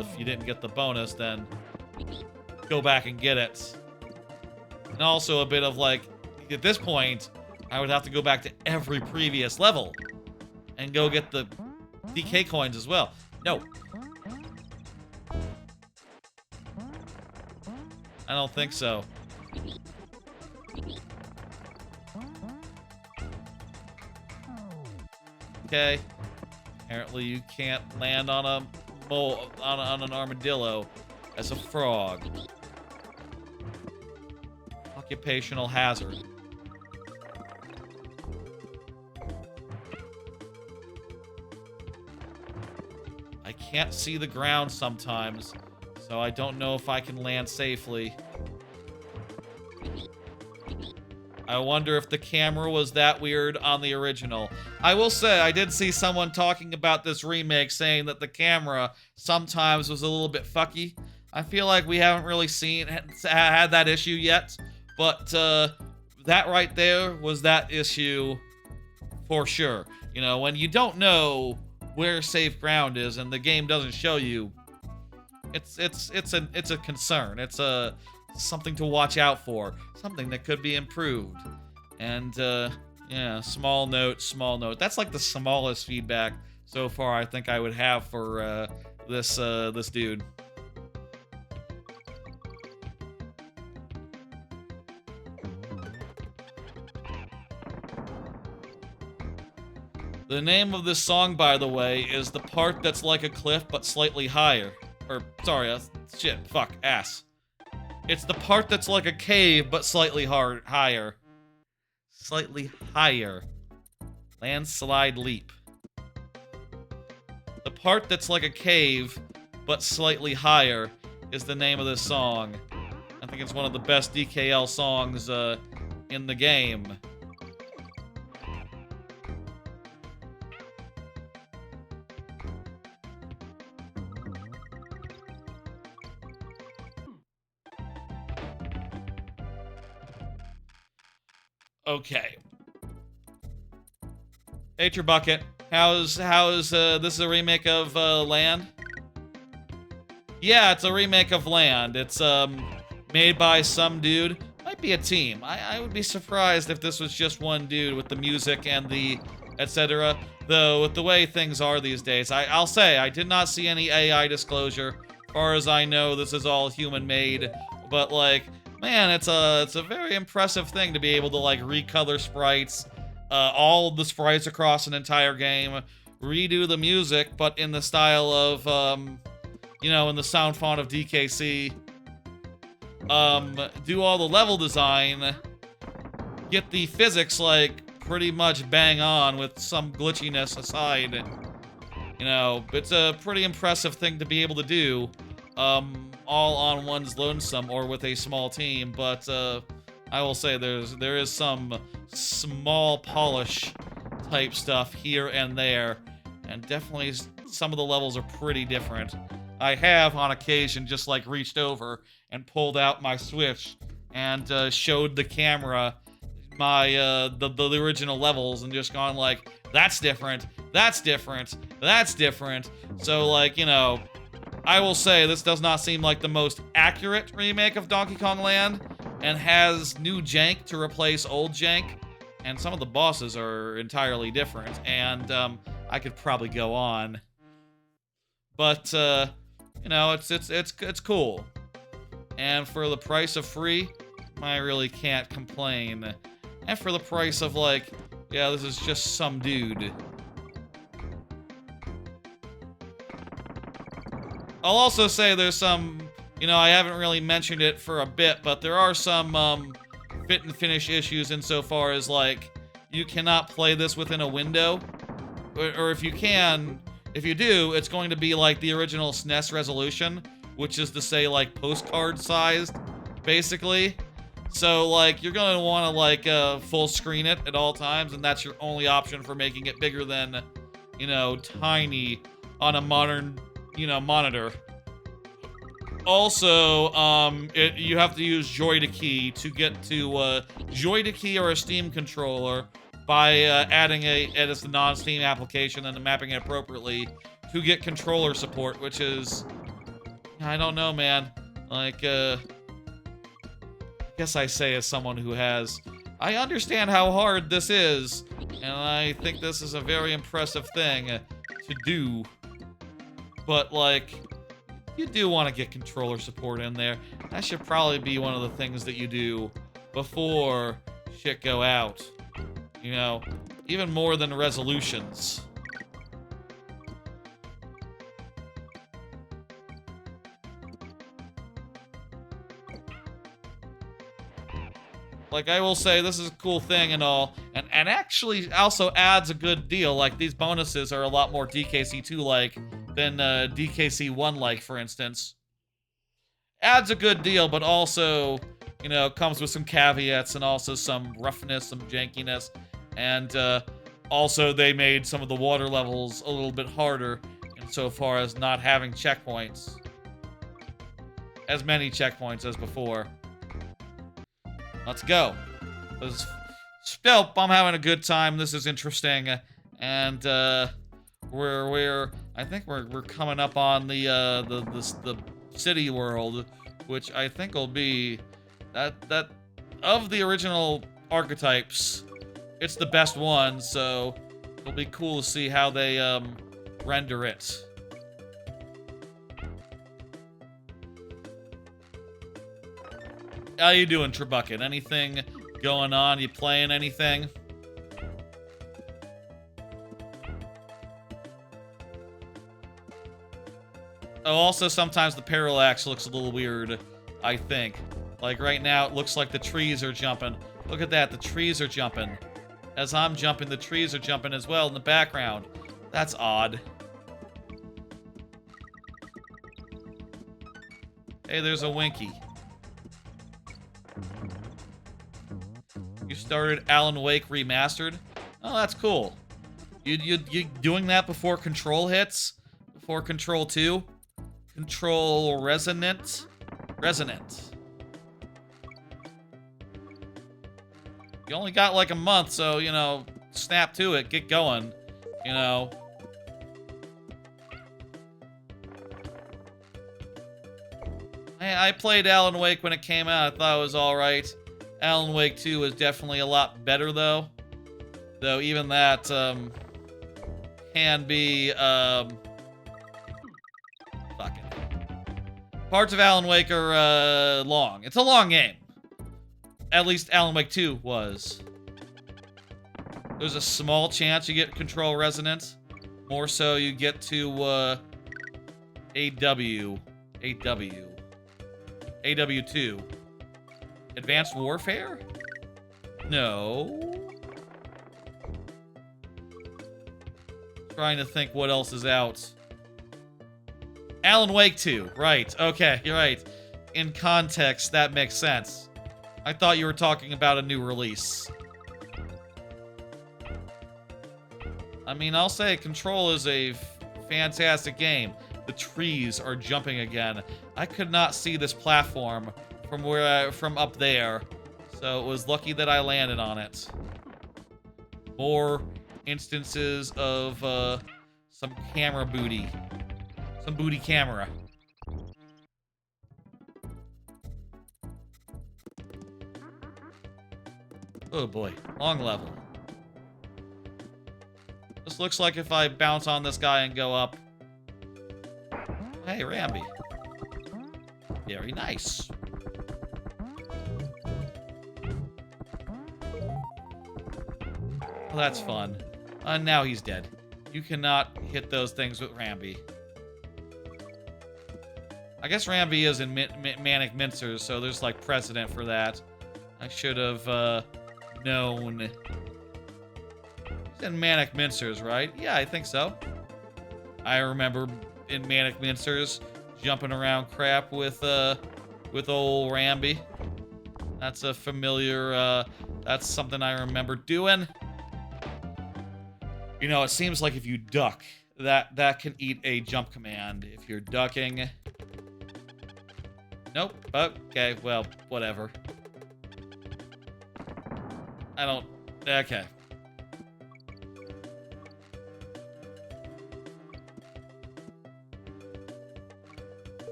if you didn't get the bonus, then go back and get it. And also a bit of, like, at this point, I would have to go back to every previous level and go get the DK coins as well. No. I don't think so. Okay. Apparently you can't land on a mole, on an armadillo as a frog. Occupational hazard. I can't see the ground sometimes, so I don't know if I can land safely. I wonder if the camera was that weird on the original. I will say, I did see someone talking about this remake saying that the camera sometimes was a little bit fucky. I feel like we haven't really had that issue yet, but that right there was that issue for sure. You know, when you don't know where safe ground is and the game doesn't show you, it's a concern. It's something to watch out for, something that could be improved. And yeah, small note. That's like the smallest feedback so far I think I would have for this dude. The name of this song, by the way, is The Part That's Like a Cliff But Slightly Higher. Or, sorry, shit, fuck, ass. It's the part that's like a cave, but slightly higher. Slightly higher. Landslide leap. The part that's like a cave, but slightly higher is the name of this song. I think it's one of the best DKL songs in the game. Okay. Hey, Bucket. How's this is a remake of Land? Yeah, it's a remake of Land. It's made by some dude. Might be a team. I would be surprised if this was just one dude with the music and the etc. Though with the way things are these days, I'll say I did not see any AI disclosure. As far as I know, this is all human made. But like, man, it's a very impressive thing to be able to like recolor sprites, all of the sprites across an entire game, redo the music, but in the style of you know, in the sound font of DKC. Do all the level design, get the physics like pretty much bang on with some glitchiness aside. You know, it's a pretty impressive thing to be able to do, all on one's lonesome or with a small team. But I will say there is some small polish type stuff here and there, and definitely some of the levels are pretty different. I have, on occasion, just like reached over and pulled out my Switch and showed the camera my the original levels and just gone like, that's different, that's different, that's different. So like, you know, I will say this does not seem like the most accurate remake of Donkey Kong Land, and has new jank to replace old jank, and some of the bosses are entirely different, and I could probably go on. But you know, it's cool. And for the price of free, I really can't complain. And for the price of like, yeah, this is just some dude. I'll also say there's some, you know, I haven't really mentioned it for a bit, but there are some fit and finish issues insofar as like, you cannot play this within a window. Or if you can, if you do, it's going to be like the original SNES resolution, which is to say like postcard sized, basically. So like you're gonna want to like full screen it at all times, and that's your only option for making it bigger than, you know, tiny on a modern, you know, monitor. Also, you have to use Joy to Key to get to Joy to Key or a Steam controller by adding it as a non-Steam application and mapping it appropriately to get controller support, which is, I don't know, man. Like, I guess I say as someone who has, I understand how hard this is, and I think this is a very impressive thing to do. But, like, you do want to get controller support in there. That should probably be one of the things that you do before shit go out. You know, even more than resolutions. Like, I will say, this is a cool thing and all, and actually also adds a good deal. Like, these bonuses are a lot more DKC2-like than DKC1-like, for instance. Adds a good deal, but also, you know, comes with some caveats and also some roughness, some jankiness. And also they made some of the water levels a little bit harder insofar as not having checkpoints. As many checkpoints as before. Let's go. Still, I'm having a good time. This is interesting. And I think we're coming up on the city world, which I think will be that of the original archetypes, it's the best one, so it'll be cool to see how they render it. How you doing, Trebucket? Anything going on? You playing anything? Oh, also sometimes the parallax looks a little weird, I think. Like right now, it looks like the trees are jumping. Look at that, the trees are jumping. As I'm jumping, the trees are jumping as well in the background. That's odd. Hey, there's a Winky. You started Alan Wake Remastered? Oh, that's cool. You doing that before Control hits? Before Control 2? Control Resonant? Resonant. You only got like a month, so, you know, snap to it. Get going, you know. I played Alan Wake when it came out. I thought it was alright. Alan Wake 2 was definitely a lot better, though. Though even that, can be, fuck it. Parts of Alan Wake are, long. It's a long game. At least Alan Wake 2 was. There's a small chance you get control resonance. More so you get to, AW2. Advanced Warfare? No. Trying to think what else is out. Alan Wake 2. Right. Okay, you're right. In context, that makes sense. I thought you were talking about a new release. I mean, I'll say Control is a fantastic game. The trees are jumping again. I could not see this platform from up there, so it was lucky that I landed on it. More instances of some camera booty. Some booty camera. Oh boy, long level. This looks like if I bounce on this guy and go up. Hey, Ramby. Very nice. Well, that's fun. Now he's dead. You cannot hit those things with Ramby. I guess Ramby is in Manic Mincers, so there's like precedent for that. I should have known. He's in Manic Mincers, right? Yeah, I think so. I remember in Manic Mincers jumping around crap with old Ramby. That's a familiar, that's something I remember doing. You know, it seems like if you duck, that can eat a jump command. If you're ducking... Nope. Okay, well, whatever. I don't... Okay.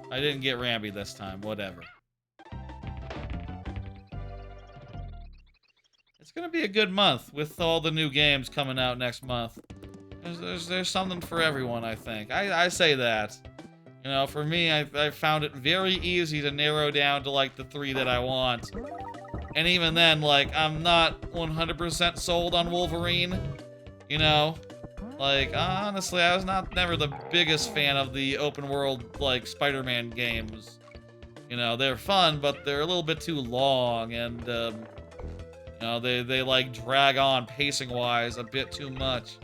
I didn't get Ramby this time, whatever. It's gonna be a good month with all the new games coming out next month. There's something for everyone, I think. I say that. You know, for me, I found it very easy to narrow down to, like, the 3 that I want. And even then, like, I'm not 100% sold on Wolverine. You know? Like, honestly, I was never the biggest fan of the open world, like, Spider-Man games. You know, they're fun, but they're a little bit too long, and, you know, they like, drag on pacing-wise a bit too much.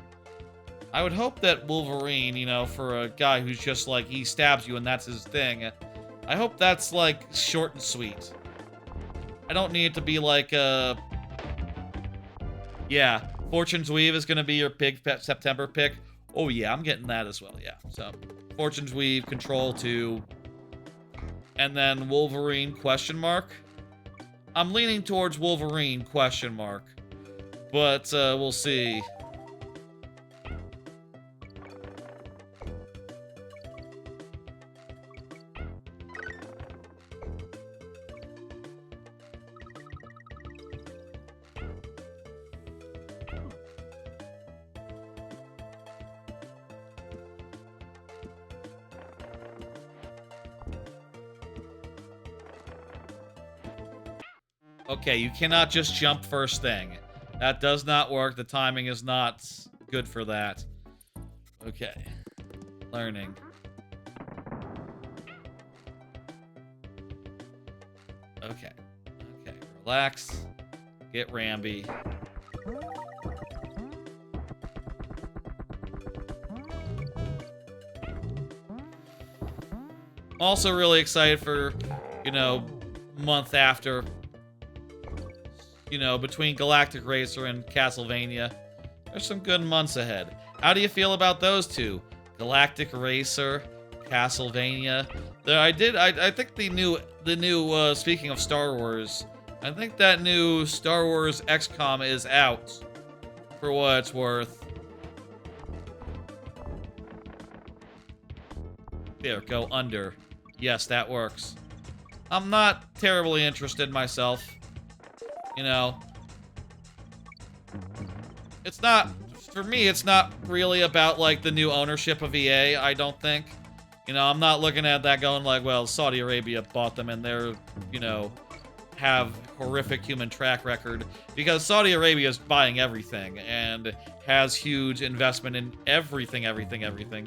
I would hope that Wolverine, you know, for a guy who's just, like, he stabs you and that's his thing, I hope that's, like, short and sweet. I don't need it to be, like, yeah, Fortune's Weave is gonna be your big September pick. Oh, yeah, I'm getting that as well, yeah. So, Fortune's Weave, Control 2, and then Wolverine, question mark? I'm leaning towards Wolverine, question mark. But, we'll see. Okay, you cannot just jump first thing. That does not work. The timing is not good for that. Okay. Learning. Okay. Okay, relax. Get Ramby. Also really excited for, you know, month after. You know, between Galactic Racer and Castlevania. There's some good months ahead. How do you feel about those two? Galactic Racer, Castlevania. I think the new speaking of Star Wars, I think that new Star Wars XCOM is out, for what it's worth. There, go under. Yes, that works. I'm not terribly interested myself. You know. It's not, for me, it's not really about, like, the new ownership of EA, I don't think. You know, I'm not looking at that going like, well, Saudi Arabia bought them and they're, you know, have horrific human track record. Because Saudi Arabia is buying everything and has huge investment in everything,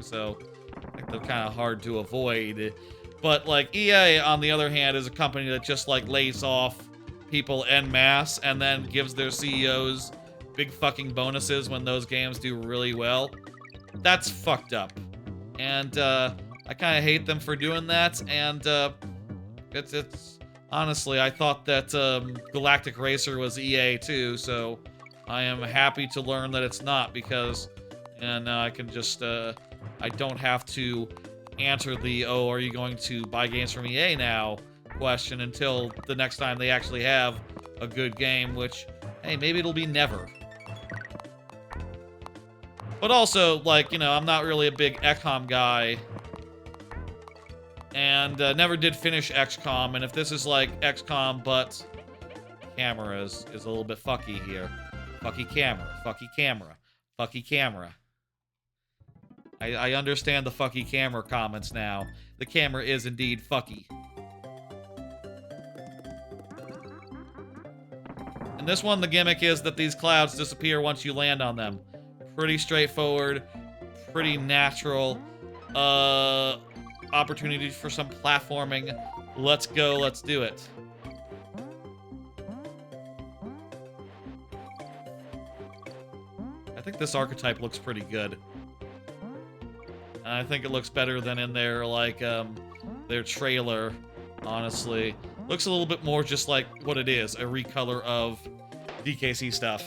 so I think they're kind of hard to avoid. But, like, EA, on the other hand, is a company that just, like, lays off people en masse and then gives their CEOs big fucking bonuses when those games do really well. That's fucked up. And, I kind of hate them for doing that, and, it's honestly, I thought that, Galactic Racer was EA too, so I am happy to learn that it's not, because, and I can just, I don't have to answer the, oh, are you going to buy games from EA now question until the next time they actually have a good game, which, hey, maybe it'll be never. But also, like, you know, I'm not really a big XCOM guy, and never did finish XCOM, and if this is like XCOM, but camera is a little bit fucky here. Fucky camera, fucky camera, fucky camera. I understand the fucky camera comments now. The camera is indeed fucky. In this one, the gimmick is that these clouds disappear once you land on them. Pretty straightforward, pretty natural. Opportunities for some platforming. Let's go, let's do it. I think this archetype looks pretty good. I think it looks better than in their, like, their trailer, honestly. Looks a little bit more just like what it is, a recolor of DKC stuff.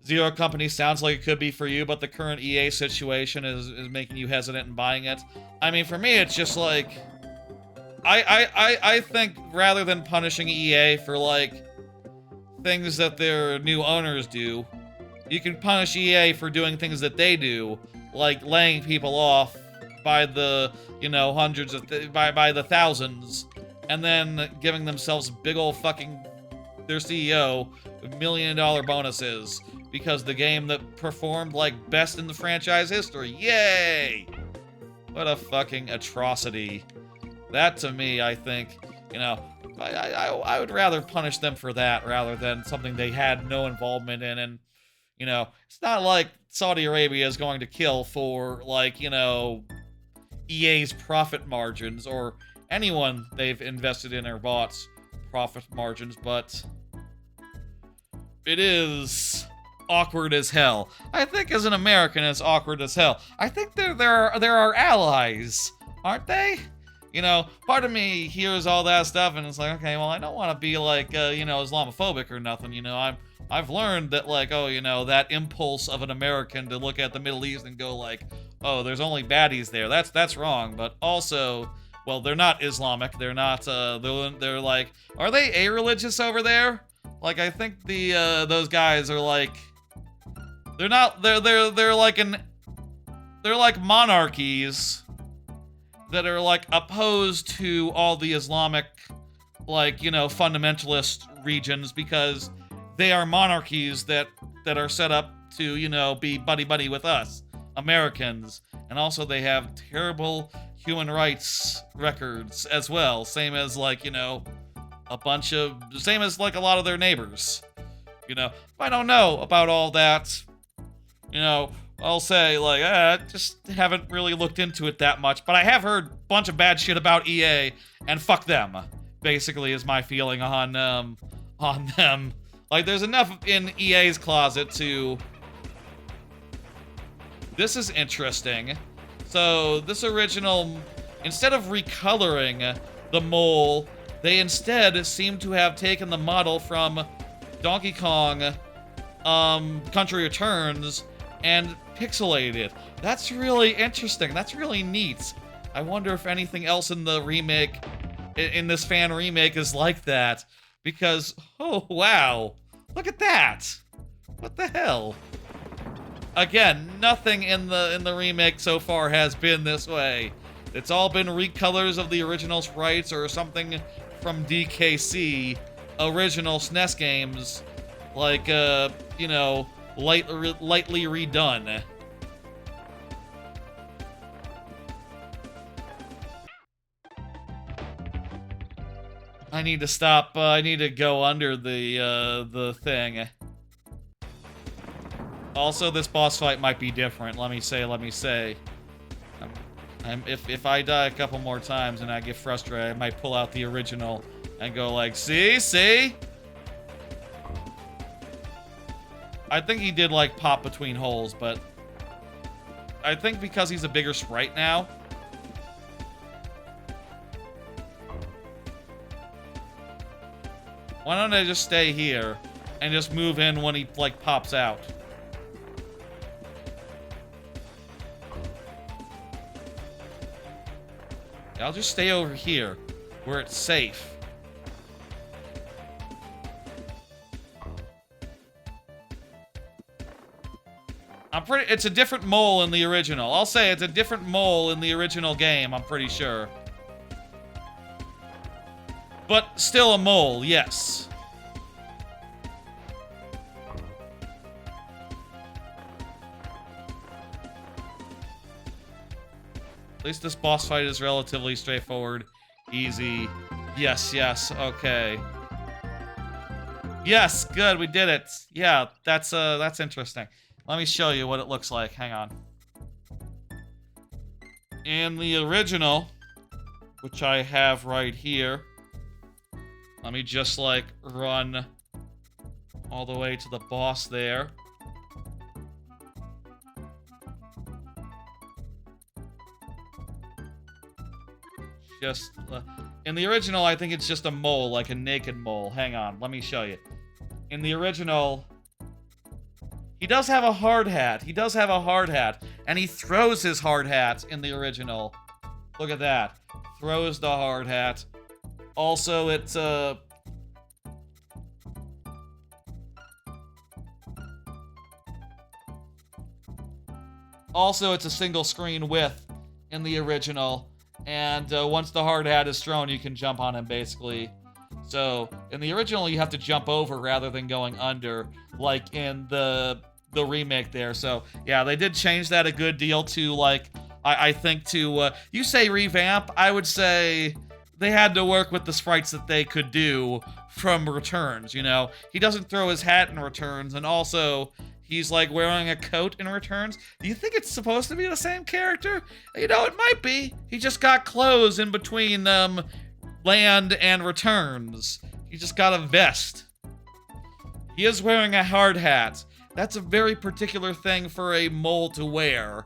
Zero Company sounds like it could be for you, but the current EA situation is making you hesitant in buying it. I mean, for me, it's just like... I think rather than punishing EA for, like, things that their new owners do, you can punish EA for doing things that they do, like laying people off by the, you know, hundreds of... by the thousands, and then giving themselves big ol' fucking... their CEO $1 million bonuses. Because the game that performed, like, best in the franchise history. Yay! What a fucking atrocity. That, to me, I think, you know, I would rather punish them for that rather than something they had no involvement in. And, you know, it's not like Saudi Arabia is going to kill for, like, you know, EA's profit margins or anyone they've invested in or bought's profit margins, but it is... awkward as hell. I think as an American, it's awkward as hell. I think there are allies, aren't they? You know, part of me hears all that stuff and it's like, okay, well, I don't want to be like, you know, Islamophobic or nothing. You know, I've learned that, like, oh, you know, that impulse of an American to look at the Middle East and go like, oh, there's only baddies there. That's wrong. But also, well, they're not Islamic. They're not. They're like, are they a-religious over there? Like, I think the those guys are like. They're not, they're like monarchies that are, like, opposed to all the Islamic, like, you know, fundamentalist regions because they are monarchies that are set up to, you know, be buddy-buddy with us, Americans. And also they have terrible human rights records as well. Same as, like, you know, same as, like, a lot of their neighbors. You know, I don't know about all that. You know, I'll say, like, just haven't really looked into it that much. But I have heard a bunch of bad shit about EA, and fuck them, basically, is my feeling on them. Like, there's enough in EA's closet to... This is interesting. So, this original... Instead of recoloring the mole, they instead seem to have taken the model from Donkey Kong, Country Returns, and pixelated it. That's really interesting. That's really neat. I wonder if anything else in the remake in this fan remake is like that. Because, oh, wow. Look at that. What the hell? Again, nothing in the remake so far has been this way. It's all been recolors of the original sprites or something from DKC, original SNES games, like, you know, lightly redone. I need to stop, I need to go under the thing. Also, this boss fight might be different, let me say. If I die a couple more times and I get frustrated, I might pull out the original and go like, see? I think he did, like, pop between holes, but I think because he's a bigger sprite now. Why don't I just stay here and just move in when he, like, pops out? I'll just stay over here, where it's safe. It's a different mole in the original. I'll say it's a different mole in the original game, I'm pretty sure. But still a mole, yes. At least this boss fight is relatively straightforward. Easy. Yes, okay. Yes, good, we did it. Yeah, that's interesting. Let me show you what it looks like. Hang on. In the original, which I have right here, let me just, like, run all the way to the boss there. Just, in the original, I think it's just a mole, like a naked mole. Hang on, let me show you. In the original, he does have a hard hat. He does have a hard hat. And he throws his hard hat in the original. Look at that. Throws the hard hat. Also, it's, also, it's a single screen width in the original. And once the hard hat is thrown, you can jump on him, basically. So, in the original, you have to jump over rather than going under, like in the remake there. So, yeah, they did change that a good deal to, like, I think to, you say revamp, I would say they had to work with the sprites that they could do from Returns, you know? He doesn't throw his hat in Returns, and also, he's, like, wearing a coat in Returns. Do you think it's supposed to be the same character? You know, it might be. He just got clothes in between, Land and Returns. He just got a vest. He is wearing a hard hat. That's a very particular thing for a mole to wear.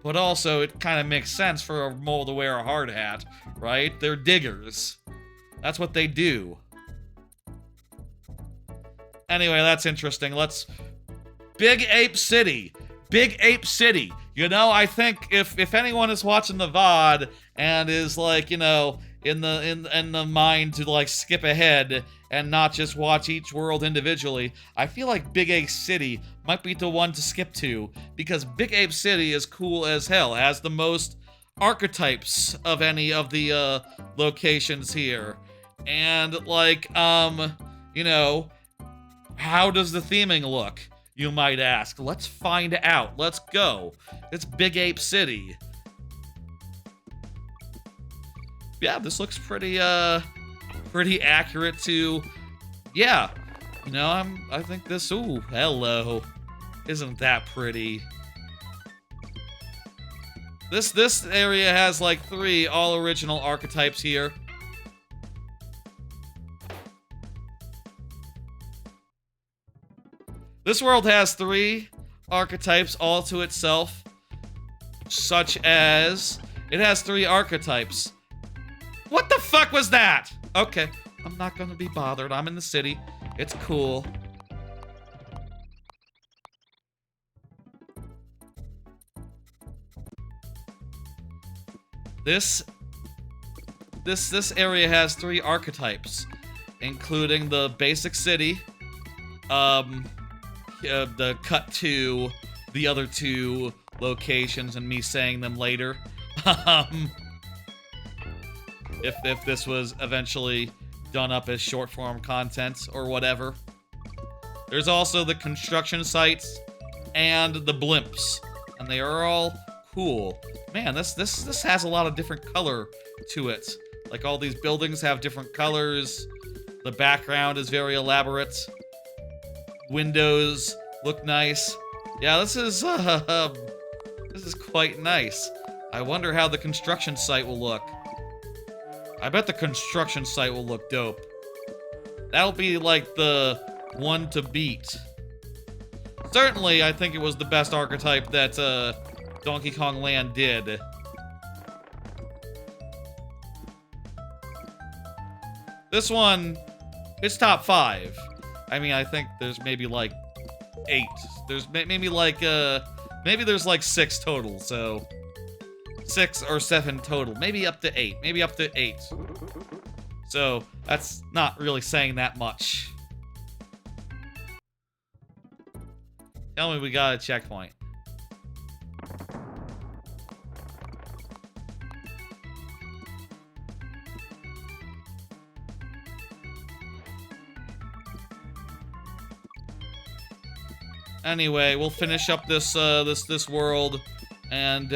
But also, it kind of makes sense for a mole to wear a hard hat, right? They're diggers. That's what they do. Anyway, that's interesting. Let's... Big Ape City. Big Ape City. You know, I think if anyone is watching the VOD and is, like, you know, in the mind to, like, skip ahead and not just watch each world individually, I feel like Big Ape City might be the one to skip to, because Big Ape City is cool as hell. It has the most archetypes of any of the locations here. And, like, you know, how does the theming look, you might ask? Let's find out. Let's go. It's Big Ape City. Yeah, this looks pretty accurate to, yeah. You know, I think this, ooh, hello. Isn't that pretty? This area has, like, 3 all-original archetypes here. This world has 3 archetypes all to itself, such as, it has 3 archetypes. What the fuck was that? Okay, I'm not gonna be bothered. I'm in the city. It's cool. This this area has 3 archetypes, including the basic city, the cut to the other 2 locations and me saying them later. If this was eventually done up as short form content or whatever. There's also the construction sites and the blimps, and they are all cool. Man, this has a lot of different color to it. Like, all these buildings have different colors. The background is very elaborate. Windows look nice. Yeah, this is quite nice. I wonder how the construction site will look. I bet the construction site will look dope. That'll be like the one to beat. Certainly, I think it was the best archetype that Donkey Kong Land did. This one, it's top 5. I mean, I think there's maybe like 8. There's maybe like maybe there's like 6 total, so 6 or 7 total. Maybe up to 8. Maybe up to 8. So that's not really saying that much. Tell me we got a checkpoint. Anyway, we'll finish up this this world, and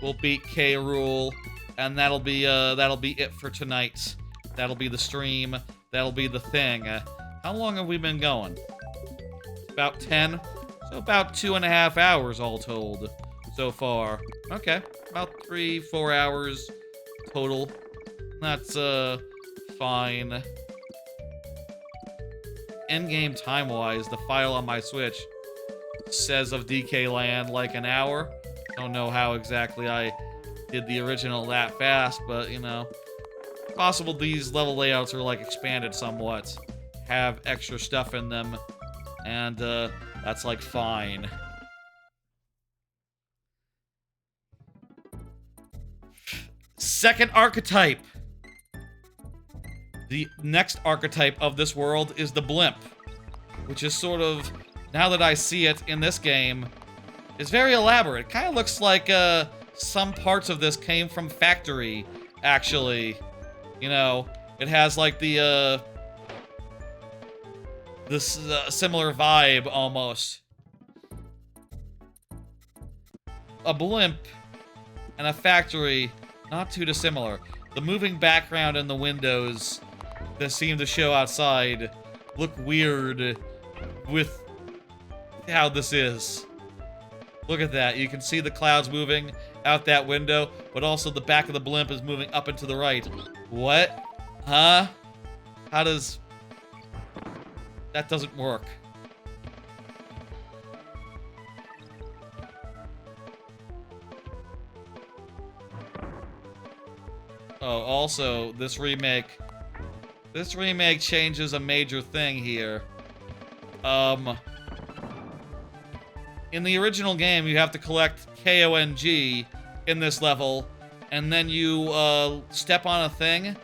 we'll beat K. Rool, and that'll be it for tonight. That'll be the stream. That'll be the thing. How long have we been going? About 10. So about 2.5 hours all told so far. Okay, about 3-4 hours total. That's fine. In-game time-wise, the file on my Switch says of DK Land like an hour. Don't know how exactly I did the original that fast, but you know, possible these level layouts are like expanded somewhat, have extra stuff in them, and that's like fine. Second archetype. The next archetype of this world is the blimp, which is sort of, now that I see it in this game, is very elaborate. It kind of looks like some parts of this came from Factory, actually. You know, it has like the this similar vibe almost. A blimp and a factory, not too dissimilar. The moving background and the windows that seem to show outside look weird with how this is. Look at that. You can see the clouds moving out that window, but also the back of the blimp is moving up and to the right. What? Huh? How does... That doesn't work. Oh, also, this remake changes a major thing here. In the original game, you have to collect KONG in this level, and then you step on a thing,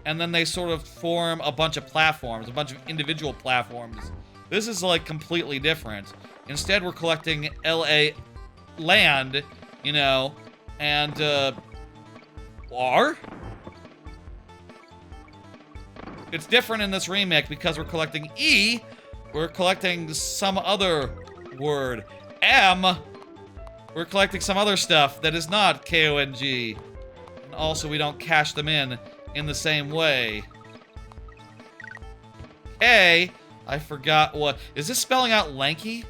and then they sort of form a bunch of platforms, a bunch of individual platforms. This is like completely different. Instead, we're collecting LA land, you know, and R? It's different in this remake because we're collecting E, we're collecting some other word. M, we're collecting some other stuff that is not KONG. And also, we don't cache them in the same way. K, I forgot what... Is this spelling out lanky?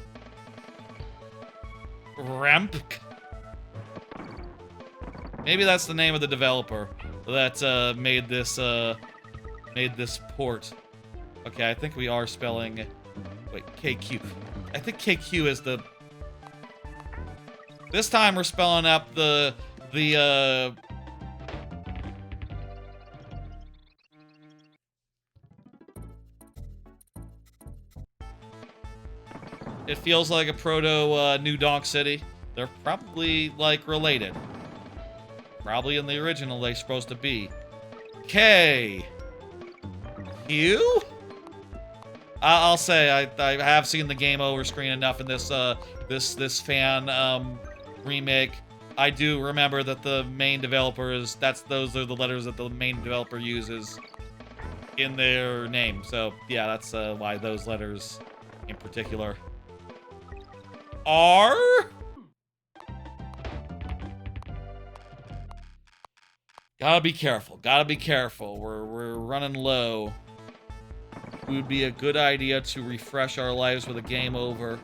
Ramp? Maybe that's the name of the developer that made this port. Okay, I think we are spelling... Wait, KQ. I think KQ is the... This time we're spelling up the It feels like a proto New Donk City. They're probably like related. Probably in the original they're supposed to be. K. Q? I'll say I have seen the game over screen enough in this this fan remake. I do remember that the main developer is those are the letters that the main developer uses in their name. So yeah, that's why those letters in particular. R? Gotta be careful. Gotta be careful. We're running low. It would be a good idea to refresh our lives with a game over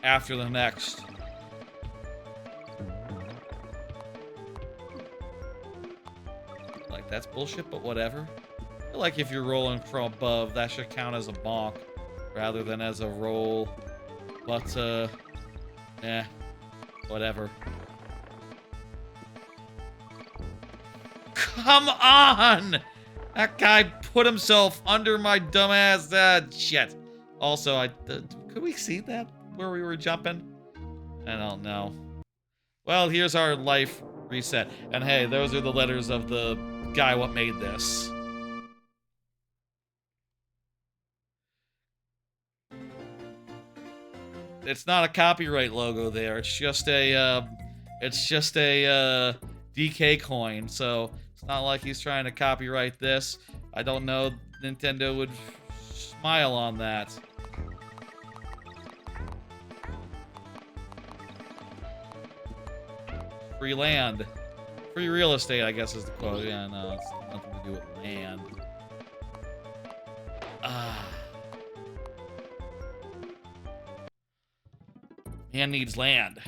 after the next. Like, that's bullshit, but whatever. I feel like if you're rolling from above, that should count as a bonk rather than as a roll. But, whatever. Come on! That guy put himself under my dumbass. Shit. Also, could we see that where we were jumping? I don't know. Well, here's our life reset. And hey, those are the letters of the guy what made this. It's not a copyright logo there. It's just a DK coin. So it's not like he's trying to copyright this. I don't know Nintendo would smile on that. Free land. Free real estate, I guess is the quote. Yeah, no, it's nothing to do with land. Man needs land.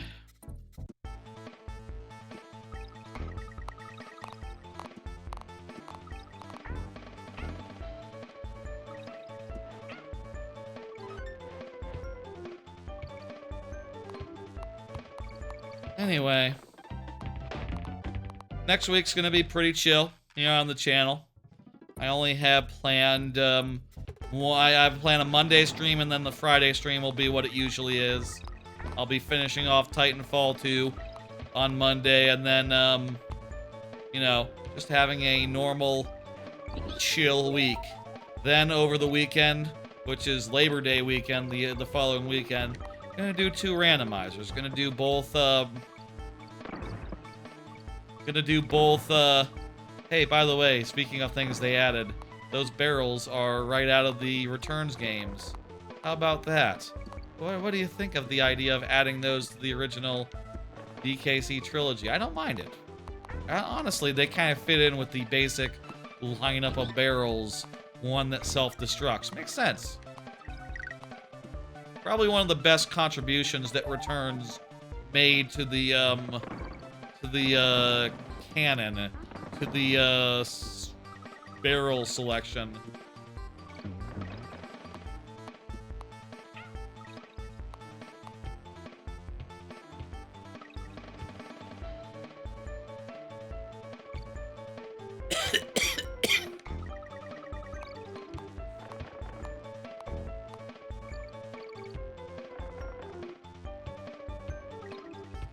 Anyway, next week's gonna be pretty chill here on the channel. I only have planned, I have planned a Monday stream, and then the Friday stream will be what it usually is. I'll be finishing off Titanfall 2 on Monday, and then, you know, just having a normal, chill week. Then over the weekend, which is Labor Day weekend, the following weekend, gonna do 2 randomizers. Gonna do both, hey, by the way, speaking of things they added, those barrels are right out of the Returns games. How about that? What do you think of the idea of adding those to the original DKC trilogy? I don't mind it. Honestly, they kind of fit in with the basic lineup of barrels, one that self-destructs. Makes sense. Probably one of the best contributions that Returns made to the canon, to the barrel selection.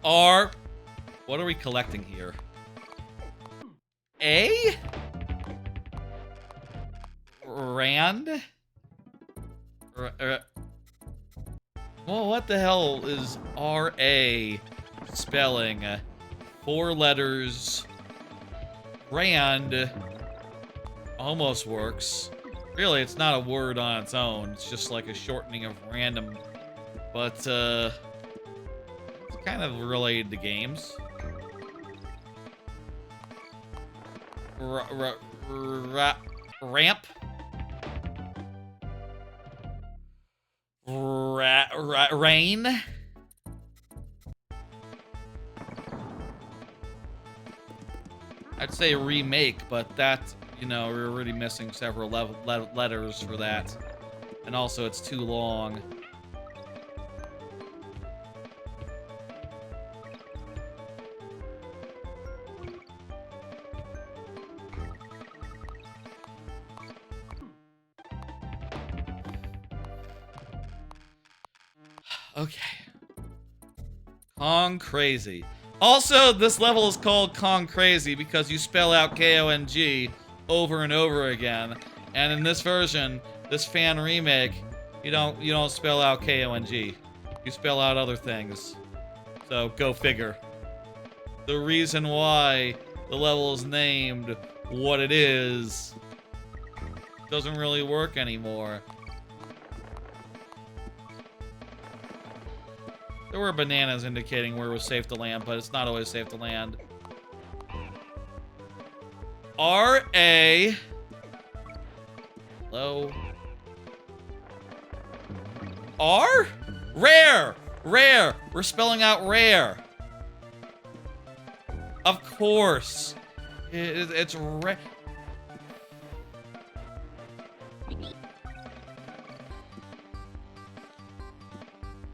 R. What are we collecting here? A? Rand? Well, what the hell is R-A spelling? 4 letters. Rand almost works. Really, it's not a word on its own. It's just like a shortening of random. But, it's kind of related to games. Ramp? Rain? I'd say remake, but that, you know, we're already missing several letters for that. And also, it's too long. Okay. Kong Crazy. Also, this level is called Kong Crazy because you spell out K-O-N-G over and over again. And in this version, this fan remake, you don't spell out KONG. You spell out other things. So go figure. The reason why the level is named what it is doesn't really work anymore. There were bananas indicating where it was safe to land, but it's not always safe to land. R-A... Hello? R? Rare! Rare! We're spelling out rare. Of course. It's rare.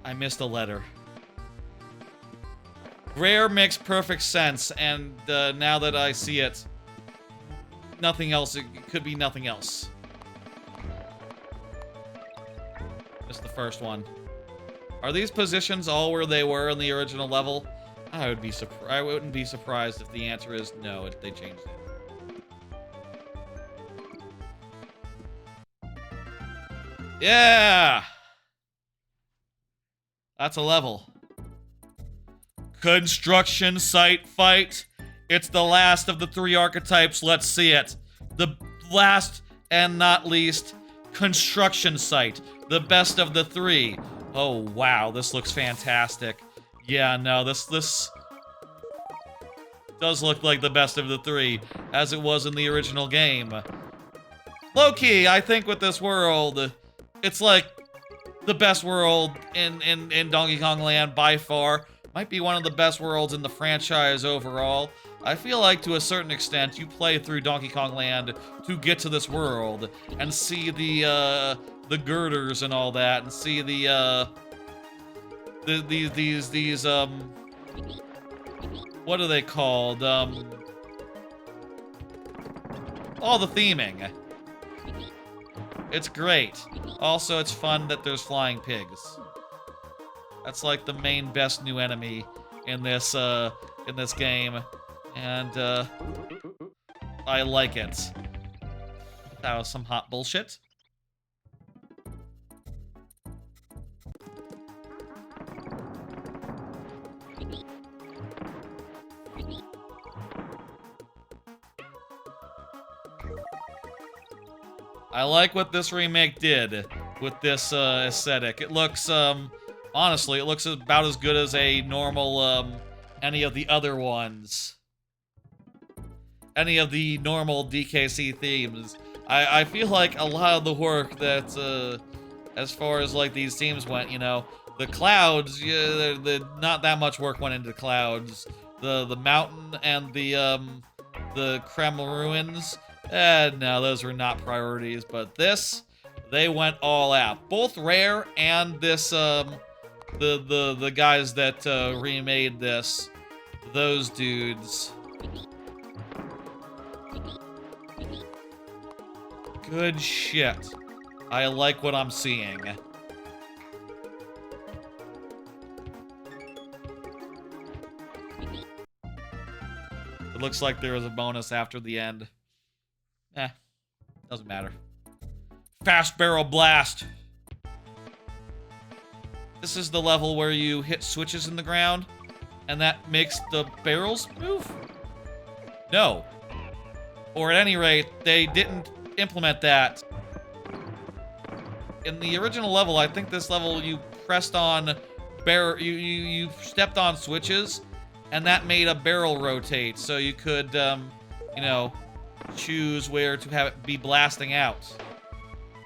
I missed a letter. Rare makes perfect sense, and now that I see it, nothing else, it could be nothing else. Just the first one. Are these positions all where they were in the original level? I wouldn't be surprised if the answer is no, they changed it. Yeah! That's a level. Construction site fight. It's the last of the 3 archetypes. Let's see it. The last and not least, construction site. The best of the 3. Oh, wow. This looks fantastic. Yeah, no, this does look like the best of the 3, as it was in the original game. Low-key, I think with this world, it's like the best world in Donkey Kong Land by far. Might be one of the best worlds in the franchise overall. I feel like to a certain extent you play through Donkey Kong Land to get to this world and see the girders and all that, and see these what are they called? All the theming. It's great. Also, it's fun that there's flying pigs. That's like the main best new enemy in this game, and I like it. That was some hot bullshit. I like what this remake did with this aesthetic. It looks, honestly, it looks about as good as a normal, any of the other ones. Any of the normal DKC themes. I feel like a lot of the work that, as far as, like, these themes went, you know, the clouds, yeah, not that much work went into clouds. The mountain and the Kreml ruins, no, those were not priorities, but this, they went all out. Both Rare and this, the guys that remade this, those dudes. Good shit. I like what I'm seeing. It looks like there was a bonus after the end. Doesn't matter. Fast barrel blast. This is the level where you hit switches in the ground, and that makes the barrels move? No. Or at any rate, they didn't implement that. In the original level, I think this level you pressed on you stepped on switches, and that made a barrel rotate, so you could, you know, choose where to have it be blasting out.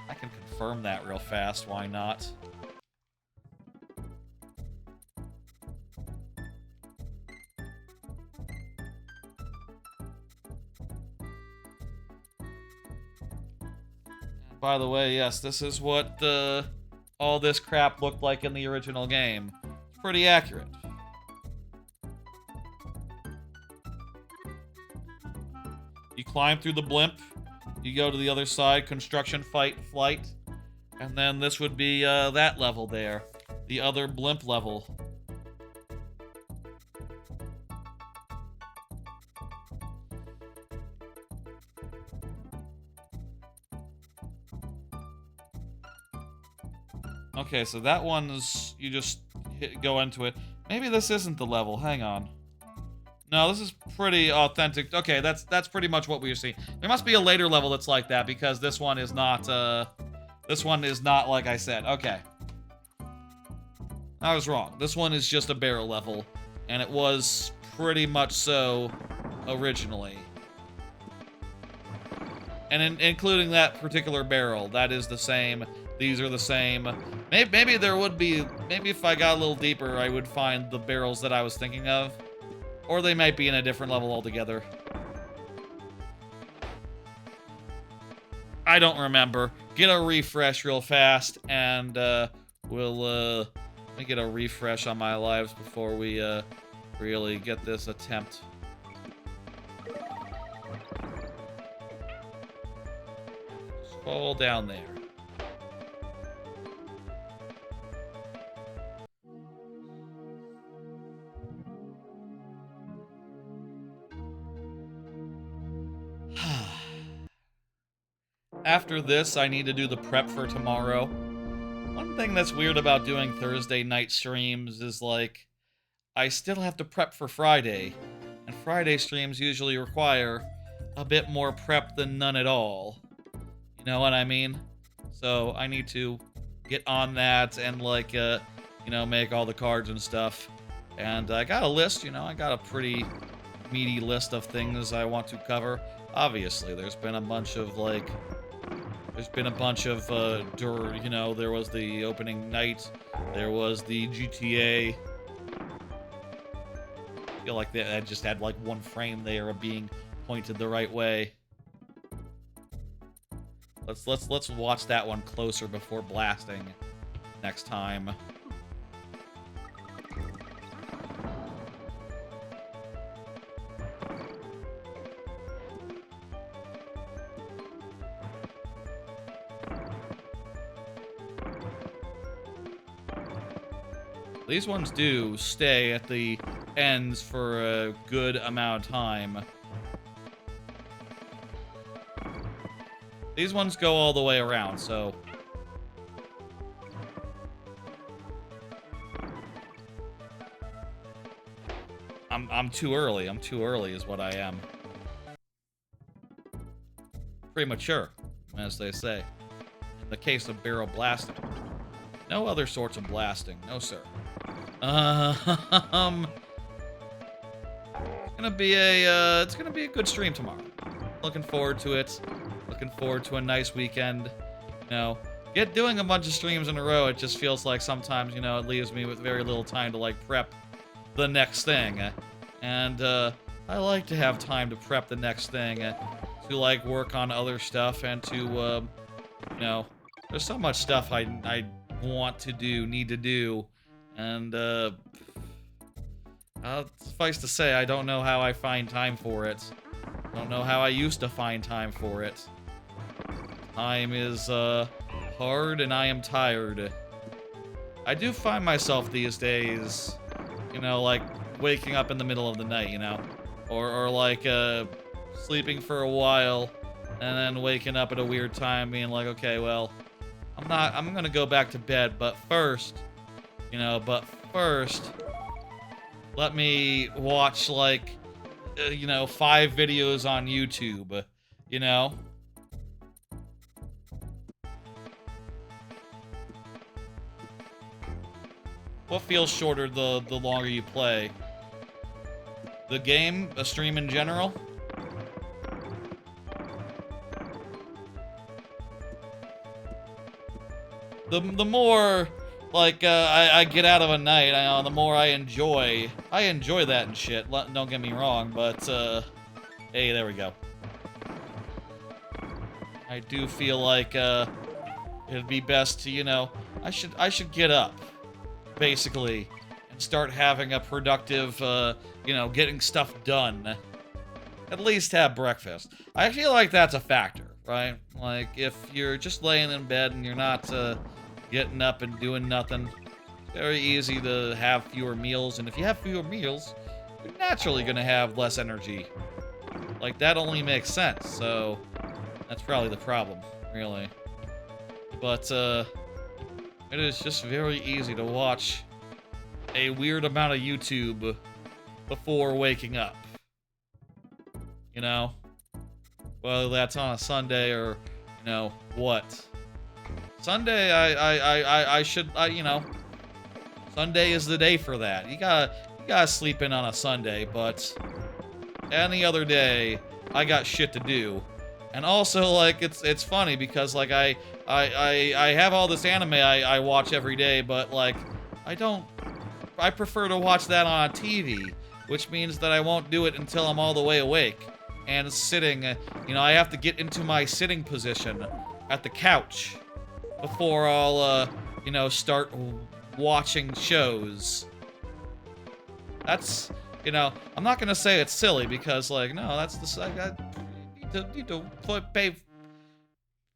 I can confirm that real fast, why not? By the way, yes, this is what all this crap looked like in the original game. It's pretty accurate. You climb through the blimp, you go to the other side, construction flight, and then this would be that level there, the other blimp level. Okay, so that one's... You just go into it. Maybe this isn't the level. Hang on. No, this is pretty authentic. Okay, that's pretty much what we see. There must be a later level that's like that, because this one is not, this one is not like I said. Okay. I was wrong. This one is just a barrel level, and it was pretty much so originally. And including that particular barrel, that is the same. These are the same. Maybe there would be, maybe if I got a little deeper, I would find the barrels that I was thinking of. Or they might be in a different level altogether. I don't remember. Get a refresh real fast, and we'll let me get a refresh on my lives before we really get this attempt. Scroll down there. After this, I need to do the prep for tomorrow. One thing that's weird about doing Thursday night streams is, like, I still have to prep for Friday, and Friday streams usually require a bit more prep than none at all. You know what I mean? So I need to get on that and, like, you know, make all the cards and stuff. And I got a list, you know, I got a pretty meaty list of things I want to cover. Obviously, there's been a bunch of, like... There's been a bunch of, you know, there was the opening night, there was the GTA. I feel like that just had, like, one frame there of being pointed the right way. Let's watch that one closer before blasting next time. These ones do stay at the ends for a good amount of time. These ones go all the way around, so... I'm too early. I'm too early is what I am. Premature, as they say. In the case of barrel blasting. No other sorts of blasting. No, sir. It's gonna be a good stream tomorrow. Looking forward to it. Looking forward to a nice weekend. You know, doing a bunch of streams in a row, it just feels like sometimes, you know, it leaves me with very little time to, like, prep the next thing. And, I like to have time to prep the next thing, to, like, work on other stuff and to, you know, there's so much stuff I want to do, need to do. And, suffice to say, I don't know how I find time for it. I don't know how I used to find time for it. Time is, hard and I am tired. I do find myself these days, you know, like, waking up in the middle of the night, you know? Or like, sleeping for a while, and then waking up at a weird time, being like, okay, well, I'm gonna go back to bed, but first... You know, but first, let me watch, like, you know, 5 videos on YouTube, you know? What feels shorter the longer you play? The game? A stream in general? The more... Like, I get out of a night, the more I enjoy that and shit, don't get me wrong, but, hey, there we go. I do feel like, it'd be best to, you know, I should get up, basically, and start having a productive, you know, getting stuff done. At least have breakfast. I feel like that's a factor, right? Like, if you're just laying in bed and you're not, getting up and doing nothing, it's very easy to have fewer meals, and if you have fewer meals, you're naturally gonna have less energy. Like, that only makes sense, so that's probably the problem, really. But, It is just very easy to watch a weird amount of YouTube before waking up. You know? Whether that's on a Sunday or, you know, what. Sunday, you know, Sunday is the day for that. You gotta sleep in on a Sunday, but any other day, I got shit to do. And also, like, it's funny because, like, I have all this anime I watch every day, but, like, I prefer to watch that on a TV, which means that I won't do it until I'm all the way awake. And sitting, you know, I have to get into my sitting position at the couch before I'll, you know, start watching shows. That's, you know, I'm not gonna say it's silly because, like, no, that's the, I need to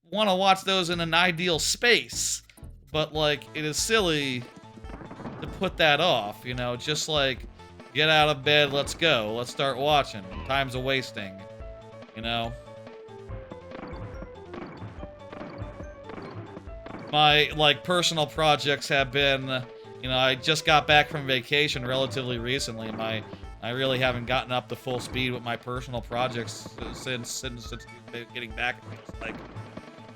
want to watch those in an ideal space, but, like, it is silly to put that off, you know, just, like, get out of bed, let's go, let's start watching, time's a wasting, you know. My, like, personal projects have been, you know, I just got back from vacation relatively recently. I really haven't gotten up to full speed with my personal projects since getting back. Like,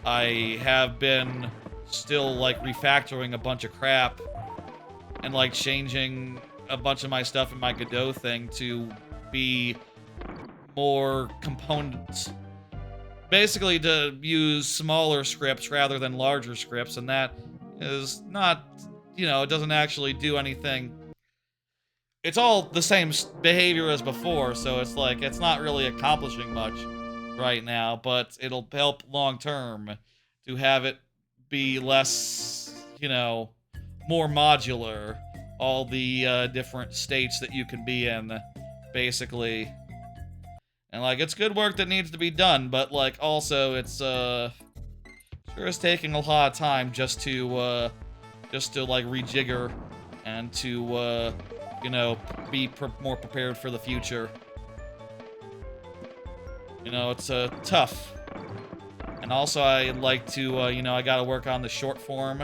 I have been still, like, refactoring a bunch of crap and, like, changing a bunch of my stuff in my Godot thing to be more components. Basically, to use smaller scripts rather than larger scripts, and that is not, you know, it doesn't actually do anything. It's all the same behavior as before, so it's like, it's not really accomplishing much right now, but it'll help long term to have it be less, you know, more modular. All the different states that you can be in, basically. And, like, it's good work that needs to be done, but, like, also, it's, sure is taking a lot of time just to, like, rejigger and to, you know, be more prepared for the future. You know, it's, tough. And also, I like to, you know, I gotta work on the short form.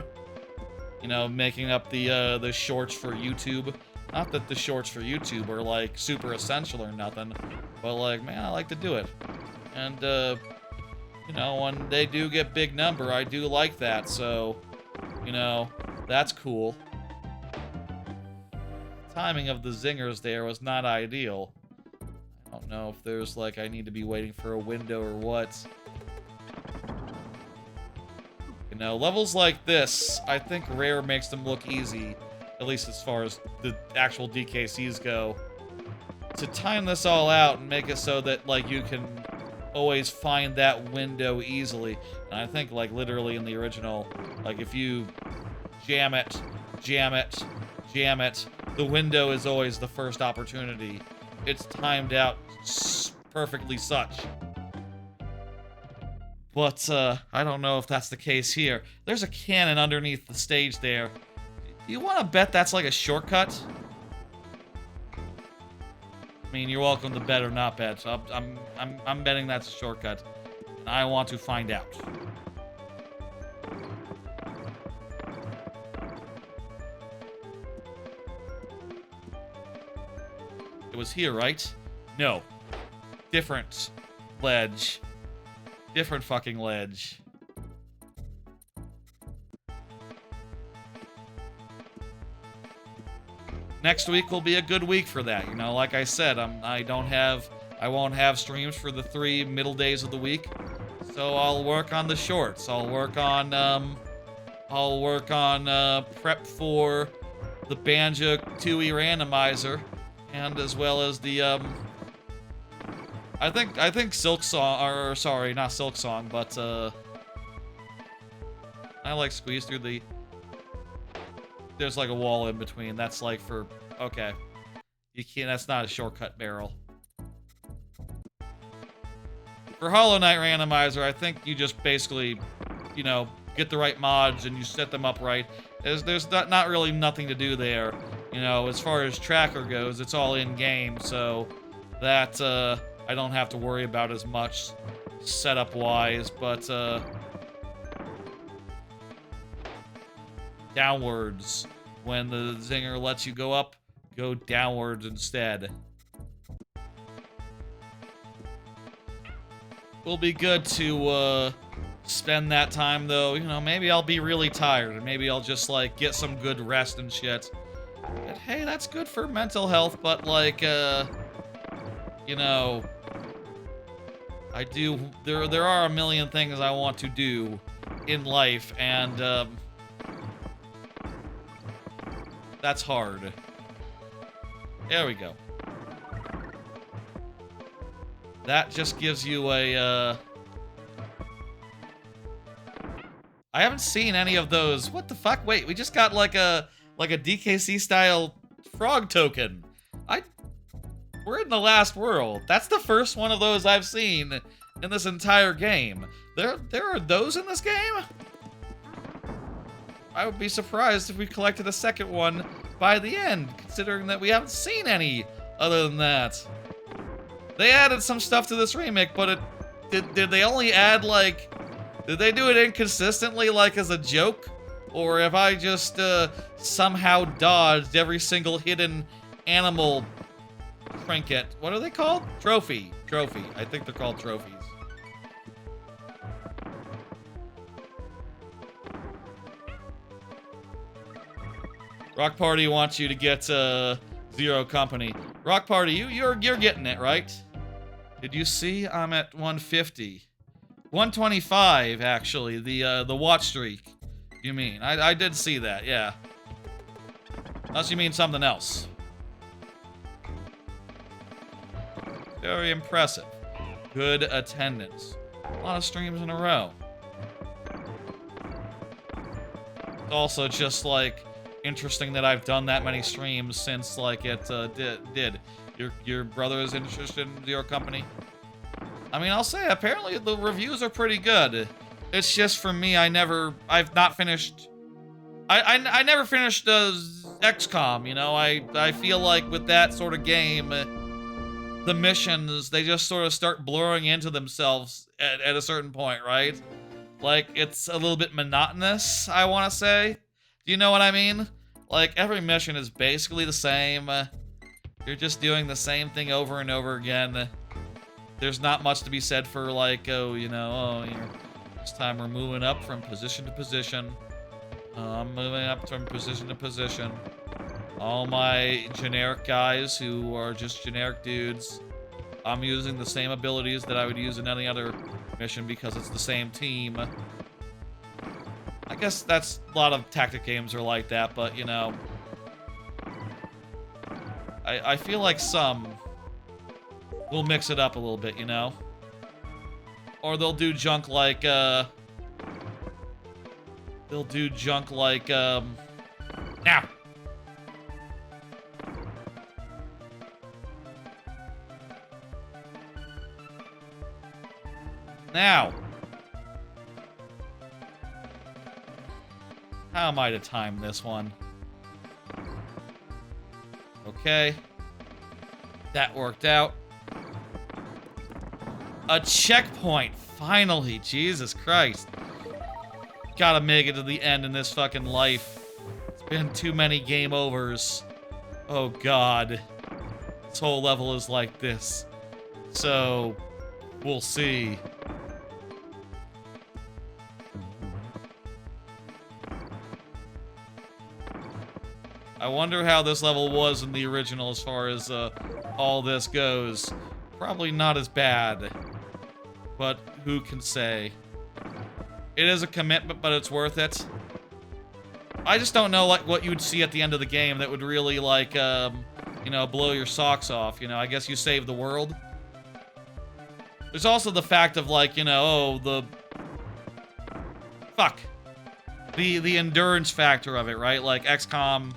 You know, making up the shorts for YouTube. Not that the shorts for YouTube are, like, super essential or nothing, but, like, man, I like to do it. And, you know, when they do get big number, I do like that, so, you know, that's cool. Timing of the zingers there was not ideal. I don't know if there's, like, I need to be waiting for a window or what. You know, levels like this, I think Rare makes them look easy, at least as far as the actual DKCs go. To time this all out and make it so that, like, you can always find that window easily. And I think, like, literally in the original, like, if you jam it, jam it, jam it, the window is always the first opportunity. It's timed out perfectly such. But, I don't know if that's the case here. There's a cannon underneath the stage there. Do you want to bet that's like a shortcut? I mean, you're welcome to bet or not bet. So I'm betting that's a shortcut. And I want to find out. It was here, right? No. Different ledge. Different fucking ledge. Next week will be a good week for that. You know, like I said, I won't have streams for the 3 middle days of the week. So I'll work on the shorts. I'll work on prep for the Banjo-Tooie randomizer, and as well as the I think Silk Song, or sorry, not Silk Song, but I like squeeze through the. There's like a wall in between. That's like for okay. You can't. That's not a shortcut barrel. For Hollow Knight randomizer, I think you just basically, you know, get the right mods and you set them up right. There's not really nothing to do there. You know, as far as tracker goes, it's all in game, so that I don't have to worry about as much setup wise, but downwards. When the zinger lets you go up, go downwards instead. Will be good to spend that time, though. You know, maybe I'll be really tired, and maybe I'll just, like, get some good rest and shit. And, hey, that's good for mental health, but, like, you know, there are a million things I want to do in life, and, that's hard. There we go. That just gives you a, I haven't seen any of those. What the fuck? Wait, we just got like a DKC-style frog token. We're in the last world. That's the first one of those I've seen in this entire game. There are those in this game? I would be surprised if we collected a second one by the end, considering that we haven't seen any other than that. They added some stuff to this remake, but did they only add, like, did they do it inconsistently, like, as a joke? Or have I just, somehow dodged every single hidden animal trinket? What are they called? Trophy. I think they're called trophies. Rock Party wants you to get, Zero Company. Rock Party, you're getting it, right? Did you see? I'm at 150. 125, actually, the watch streak. You mean? I did see that, yeah. Unless you mean something else. Very impressive. Good attendance. A lot of streams in a row. It's also just, like, interesting that I've done that many streams since, like, it did. Your brother is interested in Zero Company? I mean, I'll say, apparently the reviews are pretty good. It's just, for me, I've not finished... I never finished XCOM, you know? I feel like with that sort of game, the missions, they just sort of start blurring into themselves at a certain point, right? Like, it's a little bit monotonous, I want to say. Do you know what I mean? Like, every mission is basically the same. You're just doing the same thing over and over again. There's not much to be said for, like, oh, you know, this time we're moving up from position to position. I'm moving up from position to position. All my generic guys who are just generic dudes, I'm using the same abilities that I would use in any other mission because it's the same team. I guess that's a lot of tactic games are like that, but, you know, I feel like some will mix it up a little bit, you know? Or they'll do junk like, now! Now! How am I to time this one? Okay. That worked out. A checkpoint! Finally! Jesus Christ. Gotta make it to the end in this fucking life. It's been too many game overs. Oh god. This whole level is like this. So, we'll see. I wonder how this level was in the original as far as all this goes. Probably not as bad. But who can say? It is a commitment, but it's worth it. I just don't know, like, what you'd see at the end of the game that would really, like, you know, blow your socks off. You know, I guess you save the world. There's also the fact of, like, you know, the endurance factor of it, right? Like, XCOM,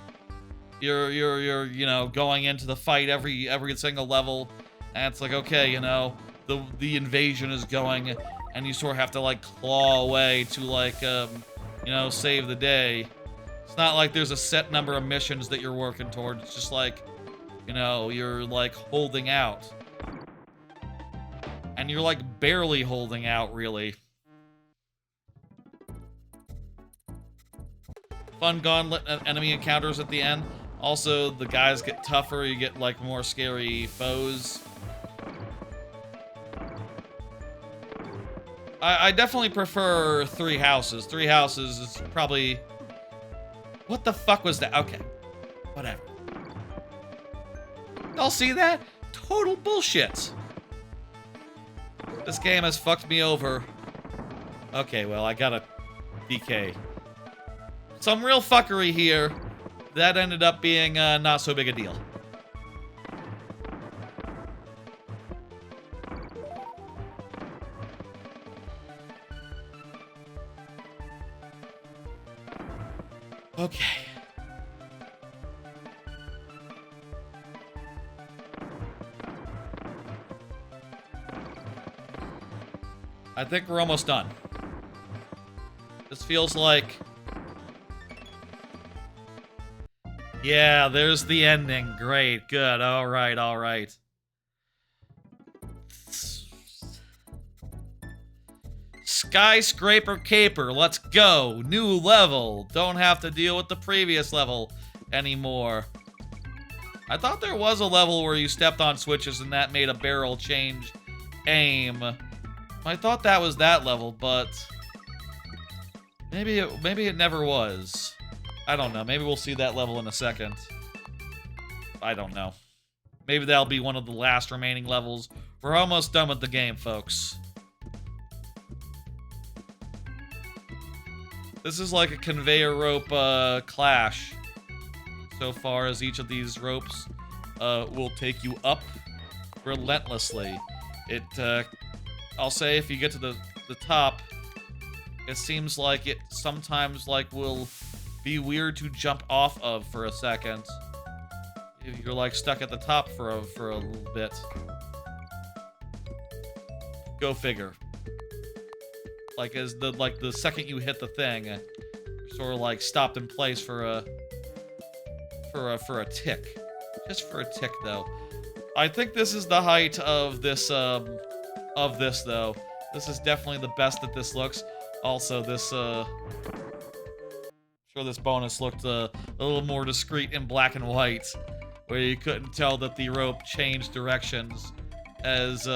you're, you know, going into the fight every single level, and it's like, okay, you know, the invasion is going, and you sort of have to, like, claw away to, like, you know, save the day. It's not like there's a set number of missions that you're working towards. It's just like, you know, you're, like, holding out. And you're, like, barely holding out, really. fun gauntlet enemy encounters at the end. Also, the guys get tougher, you get like more scary foes. I definitely prefer Three Houses. Three Houses is probably... What the fuck was that? Okay. Whatever. Y'all see that? Total bullshit. This game has fucked me over. Okay, well, I got a DK. Some real fuckery here. That ended up being not so big a deal. Okay. I think we're almost done. This feels like... Yeah, there's the ending. Great, good, alright, alright. Skyscraper Caper, let's go. New level. Don't have to deal with the previous level anymore. I thought there was a level where you stepped on switches and that made a barrel change aim. I thought that was that level, but maybe it never was. I don't know. Maybe we'll see that level in a second. I don't know. Maybe that'll be one of the last remaining levels. We're almost done with the game, folks. This is like a conveyor rope clash. So far as each of these ropes will take you up relentlessly. I'll say if you get to the top, it seems like it sometimes like will be weird to jump off of for a second. If you're like stuck at the top for a little bit. Go figure. Like the second you hit the thing, you're sort of like stopped in place for a tick. Just for a tick though. I think this is the height of this though. This is definitely the best that this looks. Also, this sure this bonus looked a little more discreet in black and white, where you couldn't tell that the rope changed directions as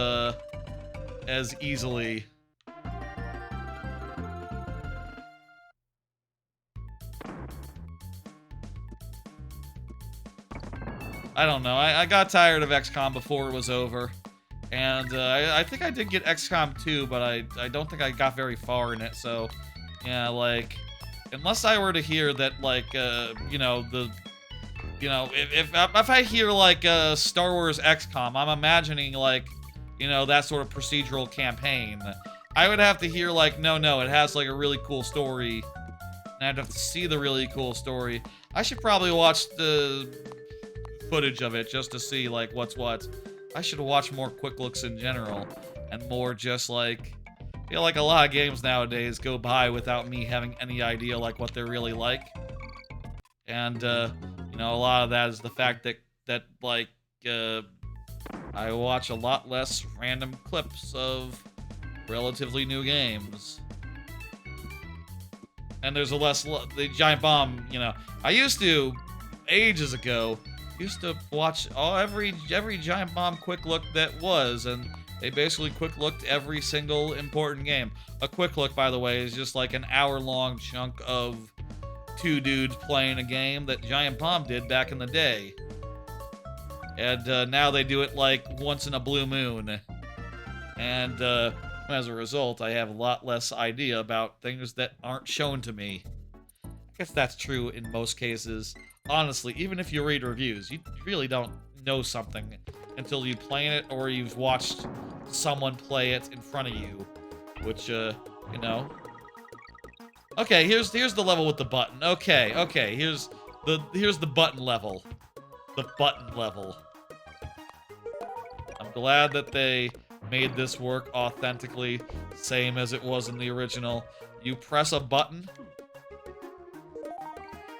easily. I don't know. I got tired of XCOM before it was over. And I think I did get XCOM 2, but I don't think I got very far in it. So, yeah, like, unless I were to hear that, like, if I hear, like, Star Wars XCOM, I'm imagining, like, that sort of procedural campaign. I would have to hear, like, no, it has, like, a really cool story. And I'd have to see the really cool story. I should probably watch the footage of it just to see, like, what's what. I should watch more quick looks in general, and more just, like, I feel like a lot of games nowadays go by without me having any idea, like, what they're really like. And, a lot of that is the fact that like, I watch a lot less random clips of relatively new games. And there's the Giant Bomb, I used to, ages ago, to watch every Giant Bomb quick look that was, and they basically quick looked every single important game. A quick look, by the way, is just like an hour-long chunk of two dudes playing a game that Giant Bomb did back in the day. And now they do it like once in a blue moon. And as a result, I have a lot less idea about things that aren't shown to me. I guess that's true in most cases. Honestly, even if you read reviews, you really don't know something until you play it or you've watched someone play it in front of you, which, Okay, here's the level with the button. Okay, here's the button level. The button level. I'm glad that they made this work authentically, same as it was in the original. You press a button.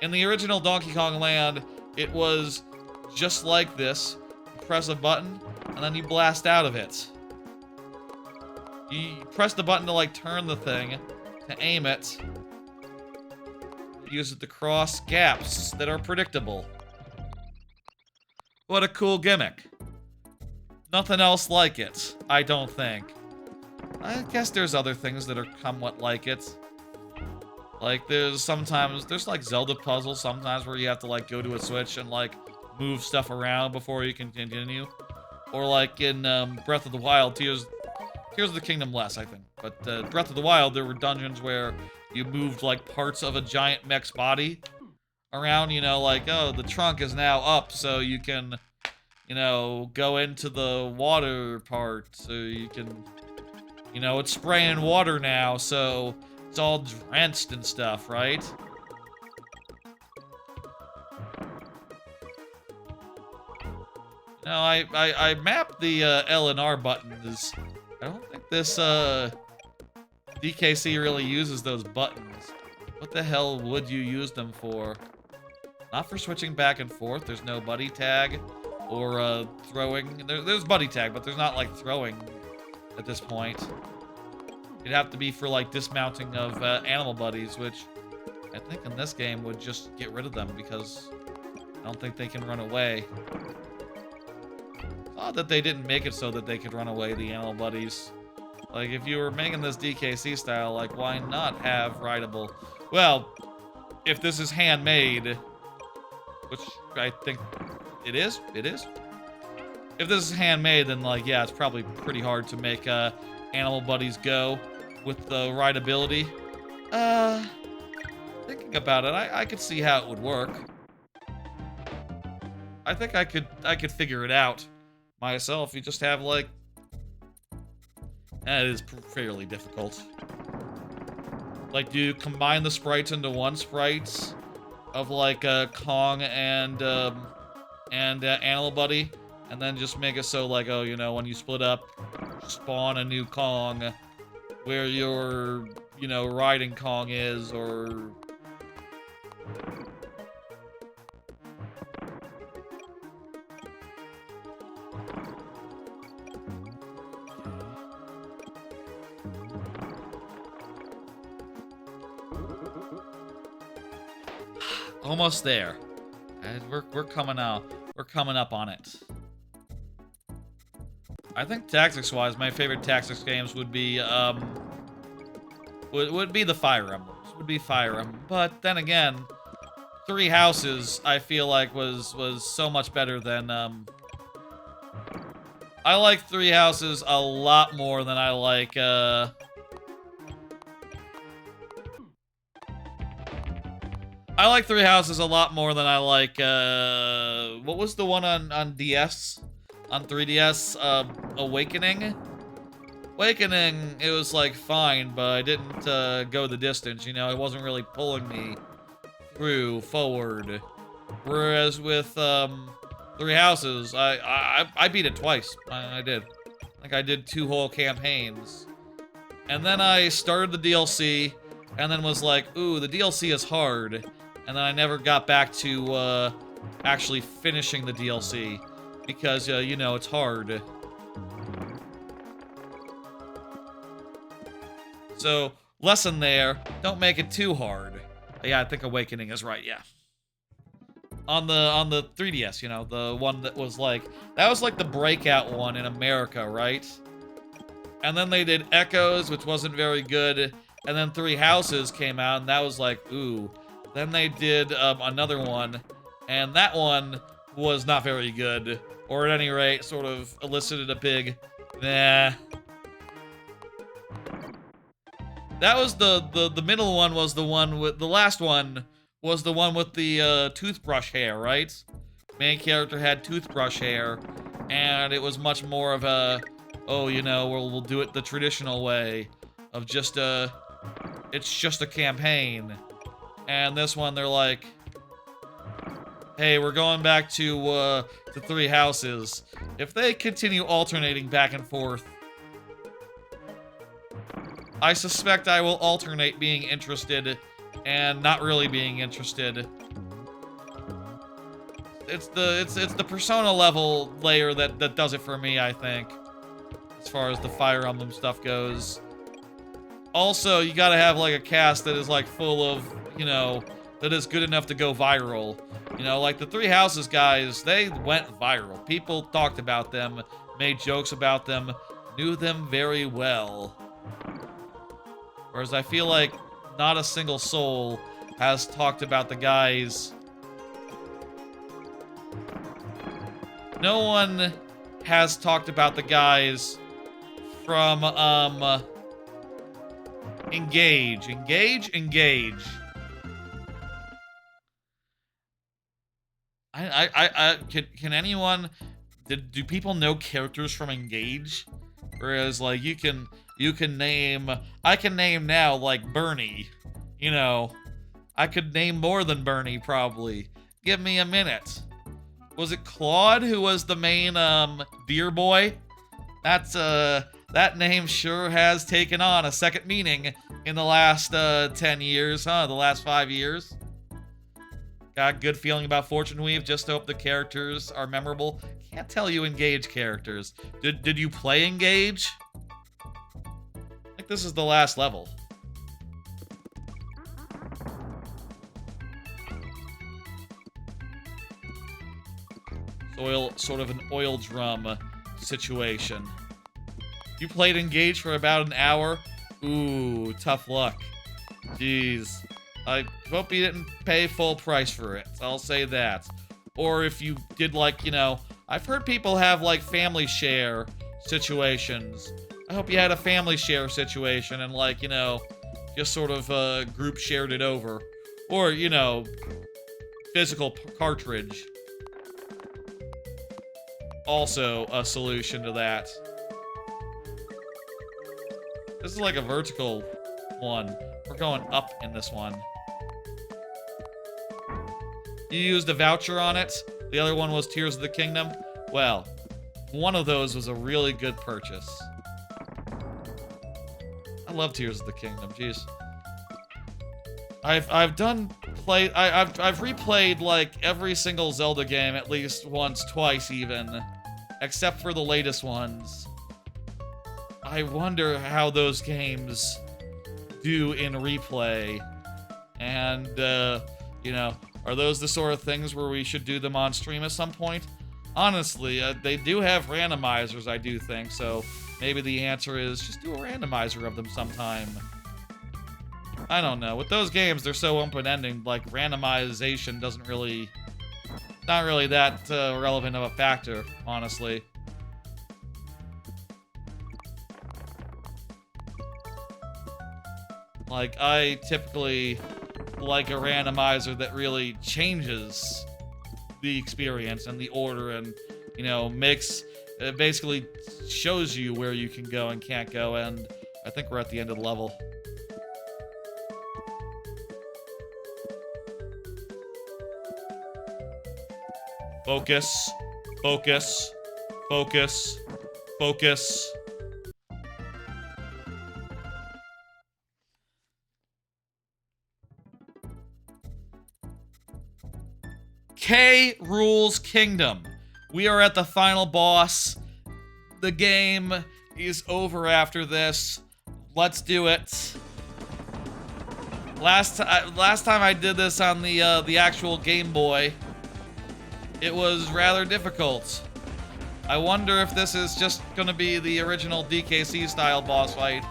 In the original Donkey Kong Land, it was just like this. You press a button, and then you blast out of it. You press the button to, like, turn the thing, to aim it. use it to cross gaps that are predictable. What a cool gimmick. Nothing else like it, I don't think. I guess there's other things that are somewhat like it. Like, there's like Zelda puzzles sometimes where you have to, like, go to a switch and, like, move stuff around before you can continue. Or, like, in Breath of the Wild, Tears of the Kingdom less, I think. But Breath of the Wild, there were dungeons where you moved, like, parts of a giant mech's body around, you know, like, oh, the trunk is now up, so you can, you know, go into the water part, so you can, you know, it's spraying water now, so it's all drenched and stuff, right? No, I mapped the L and R buttons. I don't think this DKC really uses those buttons. What the hell would you use them for? Not for switching back and forth. There's no buddy tag or throwing. There's buddy tag, but there's not like throwing at this point. It'd have to be for like dismounting of animal buddies, which I think in this game would just get rid of them because I don't think they can run away. It's odd that they didn't make it so that they could run away, the animal buddies. Like, if you were making this DKC style, like, why not have rideable? Well, if this is handmade, which I think it is. If this is handmade, then, like, yeah, it's probably pretty hard to make animal buddies go with the rideability. Thinking about it, I could see how it would work. I think I could figure it out myself. You just have, like, it is fairly difficult. Like, do you combine the sprites into one sprite of, like, Kong and Animal Buddy, and then just make it so, like, oh, you know, when you split up, spawn a new Kong where your, you know, riding Kong is, or... Almost there. We're coming out. We're coming up on it. I think tactics-wise, my favorite tactics games would be would be the Fire Emblems. Would be Fire Emblem. But then again, Three Houses I feel like was so much better than I like Three Houses a lot more than I like I like Three Houses a lot more than I like, what was the one on DS? On 3DS? Awakening? Awakening, it was, like, fine, but I didn't, go the distance, you know? It wasn't really pulling me forward. Whereas with, Three Houses, I beat it twice. I did. Like, I did 2 whole campaigns. And then I started the DLC, and then was like, ooh, the DLC is hard. And then I never got back to, actually finishing the DLC. Because, you know, it's hard. So, lesson there, don't make it too hard. Yeah, I think Awakening is right, yeah. On the 3DS, you know, the one that was like, that was like the breakout one in America, right? And then they did Echoes, which wasn't very good. And then Three Houses came out, and that was like, ooh. Then they did another one, and that one was not very good. Or at any rate, sort of elicited a big, nah. That was the middle one was the one with, the last one was the one with the toothbrush hair, right? Main character had toothbrush hair, and it was much more of a, oh, you know, we'll do it the traditional way of just it's just a campaign. And this one, they're like, hey, we're going back to Three Houses. If they continue alternating back and forth, I suspect I will alternate being interested and not really being interested. It's the Persona level layer that does it for me, I think, as far as the Fire Emblem stuff goes. Also, you gotta have, like, a cast that is, like, full of, you know, that is good enough to go viral. You know, like the Three Houses guys, they went viral. People talked about them, made jokes about them, knew them very well. Whereas I feel like not a single soul has talked about the guys. No one has talked about the guys from, Engage. Can anyone, do people know characters from Engage? Whereas, like, you can name, I can name now, like, Bernie. You know, I could name more than Bernie, probably. Give me a minute. Was it Claude who was the main, deer boy? That's, that name sure has taken on a second meaning in the last, 10 years, huh? The last 5 years. Got a good feeling about Fortune Weave, just hope the characters are memorable. Can't tell you Engage characters. Did you play Engage? I think this is the last level. Sort of an oil drum situation. You played Engage for about an hour? Ooh, tough luck. Jeez. I hope you didn't pay full price for it. I'll say that. Or if you did, like, you know, I've heard people have, like, family share situations. I hope you had a family share situation and, like, you know, just sort of, group shared it over. Or, you know, physical cartridge. Also a solution to that. This is like a vertical one. We're going up in this one. You used a voucher on it. The other one was Tears of the Kingdom. Well, one of those was a really good purchase. I love Tears of the Kingdom. Jeez. I've replayed like every single Zelda game at least once, twice even, except for the latest ones. I wonder how those games do in replay. And, you know, are those the sort of things where we should do them on stream at some point? Honestly, they do have randomizers, I do think, so maybe the answer is just do a randomizer of them sometime. I don't know. With those games, they're so open-ending, like, randomization doesn't really... not really that relevant of a factor, honestly. Like, I typically like a randomizer that really changes the experience and the order and, you know, makes... it basically shows you where you can go and can't go, and I think we're at the end of the level. Focus. Focus. Focus. Focus. K Rules Kingdom. We are at the final boss. The game is over after this. Let's do it. Last time I did this on the actual Game Boy, it was rather difficult. I wonder if this is just gonna be the original DKC style boss fight,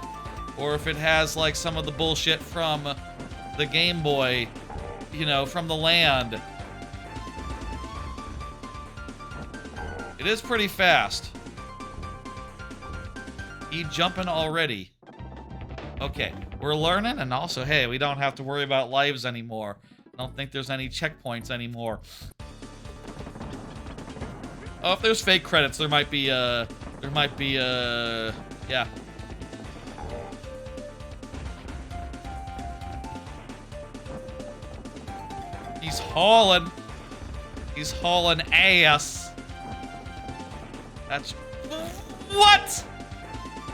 or if it has like some of the bullshit from the Game Boy, you know, from the land. It is pretty fast. You jumping already. Okay, we're learning, and also, hey, we don't have to worry about lives anymore. I don't think there's any checkpoints anymore. Oh, if there's fake credits, there might be, yeah. He's hauling ass. That's... what?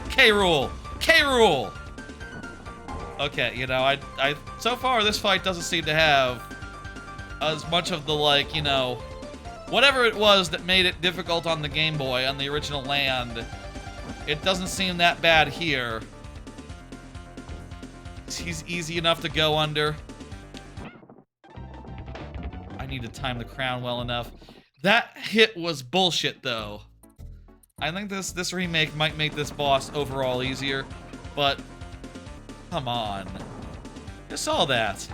K-Rule. K-Rule. Okay, you know, I so far this fight doesn't seem to have as much of the, like, you know, whatever it was that made it difficult on the Game Boy, on the original land, it doesn't seem that bad here. He's easy enough to go under. need to time the crown well enough. That hit was bullshit, though. I think this remake might make this boss overall easier, but come on. You saw that.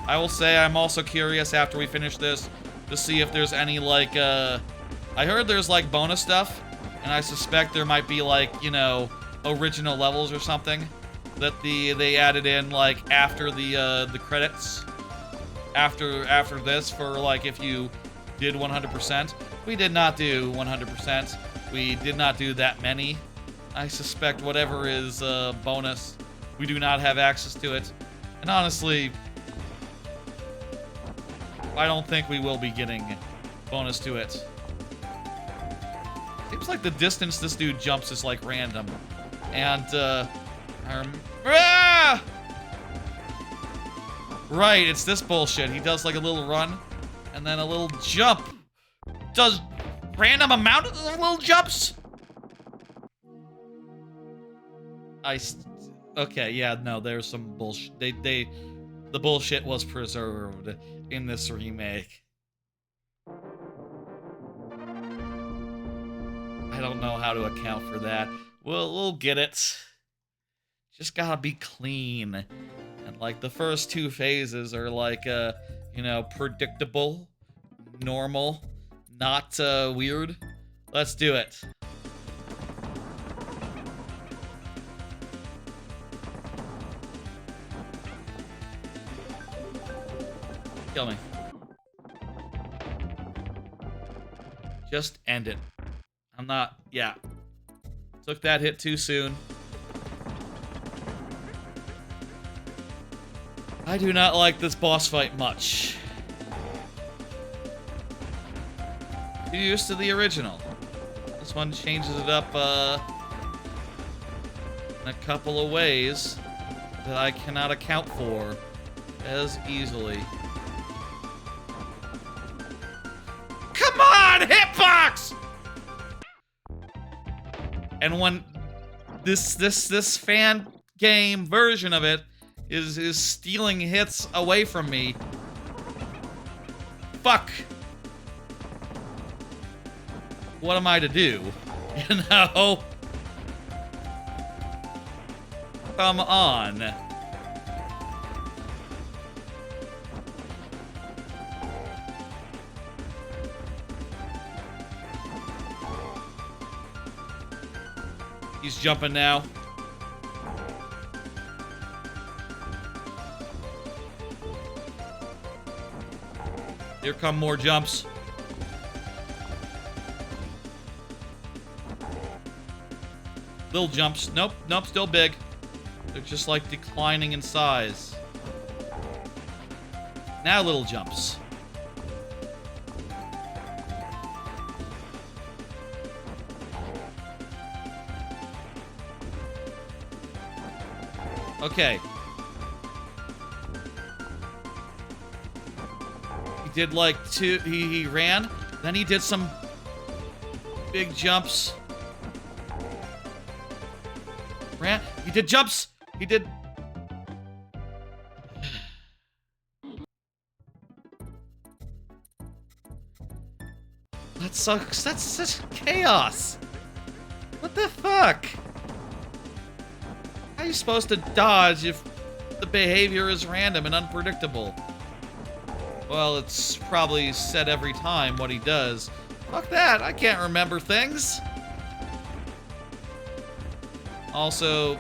I will say I'm also curious after we finish this to see if there's any, like, I heard there's, like, bonus stuff, and I suspect there might be, like, you know, original levels or something that they added in, like, after the credits. After this, for, like, if you did 100%. We did not do 100%. We did not do that many. I suspect whatever is bonus, we do not have access to it. And honestly, I don't think we will be getting bonus to it. Seems like the distance this dude jumps is, like, random. And, right, it's this bullshit. He does, like, a little run, and then a little jump. Does random amount of little jumps? Okay, yeah, no, there's some bullshit. The bullshit was preserved in this remake. I don't know how to account for that. We'll get it. Just gotta be clean. And, like, the first two phases are, like, you know, predictable, normal, not, weird. Let's do it. Kill me. Just end it. I'm not... Yeah. Took that hit too soon. I do not like this boss fight much. Too used to the original. This one changes it up, in a couple of ways that I cannot account for as easily. Come on, hitbox! And when this fan game version of it is stealing hits away from me. Fuck. What am I to do? You know? Come on. He's jumping now. Here come more jumps. Little jumps. Nope, nope, still big. They're just like declining in size. Now little jumps. Okay. He did like two, he ran, then he did some big jumps. Ran, he did jumps, he did... That sucks, that's such chaos. What the fuck? How are you supposed to dodge if the behavior is random and unpredictable? Well, it's probably said every time what he does. Fuck that, I can't remember things. Also,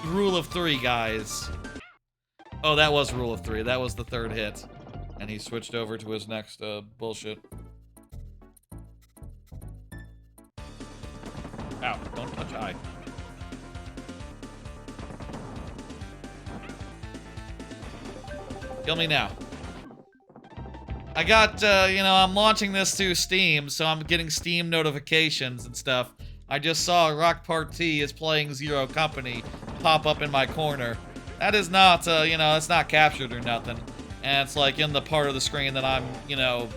rule of three, guys. Oh, that was rule of three. That was the third hit. And he switched over to his next, bullshit. Ow, don't touch I. Kill me now. I got, you know, I'm launching this through Steam, so I'm getting Steam notifications and stuff. I just saw Rock Part T is playing Zero Company pop up in my corner. That is not, you know, it's not captured or nothing. And it's like in the part of the screen that I'm, you know...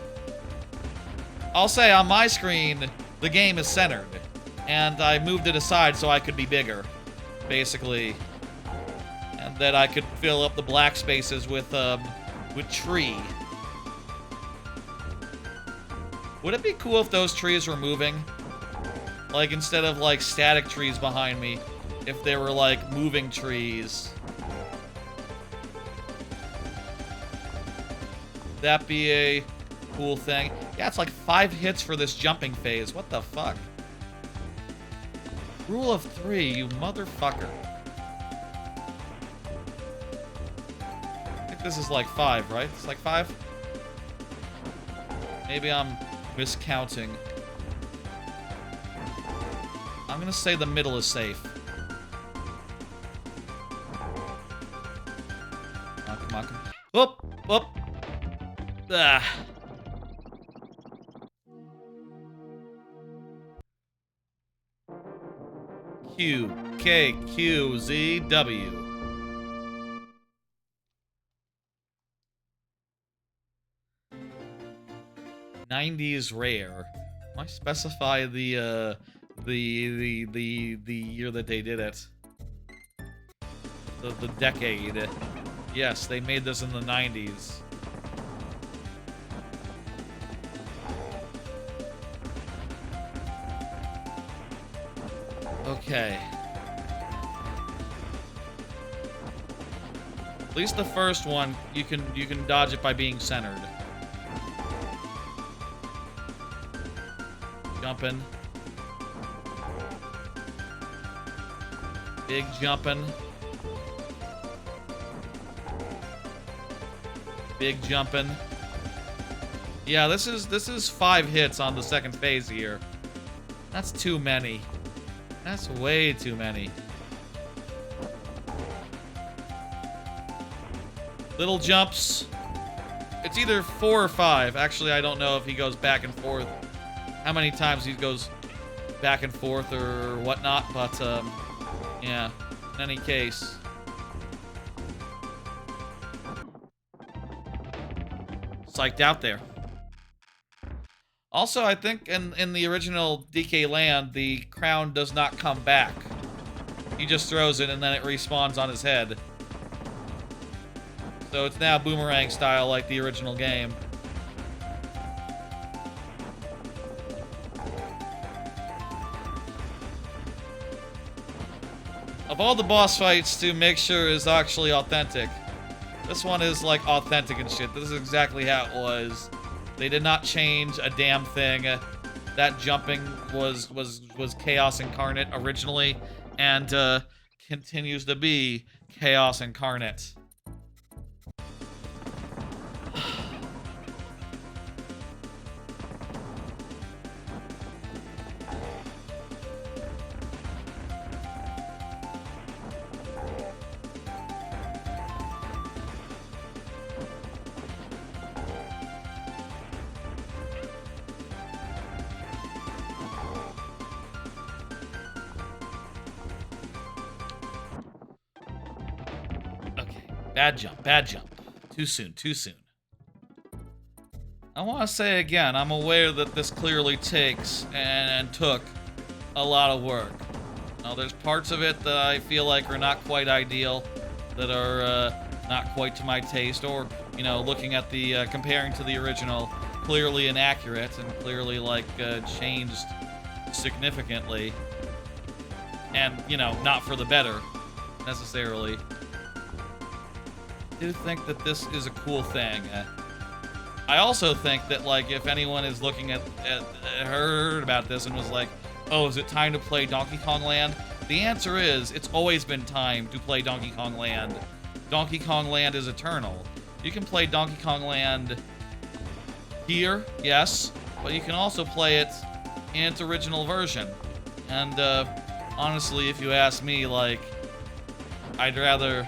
I'll say on my screen, the game is centered. And I moved it aside so I could be bigger. basically. And that I could fill up the black spaces with tree. Would it be cool if those trees were moving? Like, instead of, like, static trees behind me, if they were, like, moving trees. That'd be a cool thing. Yeah, it's like 5 hits for this jumping phase. What the fuck? Rule of 3, you motherfucker. I think this is like 5, right? It's like 5? Maybe I'm miscounting. I'm gonna say the middle is safe. Oh, come on, come on. Whoop! Whoop! Ah. Q, K, Q, Z, W. '90s rare. Why specify the year that they did it? The decade. Yes, they made this in the 90s. Okay. At least the first one, you can dodge it by being centered. Jumping. Big jumping. Big jumping. Yeah, this is 5 hits on the second phase here. That's too many. That's way too many. Little jumps. It's either 4 or 5. Actually, I don't know if he goes back and forth. How many times he goes back and forth or whatnot, but, yeah. In any case. Psyched out there. Also, I think in the original DK Land, the crown does not come back. He just throws it and then it respawns on his head. So it's now boomerang style like the original game. Of all the boss fights to make sure is actually authentic, this one is like authentic and shit. This is exactly how it was. They did not change a damn thing. That jumping was chaos incarnate originally, and continues to be chaos incarnate. Bad jump, bad jump. Too soon, too soon. I want to say again, I'm aware that this clearly takes and took a lot of work. Now, there's parts of it that I feel like are not quite ideal, that are not quite to my taste, or, you know, looking at the, comparing to the original, clearly inaccurate and clearly, like, changed significantly. And, you know, not for the better, necessarily. I do think that this is a cool thing. I also think that, like, if anyone is looking at heard about this and was like, oh, is it time to play Donkey Kong Land? The answer is, it's always been time to play Donkey Kong Land. Donkey Kong Land is eternal. You can play Donkey Kong Land here, yes, but you can also play it in its original version. And, honestly, if you ask me, like, I'd rather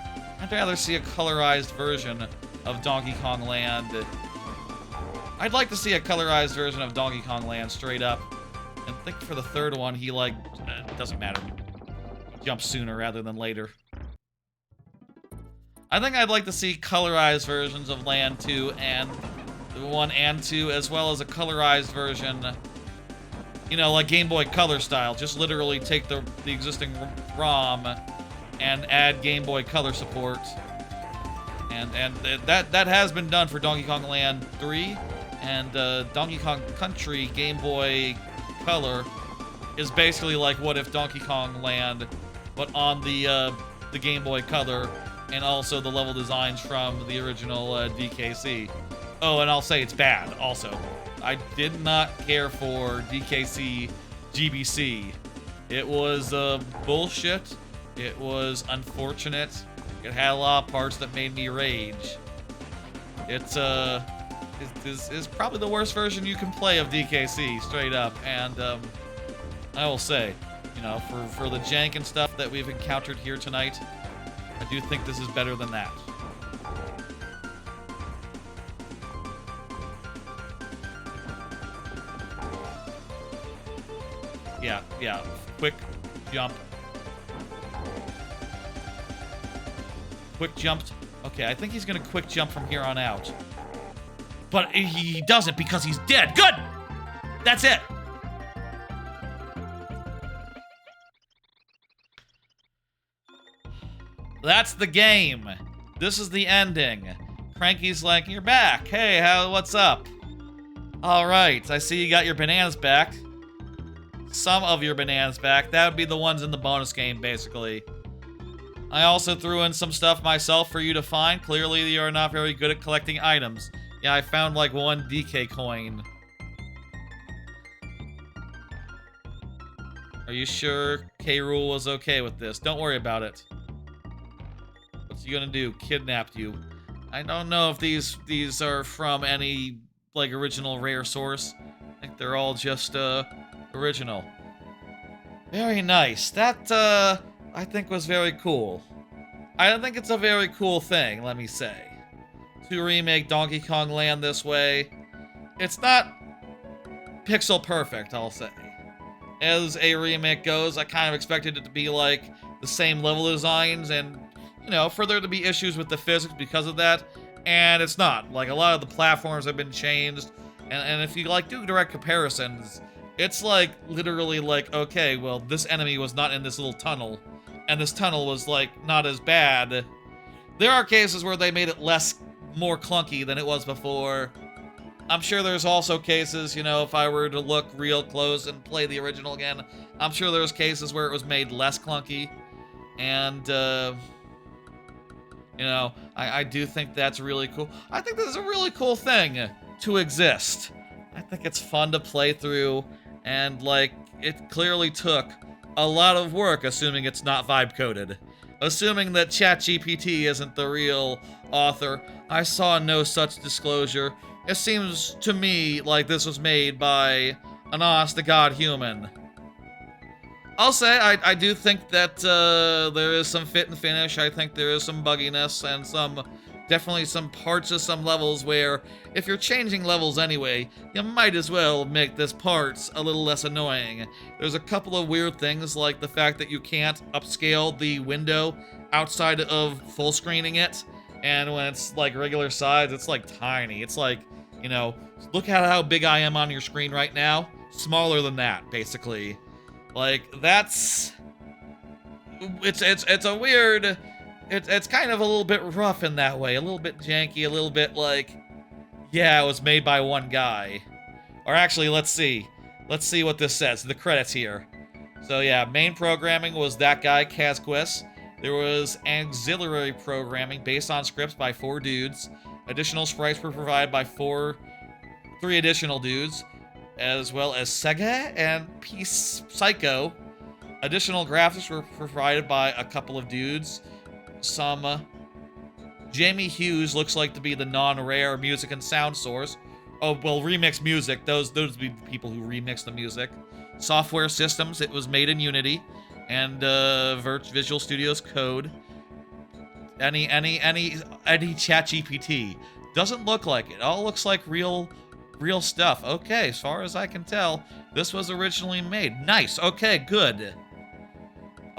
see a colorized version of Donkey Kong Land. I'd like to see a colorized version of Donkey Kong Land, straight up. And I think for the third one, he, like, doesn't matter. He jumps sooner rather than later. I think I'd like to see colorized versions of Land 2 and 1 and 2, as well as a colorized version, you know, like Game Boy Color style. Just literally take the existing ROM and add Game Boy Color support. And that has been done for Donkey Kong Land 3, and Donkey Kong Country Game Boy Color is basically like what if Donkey Kong Land, but on the Game Boy Color, and also the level designs from the original DKC. Oh, and I'll say it's bad also. I did not care for DKC GBC. It was bullshit. It was unfortunate. It had a lot of parts that made me rage. It's is probably the worst version you can play of DKC, straight up. And I will say, you know, for the jank and stuff that we've encountered here tonight, I do think this is better than that. Yeah. Quick jump. Quick jumped. Okay, I think he's gonna quick jump from here on out. But he doesn't because he's dead. Good! That's it! That's the game. This is the ending. Cranky's like, you're back. Hey, what's up? Alright, I see you got your bananas back. Some of your bananas back. That would be the ones in the bonus game, basically. I also threw in some stuff myself for you to find. Clearly, you are not very good at collecting items. Yeah, I found like one DK coin. Are you sure K-Rool was okay with this? Don't worry about it. What's he gonna do? Kidnapped you. I don't know if these are from any, like, original rare source. I think they're all just, original. Very nice. That, I think was very cool. I think it's a very cool thing, let me say. To remake Donkey Kong Land this way. It's not pixel perfect, I'll say. As a remake goes, I kind of expected it to be like the same level designs and, you know, for there to be issues with the physics because of that. And it's not. Like, a lot of the platforms have been changed. And if you, like, do direct comparisons, it's like, literally like, okay, well, this enemy was not in this little tunnel. And this tunnel was, like, not as bad. There are cases where they made it more clunky than it was before. I'm sure there's also cases, you know, if I were to look real close and play the original again, I'm sure there's cases where it was made less clunky. And, you know, I do think that's really cool. I think this is a really cool thing to exist. I think it's fun to play through, and, like, it clearly took a lot of work, assuming it's not vibe-coded. Assuming that ChatGPT isn't the real author, I saw no such disclosure. It seems to me like this was made by an honest-to-God human. I'll say, I do think that there is some fit and finish. I think there is some bugginess and definitely some parts of some levels where, if you're changing levels anyway, you might as well make this parts a little less annoying. There's a couple of weird things, like the fact that you can't upscale the window outside of full screening it, and when it's like regular size, it's like tiny. It's like, you know, look at how big I am on your screen right now. Smaller than that, basically. Like, that's... It's a weird... It's kind of a little bit rough in that way. A little bit janky, a little bit like... Yeah, it was made by one guy. Or actually, let's see. Let's see what this says. The credits here. So yeah, main programming was that guy, kasquez. There was auxiliary programming based on scripts by 4 dudes. Additional sprites were provided by 3 additional dudes, as well as Sega and Peace Psycho. Additional graphics were provided by a couple of dudes. Jamie Hughes looks like to be the non-rare music and sound source. Oh, well, remix music. Those would be the people who remix the music. Software systems, it was made in Unity and Visual Studios Code. Any ChatGPT. Doesn't look like it. All looks like real stuff. Okay, as far as I can tell, this was originally made. Nice. Okay, good.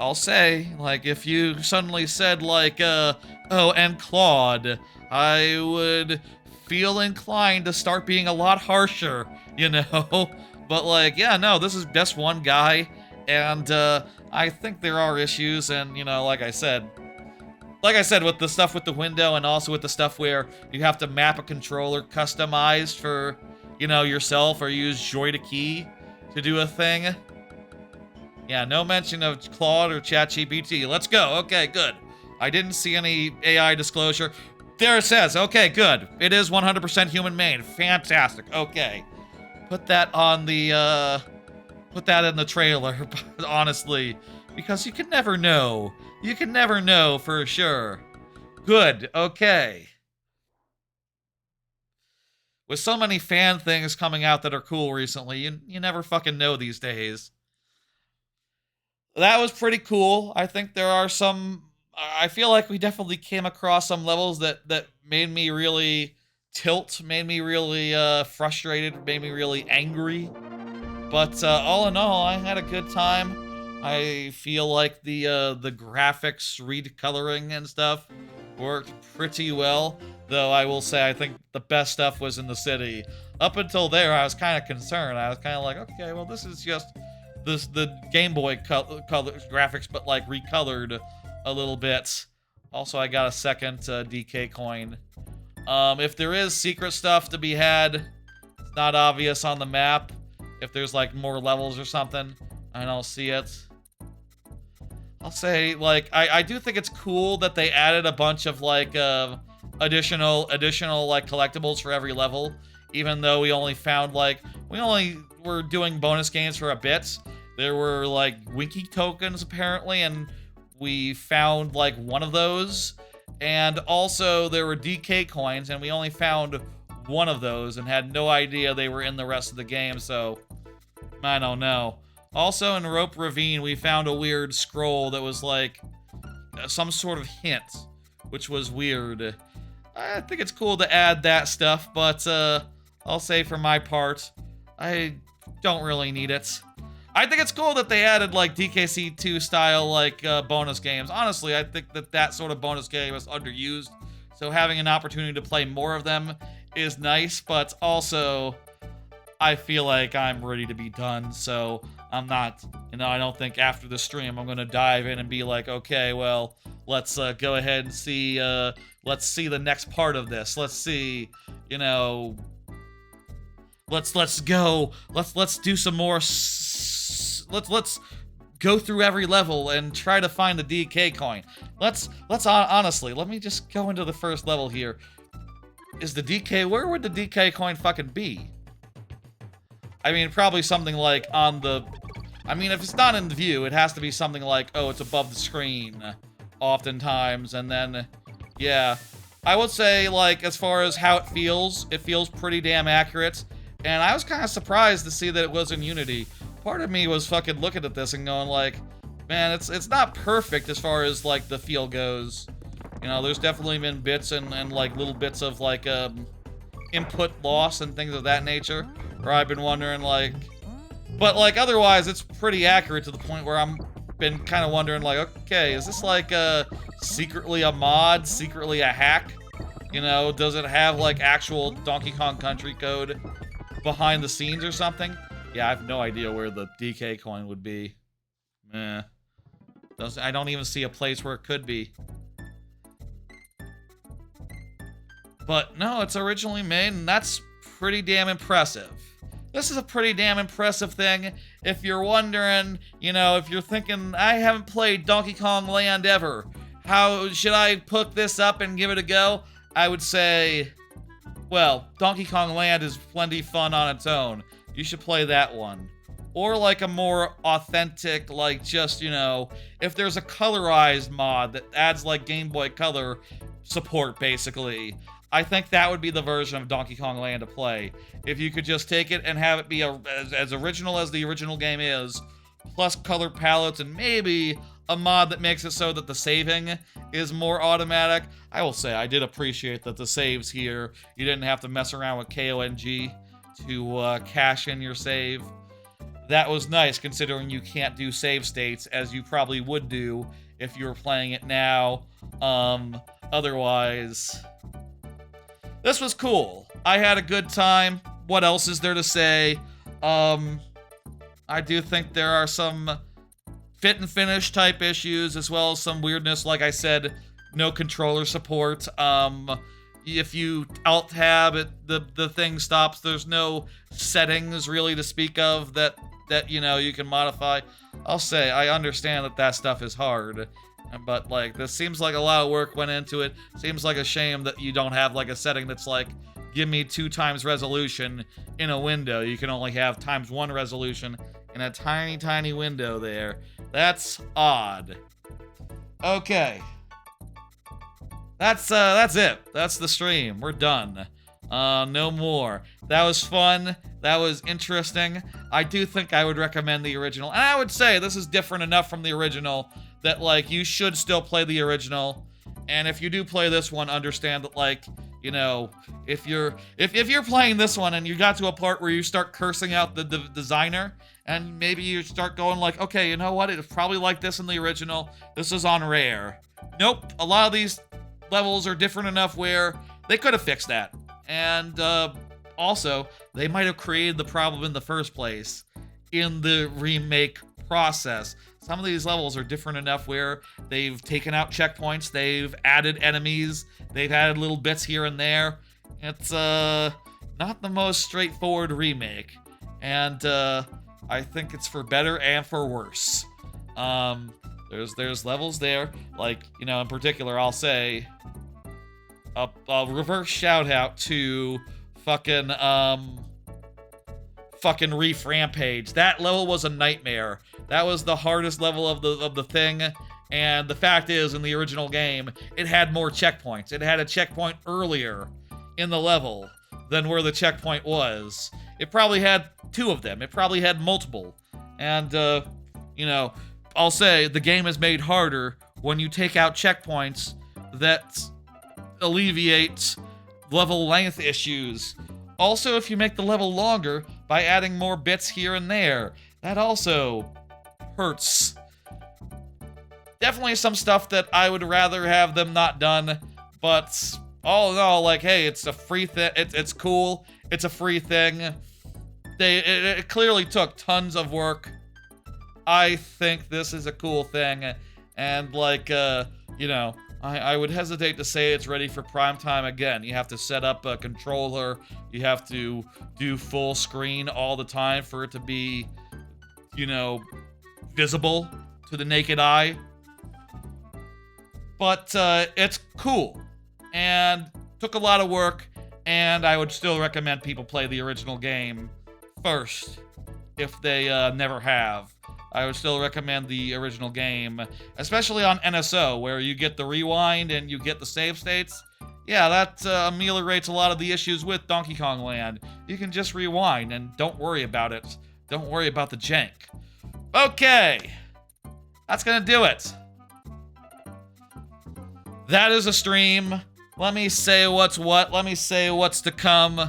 I'll say, like, if you suddenly said, like, oh, and Claude, I would feel inclined to start being a lot harsher, you know? But, like, yeah, no, this is just one guy, And I think there are issues, and you know, like I said, with the stuff with the window, and also with the stuff where you have to map a controller customized for, you know, yourself, or use joy to key to do a thing. Yeah, no mention of Claude or ChatGPT. Let's go. Okay, good. I didn't see any AI disclosure. There it says. Okay, good. It is 100% human made. Fantastic. Okay. Put that on the, put that in the trailer, honestly. Because you can never know. You can never know for sure. Good. Okay. With so many fan things coming out that are cool recently, you never fucking know these days. That was pretty cool. I think there are some... I feel like we definitely came across some levels that made me really tilt, made me really frustrated, made me really angry. But all in all, I had a good time. I feel like the graphics recoloring and stuff worked pretty well. Though I will say I think the best stuff was in the city. Up until there, I was kind of concerned. I was kind of like, okay, well, this is just the Game Boy color graphics, but like recolored a little bit. Also, I got a second DK coin. If there is secret stuff to be had, it's not obvious on the map. If there's like more levels or something, I don't see it. I'll say, like, I do think it's cool that they added a bunch of like additional like collectibles for every level, even though we only found like we only were doing bonus games for a bit. There were like Winky tokens apparently, and we found like one of those, and also there were DK coins, and we only found one of those and had no idea they were in the rest of the game, so I don't know. Also in Rope Ravine, we found a weird scroll that was like some sort of hint, which was weird. I think it's cool to add that stuff, but I'll say for my part, I don't really need it. I think it's cool that they added like DKC2 style like bonus games. Honestly, I think that sort of bonus game is underused, so having an opportunity to play more of them is nice, but also I feel like I'm ready to be done, so I'm not, you know, I don't think after the stream I'm gonna dive in and be like, okay, well, let's go ahead and see, let's see the next part of this. Let's see, you know, let's do some more, let's go through every level and try to find the DK coin. Let's honestly, let me just go into the first level here. Is the DK, where would the DK coin fucking be? I mean, probably something like on the... I mean, if it's not in the view, it has to be something like, oh, it's above the screen, oftentimes, and then, yeah. I would say, like, as far as how it feels pretty damn accurate, and I was kind of surprised to see that it was in Unity. Part of me was fucking looking at this and going like, man, it's not perfect as far as, like, the feel goes. You know, there's definitely been bits and like, little bits of, like, input loss and things of that nature, where I've been wondering, like... But, like, otherwise, it's pretty accurate to the point where I'm been kind of wondering, like, okay, is this, like, secretly a mod, secretly a hack? You know, does it have, like, actual Donkey Kong Country code behind the scenes or something? Yeah, I have no idea where the DK coin would be. Meh. I don't even see a place where it could be. But, no, it's originally made, and that's pretty damn impressive. This is a pretty damn impressive thing. If you're wondering, you know, if you're thinking, I haven't played Donkey Kong Land ever, how should I pick this up and give it a go? I would say, well, Donkey Kong Land is plenty fun on its own. You should play that one. Or like a more authentic, like just, you know, if there's a colorized mod that adds like Game Boy Color support, basically, I think that would be the version of Donkey Kong Land to play. If you could just take it and have it be as original as the original game is, plus color palettes and maybe a mod that makes it so that the saving is more automatic. I will say, I did appreciate that the saves here, you didn't have to mess around with KONG to cash in your save. That was nice, considering you can't do save states as you probably would do if you were playing it now. Otherwise... This was cool. I had a good time. What else is there to say? I do think there are some fit and finish type issues, as well as some weirdness. Like I said, no controller support. If you alt-tab, the thing stops. There's no settings really to speak of that you know, you can modify. I'll say, I understand that stuff is hard, but, like, this seems like a lot of work went into it. Seems like a shame that you don't have, like, a setting that's like, give me 2x resolution in a window. You can only have ×1 resolution in a tiny, tiny window there. That's odd. Okay. That's it. That's the stream. We're done. No more. That was fun. That was interesting. I do think I would recommend the original. And I would say this is different enough from the original that, like, you should still play the original. And if you do play this one, understand that, like, you know, if you're playing this one and you got to a part where you start cursing out the designer, and maybe you start going like, okay, you know what? It's probably like this in the original. This is on rare. Nope. A lot of these levels are different enough where they could have fixed that. And also, they might have created the problem in the first place in the remake process. Some of these levels are different enough where they've taken out checkpoints, they've added enemies, they've added little bits here and there. It's not the most straightforward remake, and I think it's for better and for worse. There's levels there, like, you know, in particular, I'll say a reverse shout out to fucking Reef Rampage. That level was a nightmare. That was the hardest level of the thing, and the fact is, in the original game, it had more checkpoints. It had a checkpoint earlier in the level than where the checkpoint was. It probably had 2 of them. It probably had multiple. And, you know, I'll say the game is made harder when you take out checkpoints that alleviate level length issues. Also, if you make the level longer by adding more bits here and there, that also hurts. Definitely some stuff that I would rather have them not done, but all in all, like, hey, it's a free thing. It's cool. It's a free thing. It clearly took tons of work. I think this is a cool thing, and, like, you know, I would hesitate to say it's ready for prime time again. You have to set up a controller. You have to do full screen all the time for it to be, you know, visible to the naked eye. But it's cool and took a lot of work, and I would still recommend people play the original game first if they never have. I would still recommend the original game, especially on NSO, where you get the rewind and you get the save states. Yeah, that ameliorates a lot of the issues with Donkey Kong Land. You can just rewind and don't worry about it. Don't worry about the jank. Okay, that's gonna do it. That is a stream. Let me say what's what. Let me say what's to come.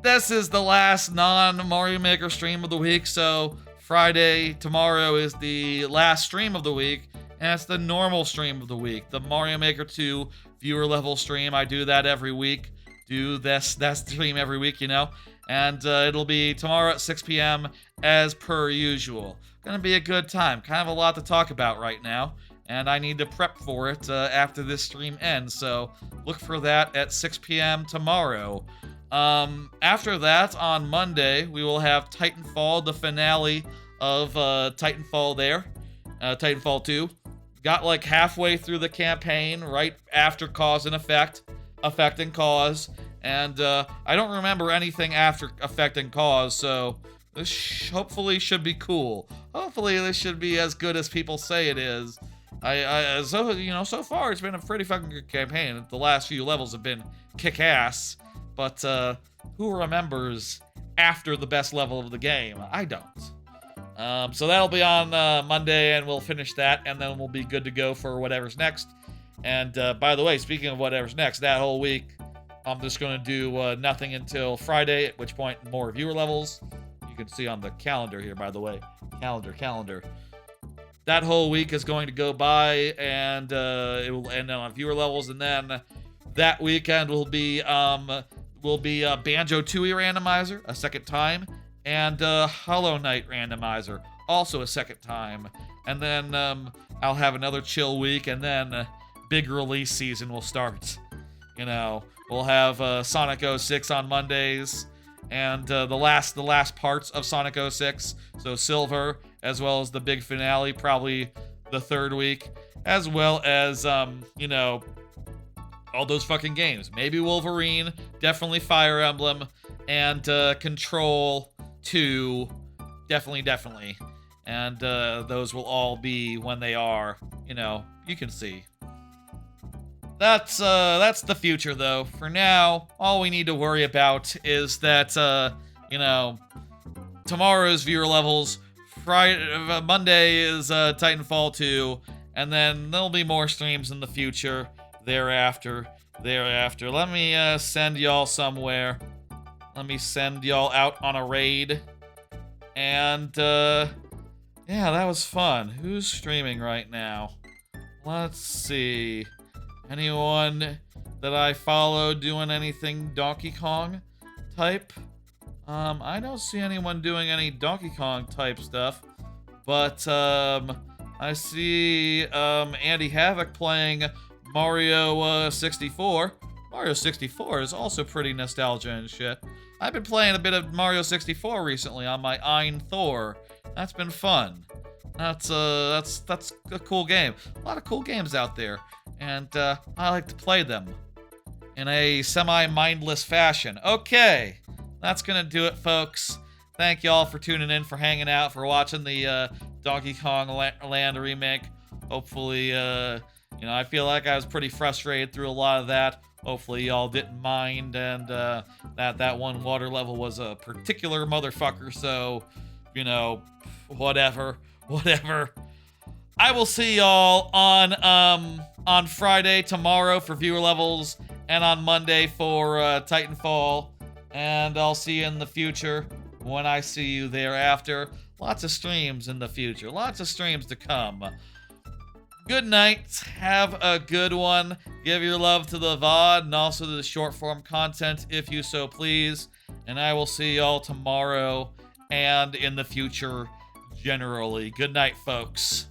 This is the last non-Mario Maker stream of the week, so Friday, tomorrow is the last stream of the week, and it's the normal stream of the week, the Mario Maker 2 viewer level stream. I do that every week, that stream every week, you know, and it'll be tomorrow at 6 p.m. as per usual. Gonna be a good time, kind of a lot to talk about right now, and I need to prep for it after this stream ends, so look for that at 6 p.m. tomorrow. After that, on Monday, we will have Titanfall, the finale of Titanfall there. Titanfall 2. Got like halfway through the campaign, right after Cause and Effect, Effect and Cause, and I don't remember anything after Effect and Cause, so this hopefully should be cool. Hopefully this should be as good as people say it is. So, you know, so far it's been a pretty fucking good campaign. The last few levels have been kick-ass. But who remembers after the best level of the game? I don't. So that'll be on Monday, and we'll finish that, and then we'll be good to go for whatever's next. And by the way, speaking of whatever's next, that whole week, I'm just going to do nothing until Friday, at which point more viewer levels. You can see on the calendar here, by the way. Calendar. That whole week is going to go by, and it will end on viewer levels, and then that weekend will be Banjo-Tooie Randomizer a second time, and Hollow Knight randomizer, also a second time. And then I'll have another chill week, and then big release season will start. You know, we'll have Sonic 06 on Mondays, and the last parts of Sonic 06, so Silver, as well as the big finale, probably the third week, as well as you know, all those fucking games. Maybe Wolverine, definitely Fire Emblem, and Control 2, definitely. And those will all be when they are. You know, you can see. That's the future, though. For now, all we need to worry about is that, you know, tomorrow's viewer levels, Friday, Monday is Titanfall 2, and then there'll be more streams in the future thereafter. Let me send y'all somewhere. Let me send y'all out on a raid. And, yeah, that was fun. Who's streaming right now? Let's see. Anyone that I follow doing anything Donkey Kong type? I don't see anyone doing any Donkey Kong type stuff, but I see Andy Havoc playing Mario 64. Mario 64 is also pretty nostalgia and shit. I've been playing a bit of Mario 64 recently on my Ein Thor. That's been fun. That's a cool game. A lot of cool games out there, and I like to play them in a semi-mindless fashion. Okay, that's gonna do it, folks. Thank y'all for tuning in, for hanging out, for watching the Donkey Kong Land remake. Hopefully, you know, I feel like I was pretty frustrated through a lot of that. Hopefully y'all didn't mind, and that one water level was a particular motherfucker, so, you know, whatever. I will see y'all on Friday, tomorrow, for viewer levels, and on Monday for Titanfall, and I'll see you in the future when I see you thereafter. Lots of streams in the future, lots of streams to come. Good night, have a good one, give your love to the VOD and also to the short form content if you so please, and I will see y'all tomorrow and in the future generally. Good night, folks.